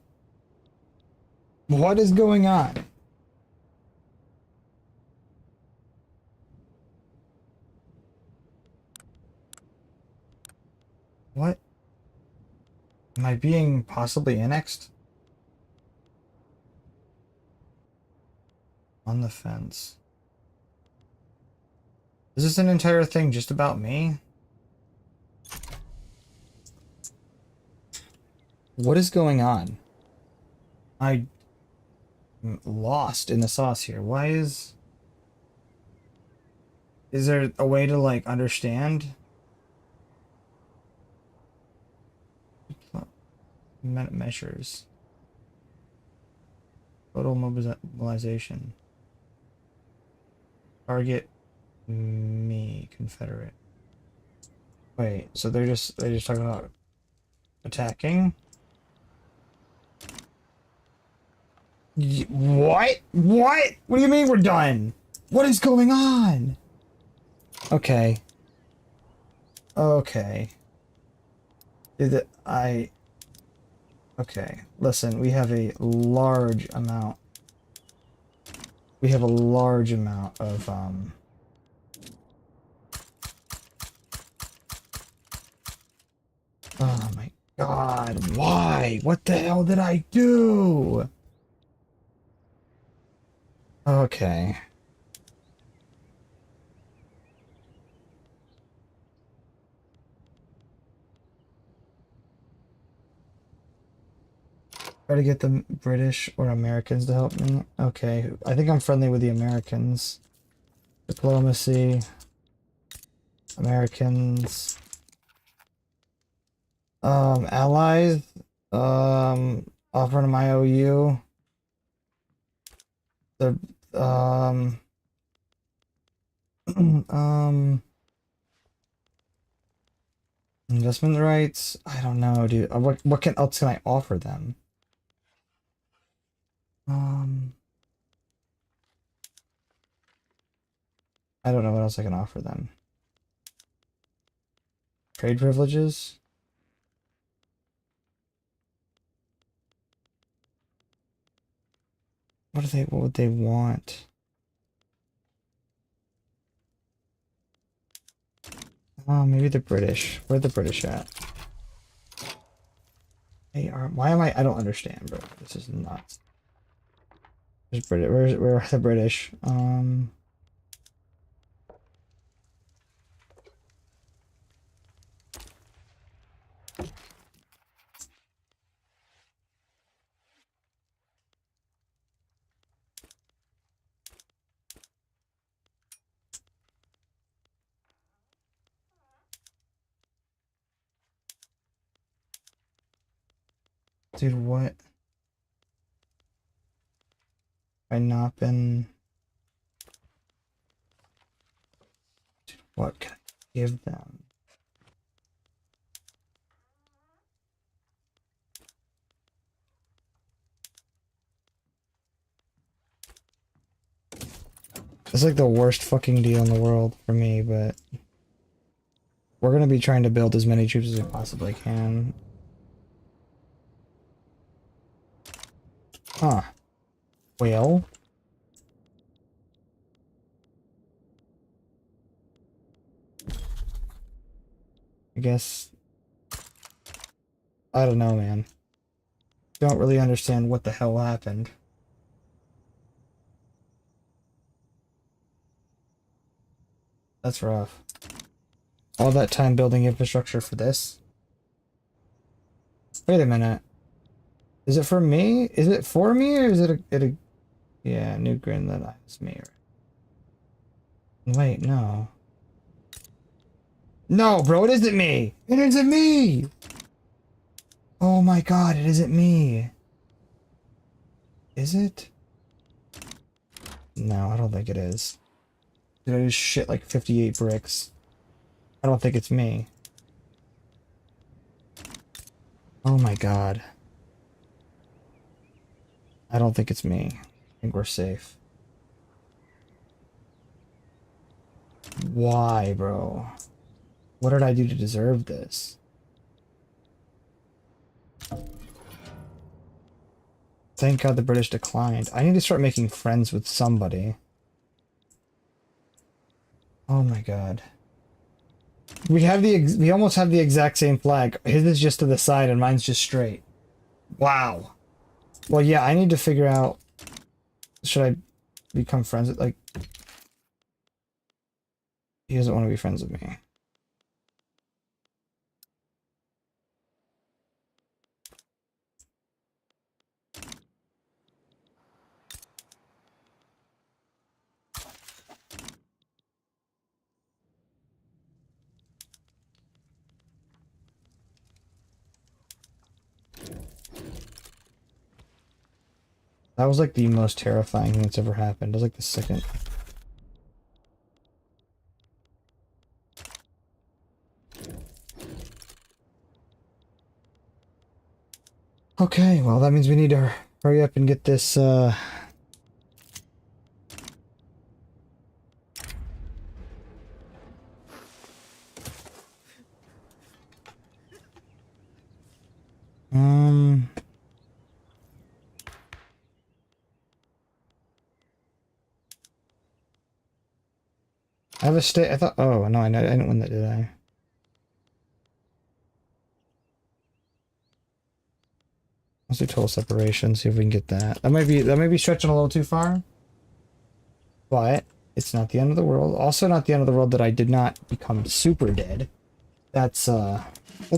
What is going on? What? Am I being possibly annexed? On the fence. Is this an entire thing just about me? What is going on? I'm lost in the sauce here. Why is... Is there a way to, like, understand? Measures. Total mobilization. Target me, Confederate. Wait, so they're just talking about attacking? What? What? What do you mean we're done? What is going on? Okay. Okay. Okay, listen, we have a large amount. We have a large amount of, Oh my god, why? What the hell did I do? Okay. Try to get the British or Americans to help me. Okay, I think I'm friendly with the Americans. Diplomacy. Americans. Allies. Offering them IOU. The, investment rights. I don't know, dude. What else can I offer them? I don't know what else I can offer them. Trade privileges. What would they want? Oh, maybe the British. Where are the British at? Why am I don't understand, bro. This is nuts. There's British. Where are the British? Dude, what? I not been. Dude, what can I give them? It's like the worst fucking deal in the world for me, but We're gonna be trying to build as many troops as we possibly can. Huh. Well. I guess... I don't know, man. Don't really understand what the hell happened. That's rough. All that time building infrastructure for this? Wait a minute. Is it for me? Is it for me or is it a yeah, New Greenland is me. Wait, no. No, bro, it isn't me! It isn't me! Oh my god, it isn't me. Is it? No, I don't think it is. Did I just shit like 58 bricks? I don't think it's me. Oh my god. I don't think it's me. I think we're safe. Why, bro? What did I do to deserve this? Thank God the British declined. I need to start making friends with somebody. Oh my god. We almost have the exact same flag. His is just to the side and mine's just straight. Wow. Well, yeah, I need to figure out... Should I become friends with, like... He doesn't want to be friends with me. That was like the most terrifying thing that's ever happened. It was like the second... Okay, well that means we need to hurry up and get this, I have a state. I thought. Oh no, I didn't win that, did I? Let's do total separation. See if we can get that. That might be stretching a little too far. But it's not the end of the world. Also, not the end of the world that I did not become super dead. That's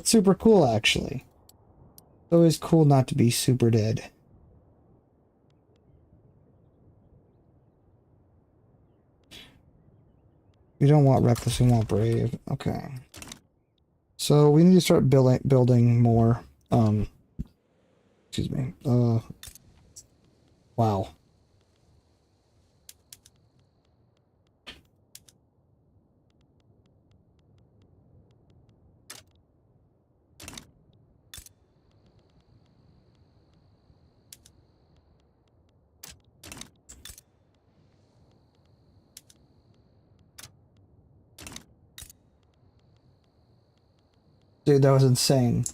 super cool actually. It's always cool not to be super dead. We don't want reckless. We want brave. Okay. So we need to start building more. Excuse me. Wow. Dude, that was insane.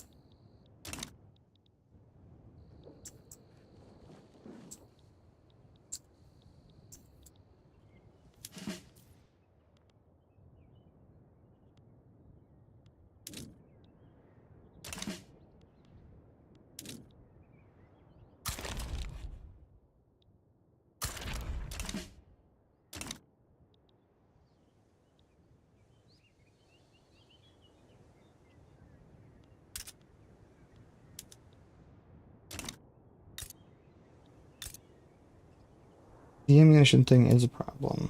The ammunition thing is a problem.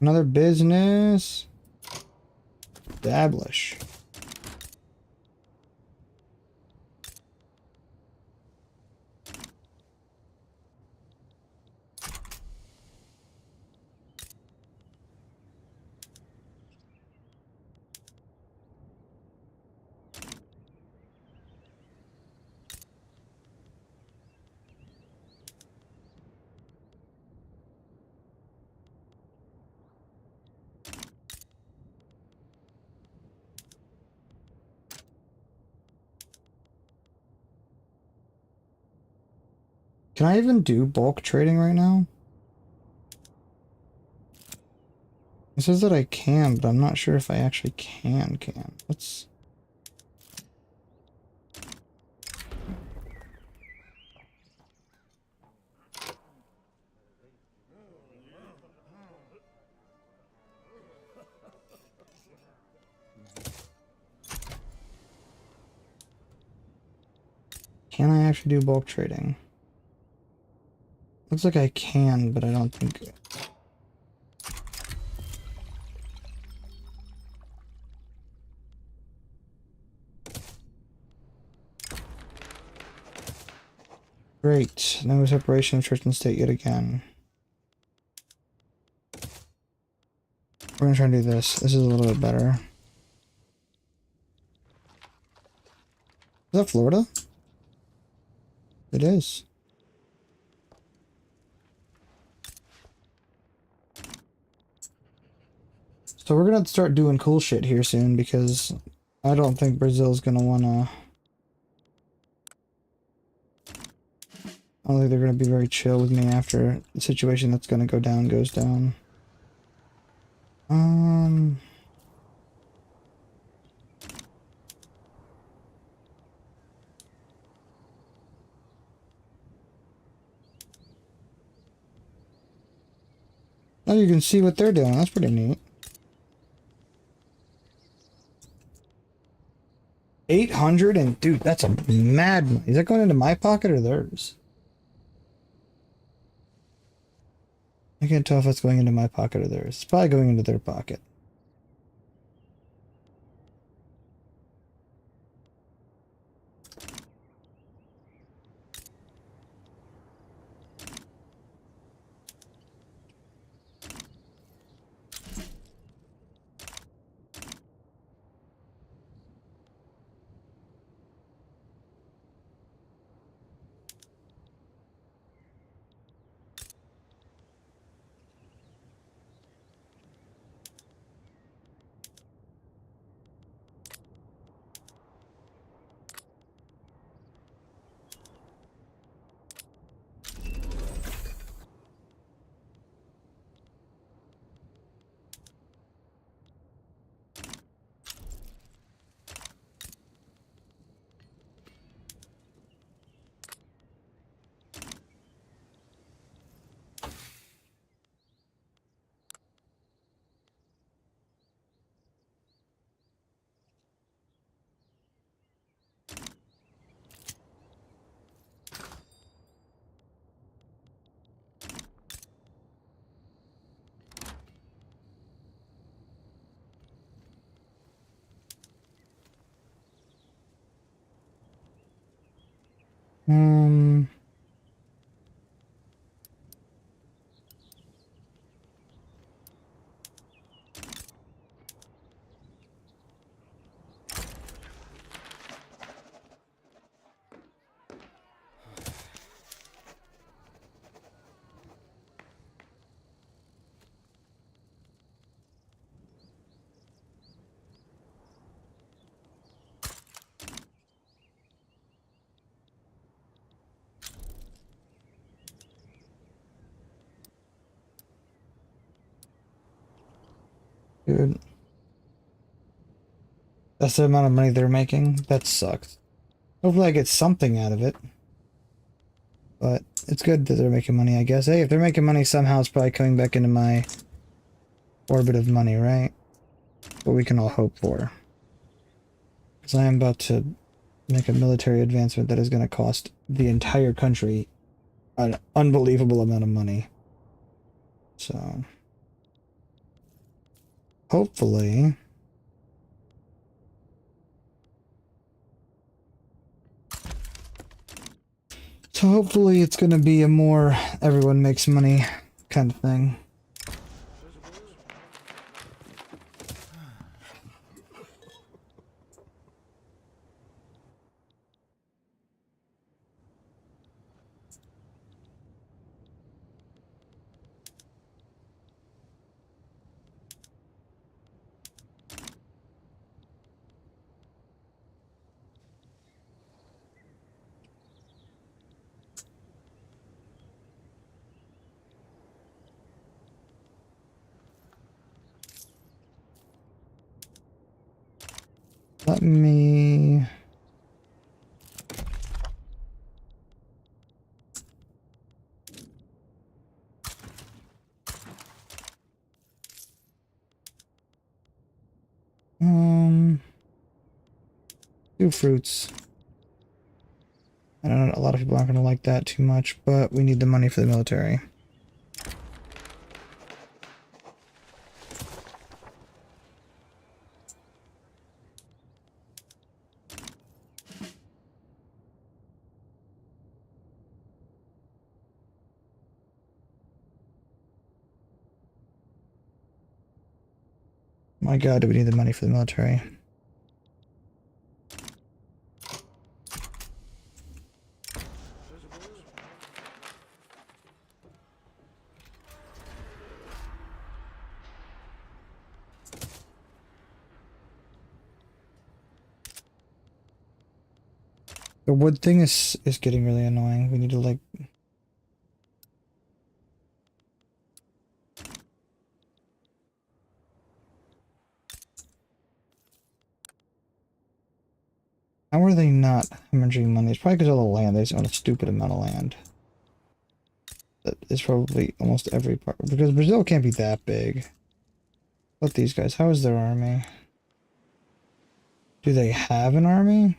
Another business. Establish. Can I even do bulk trading right now? It says that I can, but I'm not sure if I actually can. Let's... Can I actually do bulk trading? Looks like I can, but I don't think... Great. No separation of church and state yet again. We're gonna try and do this. This is a little bit better. Is that Florida? It is. So we're gonna start doing cool shit here soon because I don't think Brazil's gonna wanna... I don't think they're gonna be very chill with me after the situation that's gonna go down goes down. Oh, you can see what they're doing. That's pretty neat. 800 and dude, that's a mad money. Is that going into my pocket or theirs? I can't tell if it's going into my pocket or theirs. It's probably going into their pocket. Um, dude. That's the amount of money they're making. That sucks. Hopefully I get something out of it. But it's good that they're making money, I guess. Hey, if they're making money somehow, it's probably coming back into my orbit of money, right? What we can all hope for. Because I am about to make a military advancement that is going to cost the entire country an unbelievable amount of money. So... hopefully... So hopefully it's going to be a more everyone makes money kind of thing. Let me... do fruits. I don't know, a lot of people aren't going to like that too much, but we need the money for the military. My God, do we need the money for the military? The wood thing is getting really annoying. We need to like... How are they not hemorrhaging money? It's probably because of the land. They just own a stupid amount of land. That is probably almost every part. Because Brazil can't be that big. What these guys? How is their army? Do they have an army?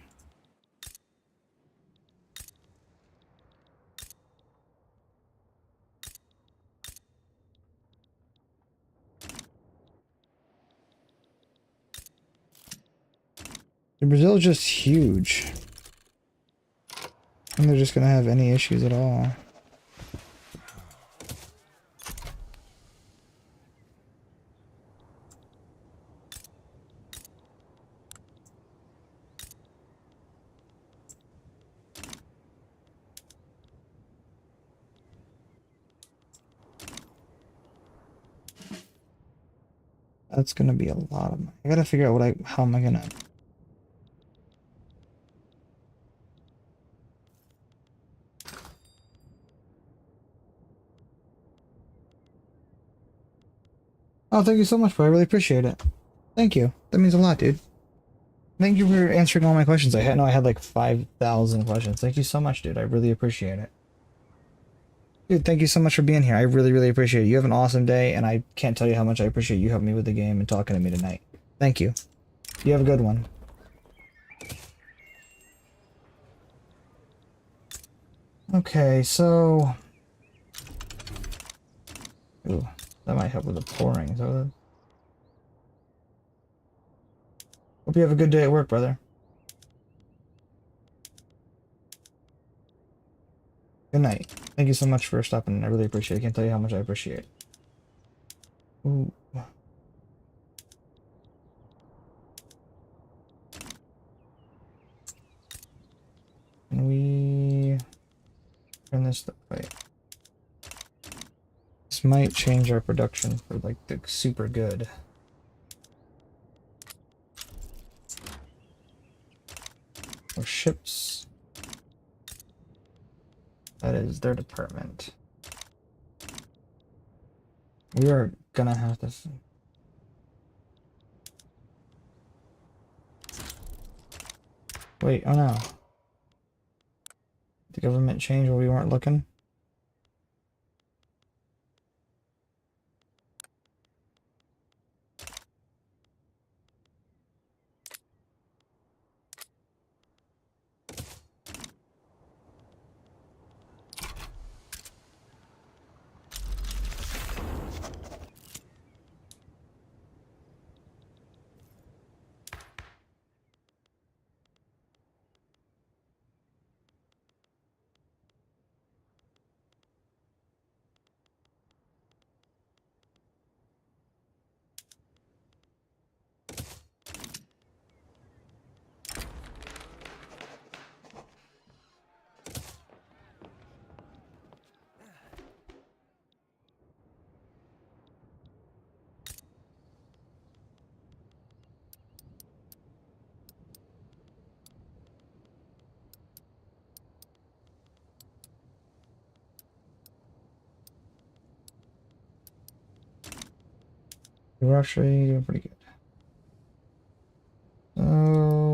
Brazil is just huge. And they're just gonna have any issues at all. That's gonna be a lot of money. I gotta figure out how am I gonna... Oh, thank you so much, bro. I really appreciate it. Thank you. That means a lot, dude. Thank you for answering all my questions. I had like 5,000 questions. Thank you so much, dude. I really appreciate it. Dude, thank you so much for being here. I really, really appreciate it. You have an awesome day, and I can't tell you how much I appreciate you helping me with the game and talking to me tonight. Thank you. You have a good one. Okay, so... Ooh, that might help with the pouring. So... Hope you have a good day at work, brother. Good night. Thank you so much for stopping. I really appreciate it. I can't tell you how much I appreciate it. Ooh. Can we turn this way? This might change our production for like the super good. Or ships. That is their department. We are gonna have to... Wait, oh no. The government changed while we weren't looking? We're actually doing pretty good. So...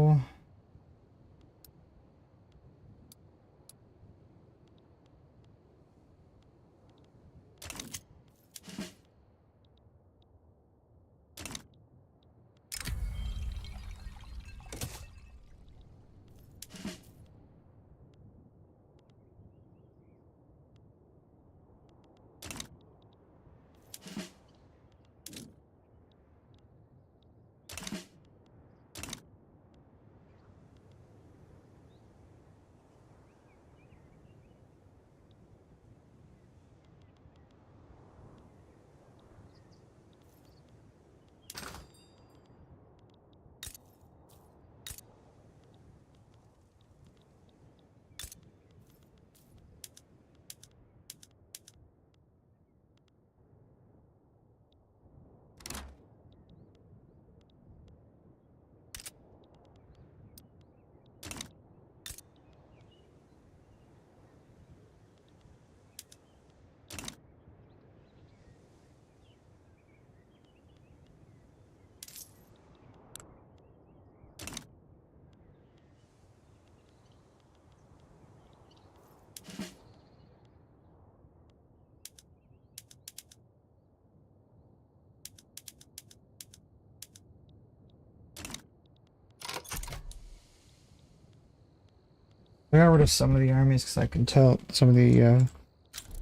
I got rid of some of the armies because I can tell some of the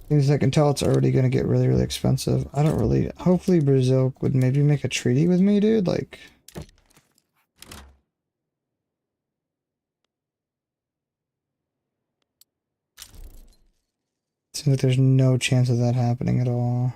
things I can tell it's already going to get really, really expensive. I don't really... Hopefully Brazil would maybe make a treaty with me, dude. Like... Seems like there's no chance of that happening at all.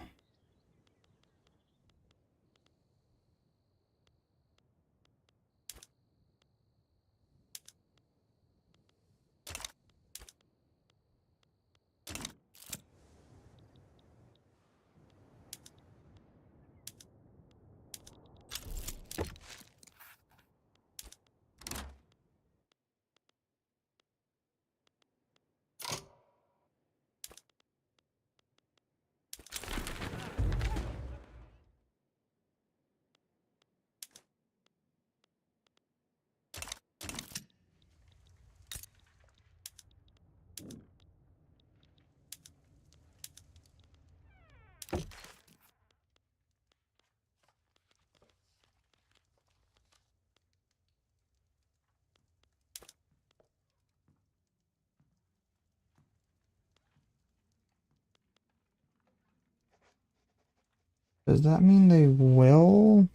Does that mean they will?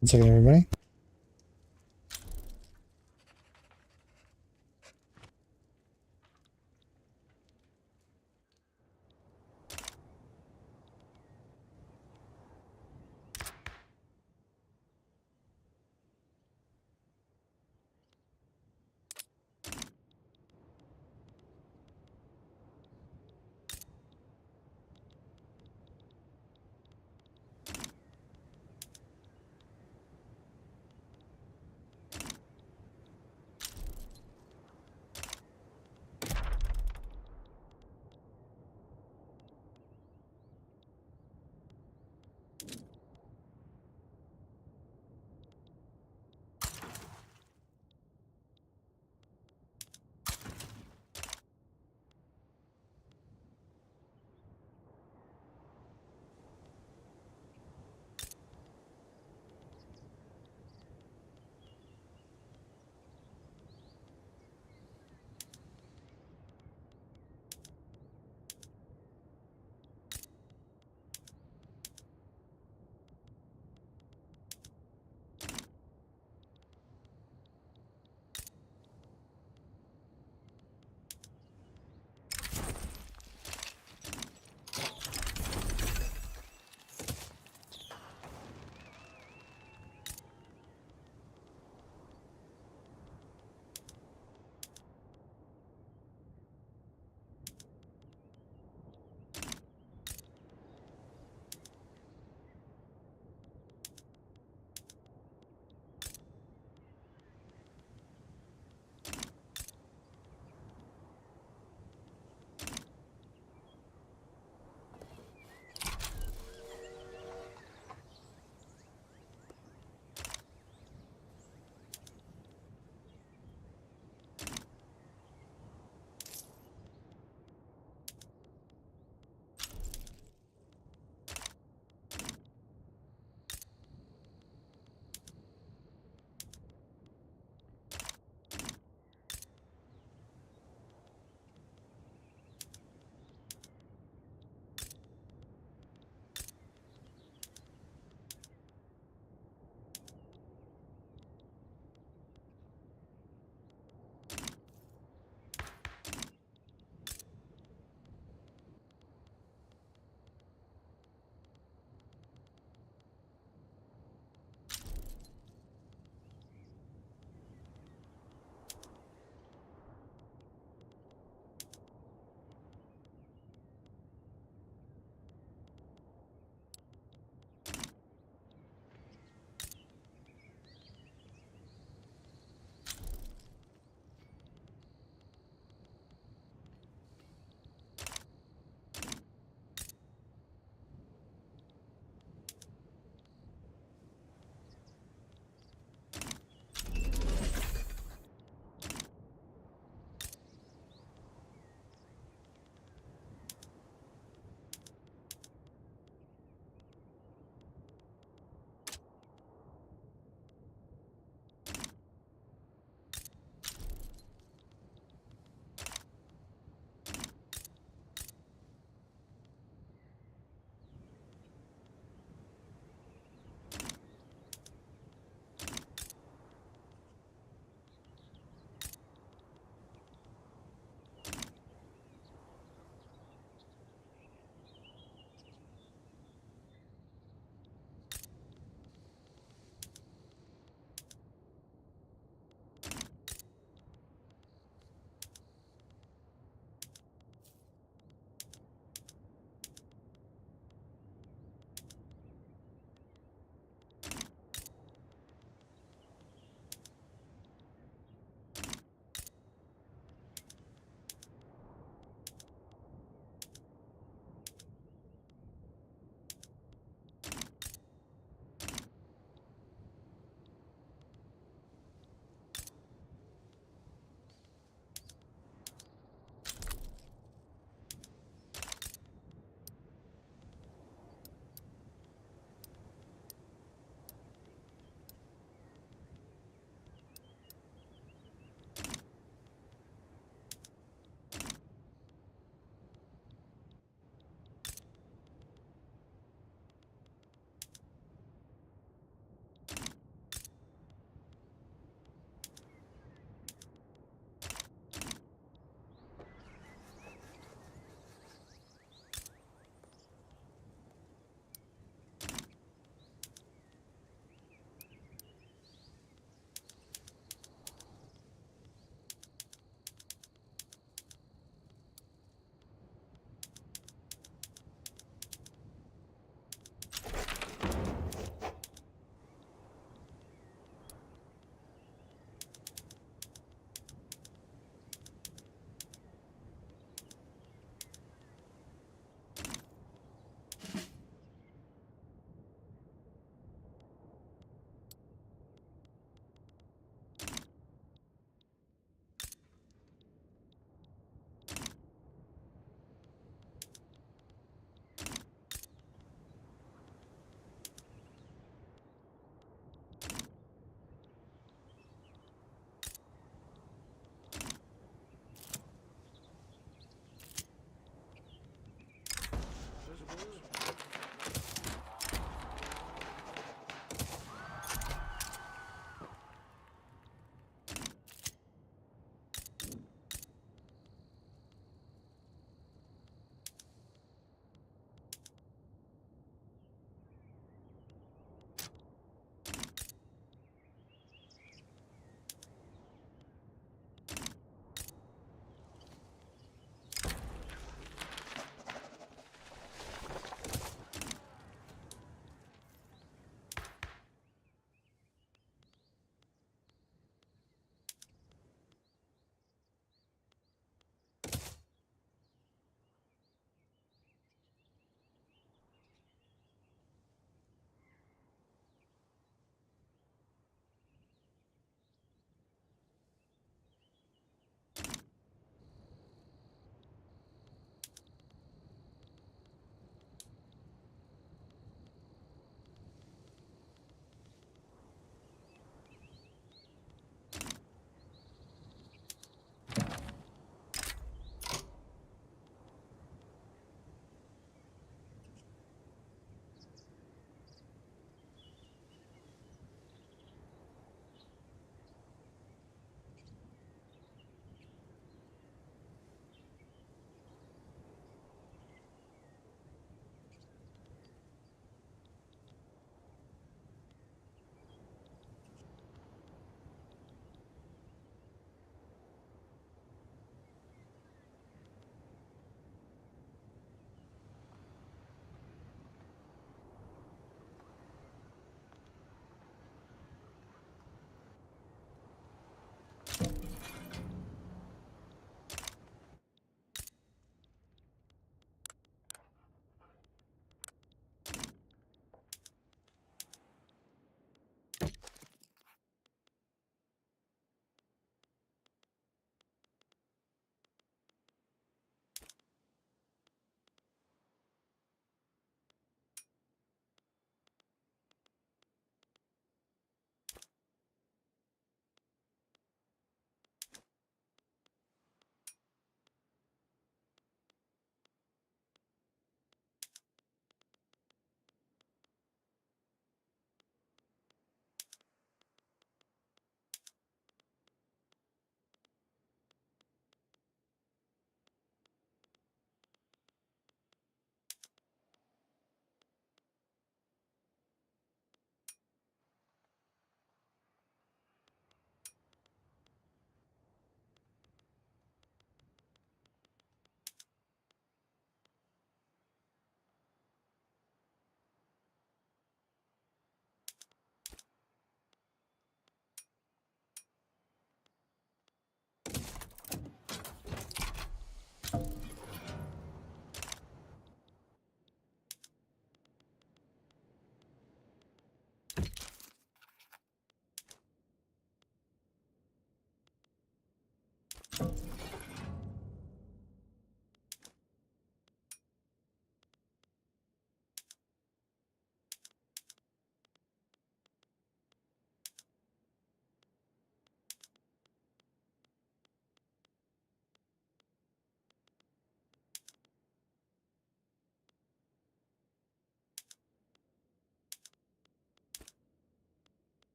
One second, everybody.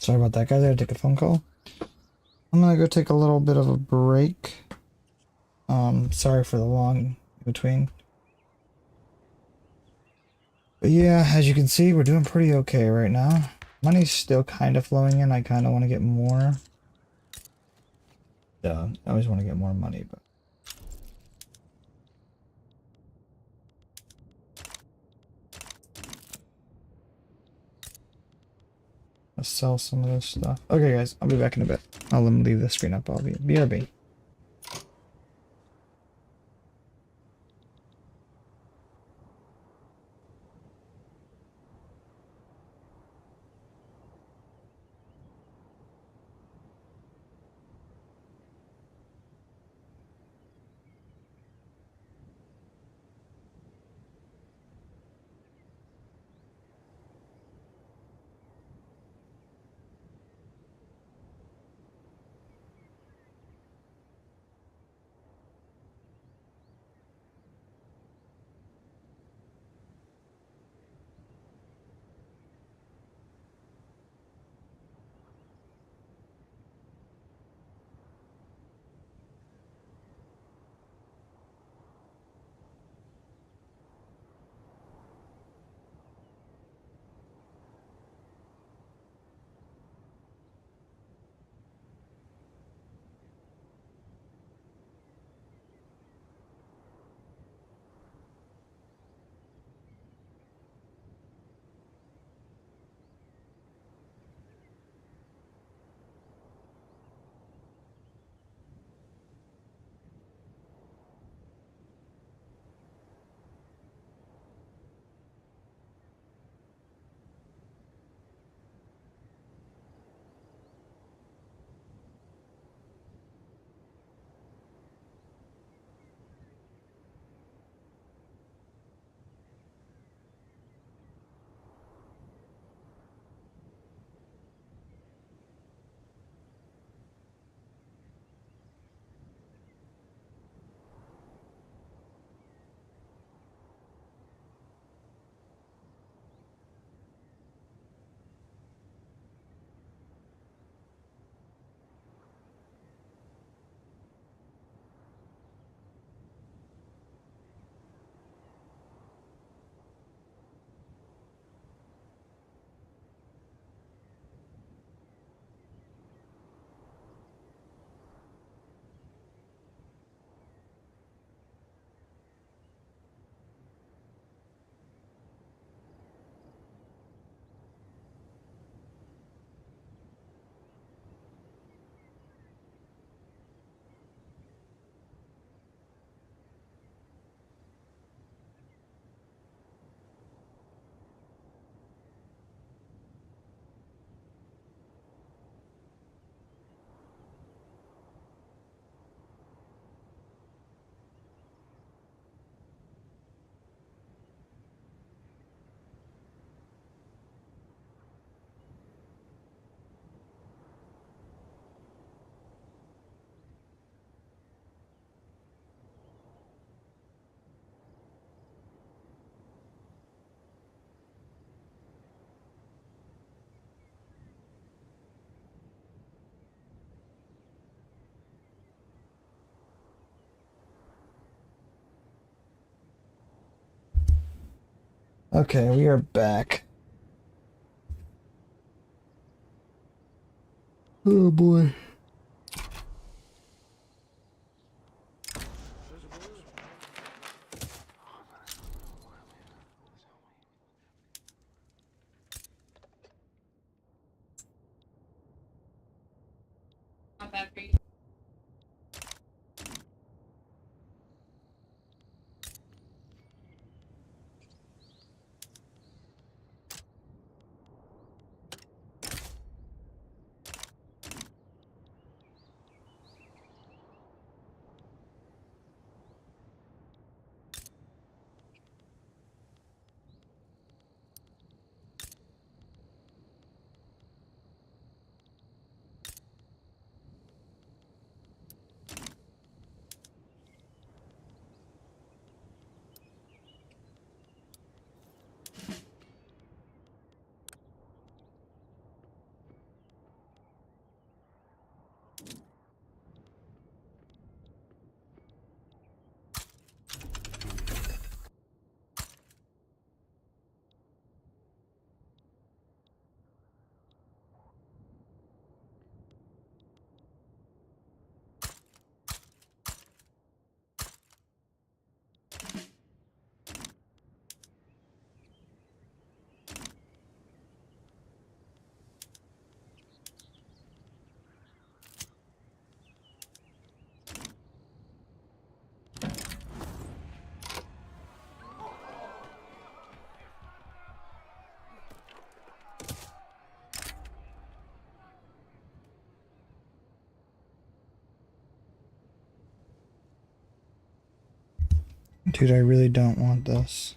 Sorry about that, guys. I had to take a phone call. I'm gonna go take a little bit of a break. Sorry for the long in between. But yeah, as you can see, we're doing pretty okay right now. Money's still kind of flowing in. I kind of want to get more. Yeah, I always want to get more money, but let's sell some of this stuff. Okay, guys, I'll be back in a bit. I'll leave the screen up. I'll be BRB. Okay, we are back. Oh boy. Dude, I really don't want this.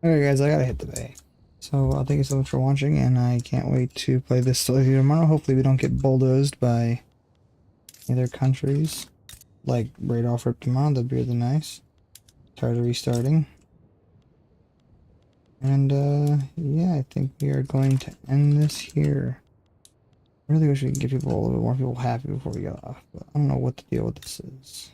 Okay, guys, I gotta hit the bay. So thank you so much for watching, and I can't wait to play this still with you tomorrow. Hopefully we don't get bulldozed by other countries. Like right off rip tomorrow, that'd be really nice. Tired of restarting. And yeah, I think we are going to end this here. I really wish we could get people a little bit more people happy before we get off, but I don't know what the deal with this is.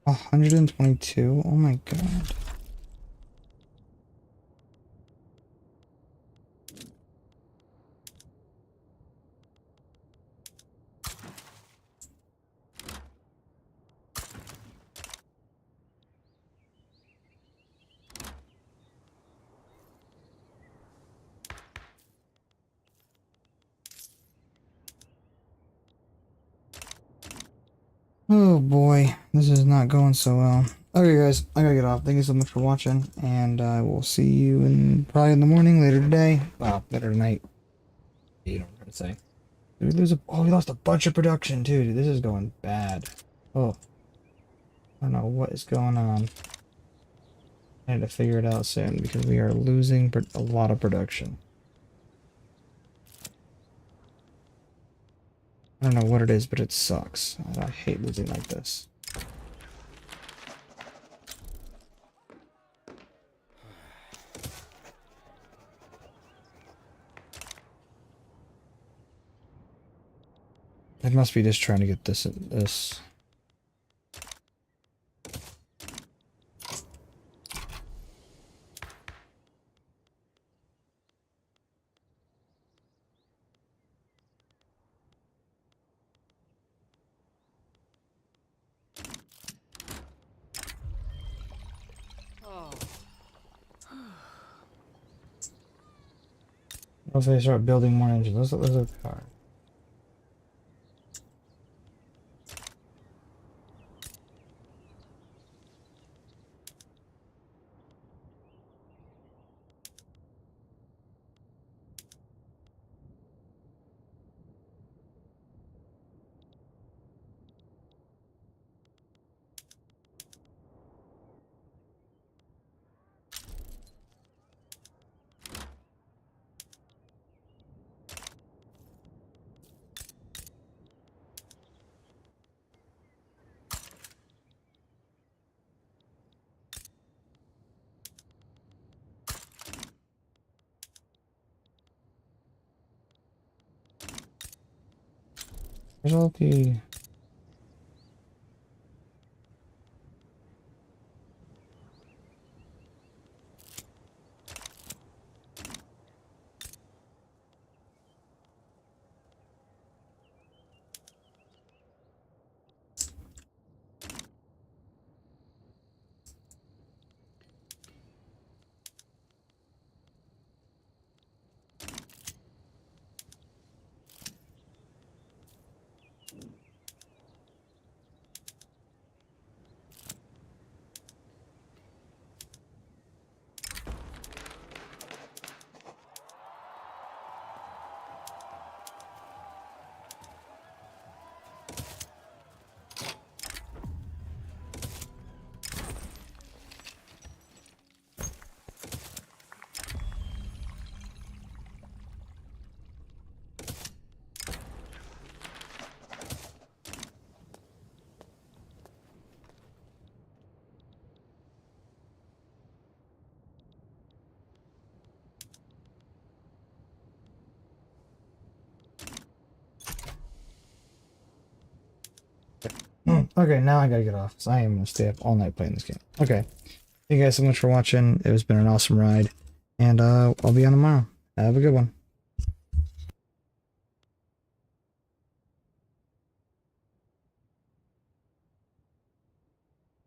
$122. Oh my god. Oh boy, this is not going so well. Okay guys, I gotta get off. Thank you so much for watching, and I will see you probably in the morning, later today. Wow, later tonight. You know what I'm trying to say. Did we lose we lost a bunch of production too, dude. This is going bad. Oh. I don't know what is going on. I need to figure it out soon because we are losing a lot of production. I don't know what it is, but it sucks. I hate losing like this. It must be just trying to get this. What if they start building more engines? Let's look hard. Where's all the... Okay, now I gotta get off, 'cause I am gonna stay up all night playing this game. Okay. Thank you guys so much for watching. It has been an awesome ride. And I'll be on tomorrow. Have a good one.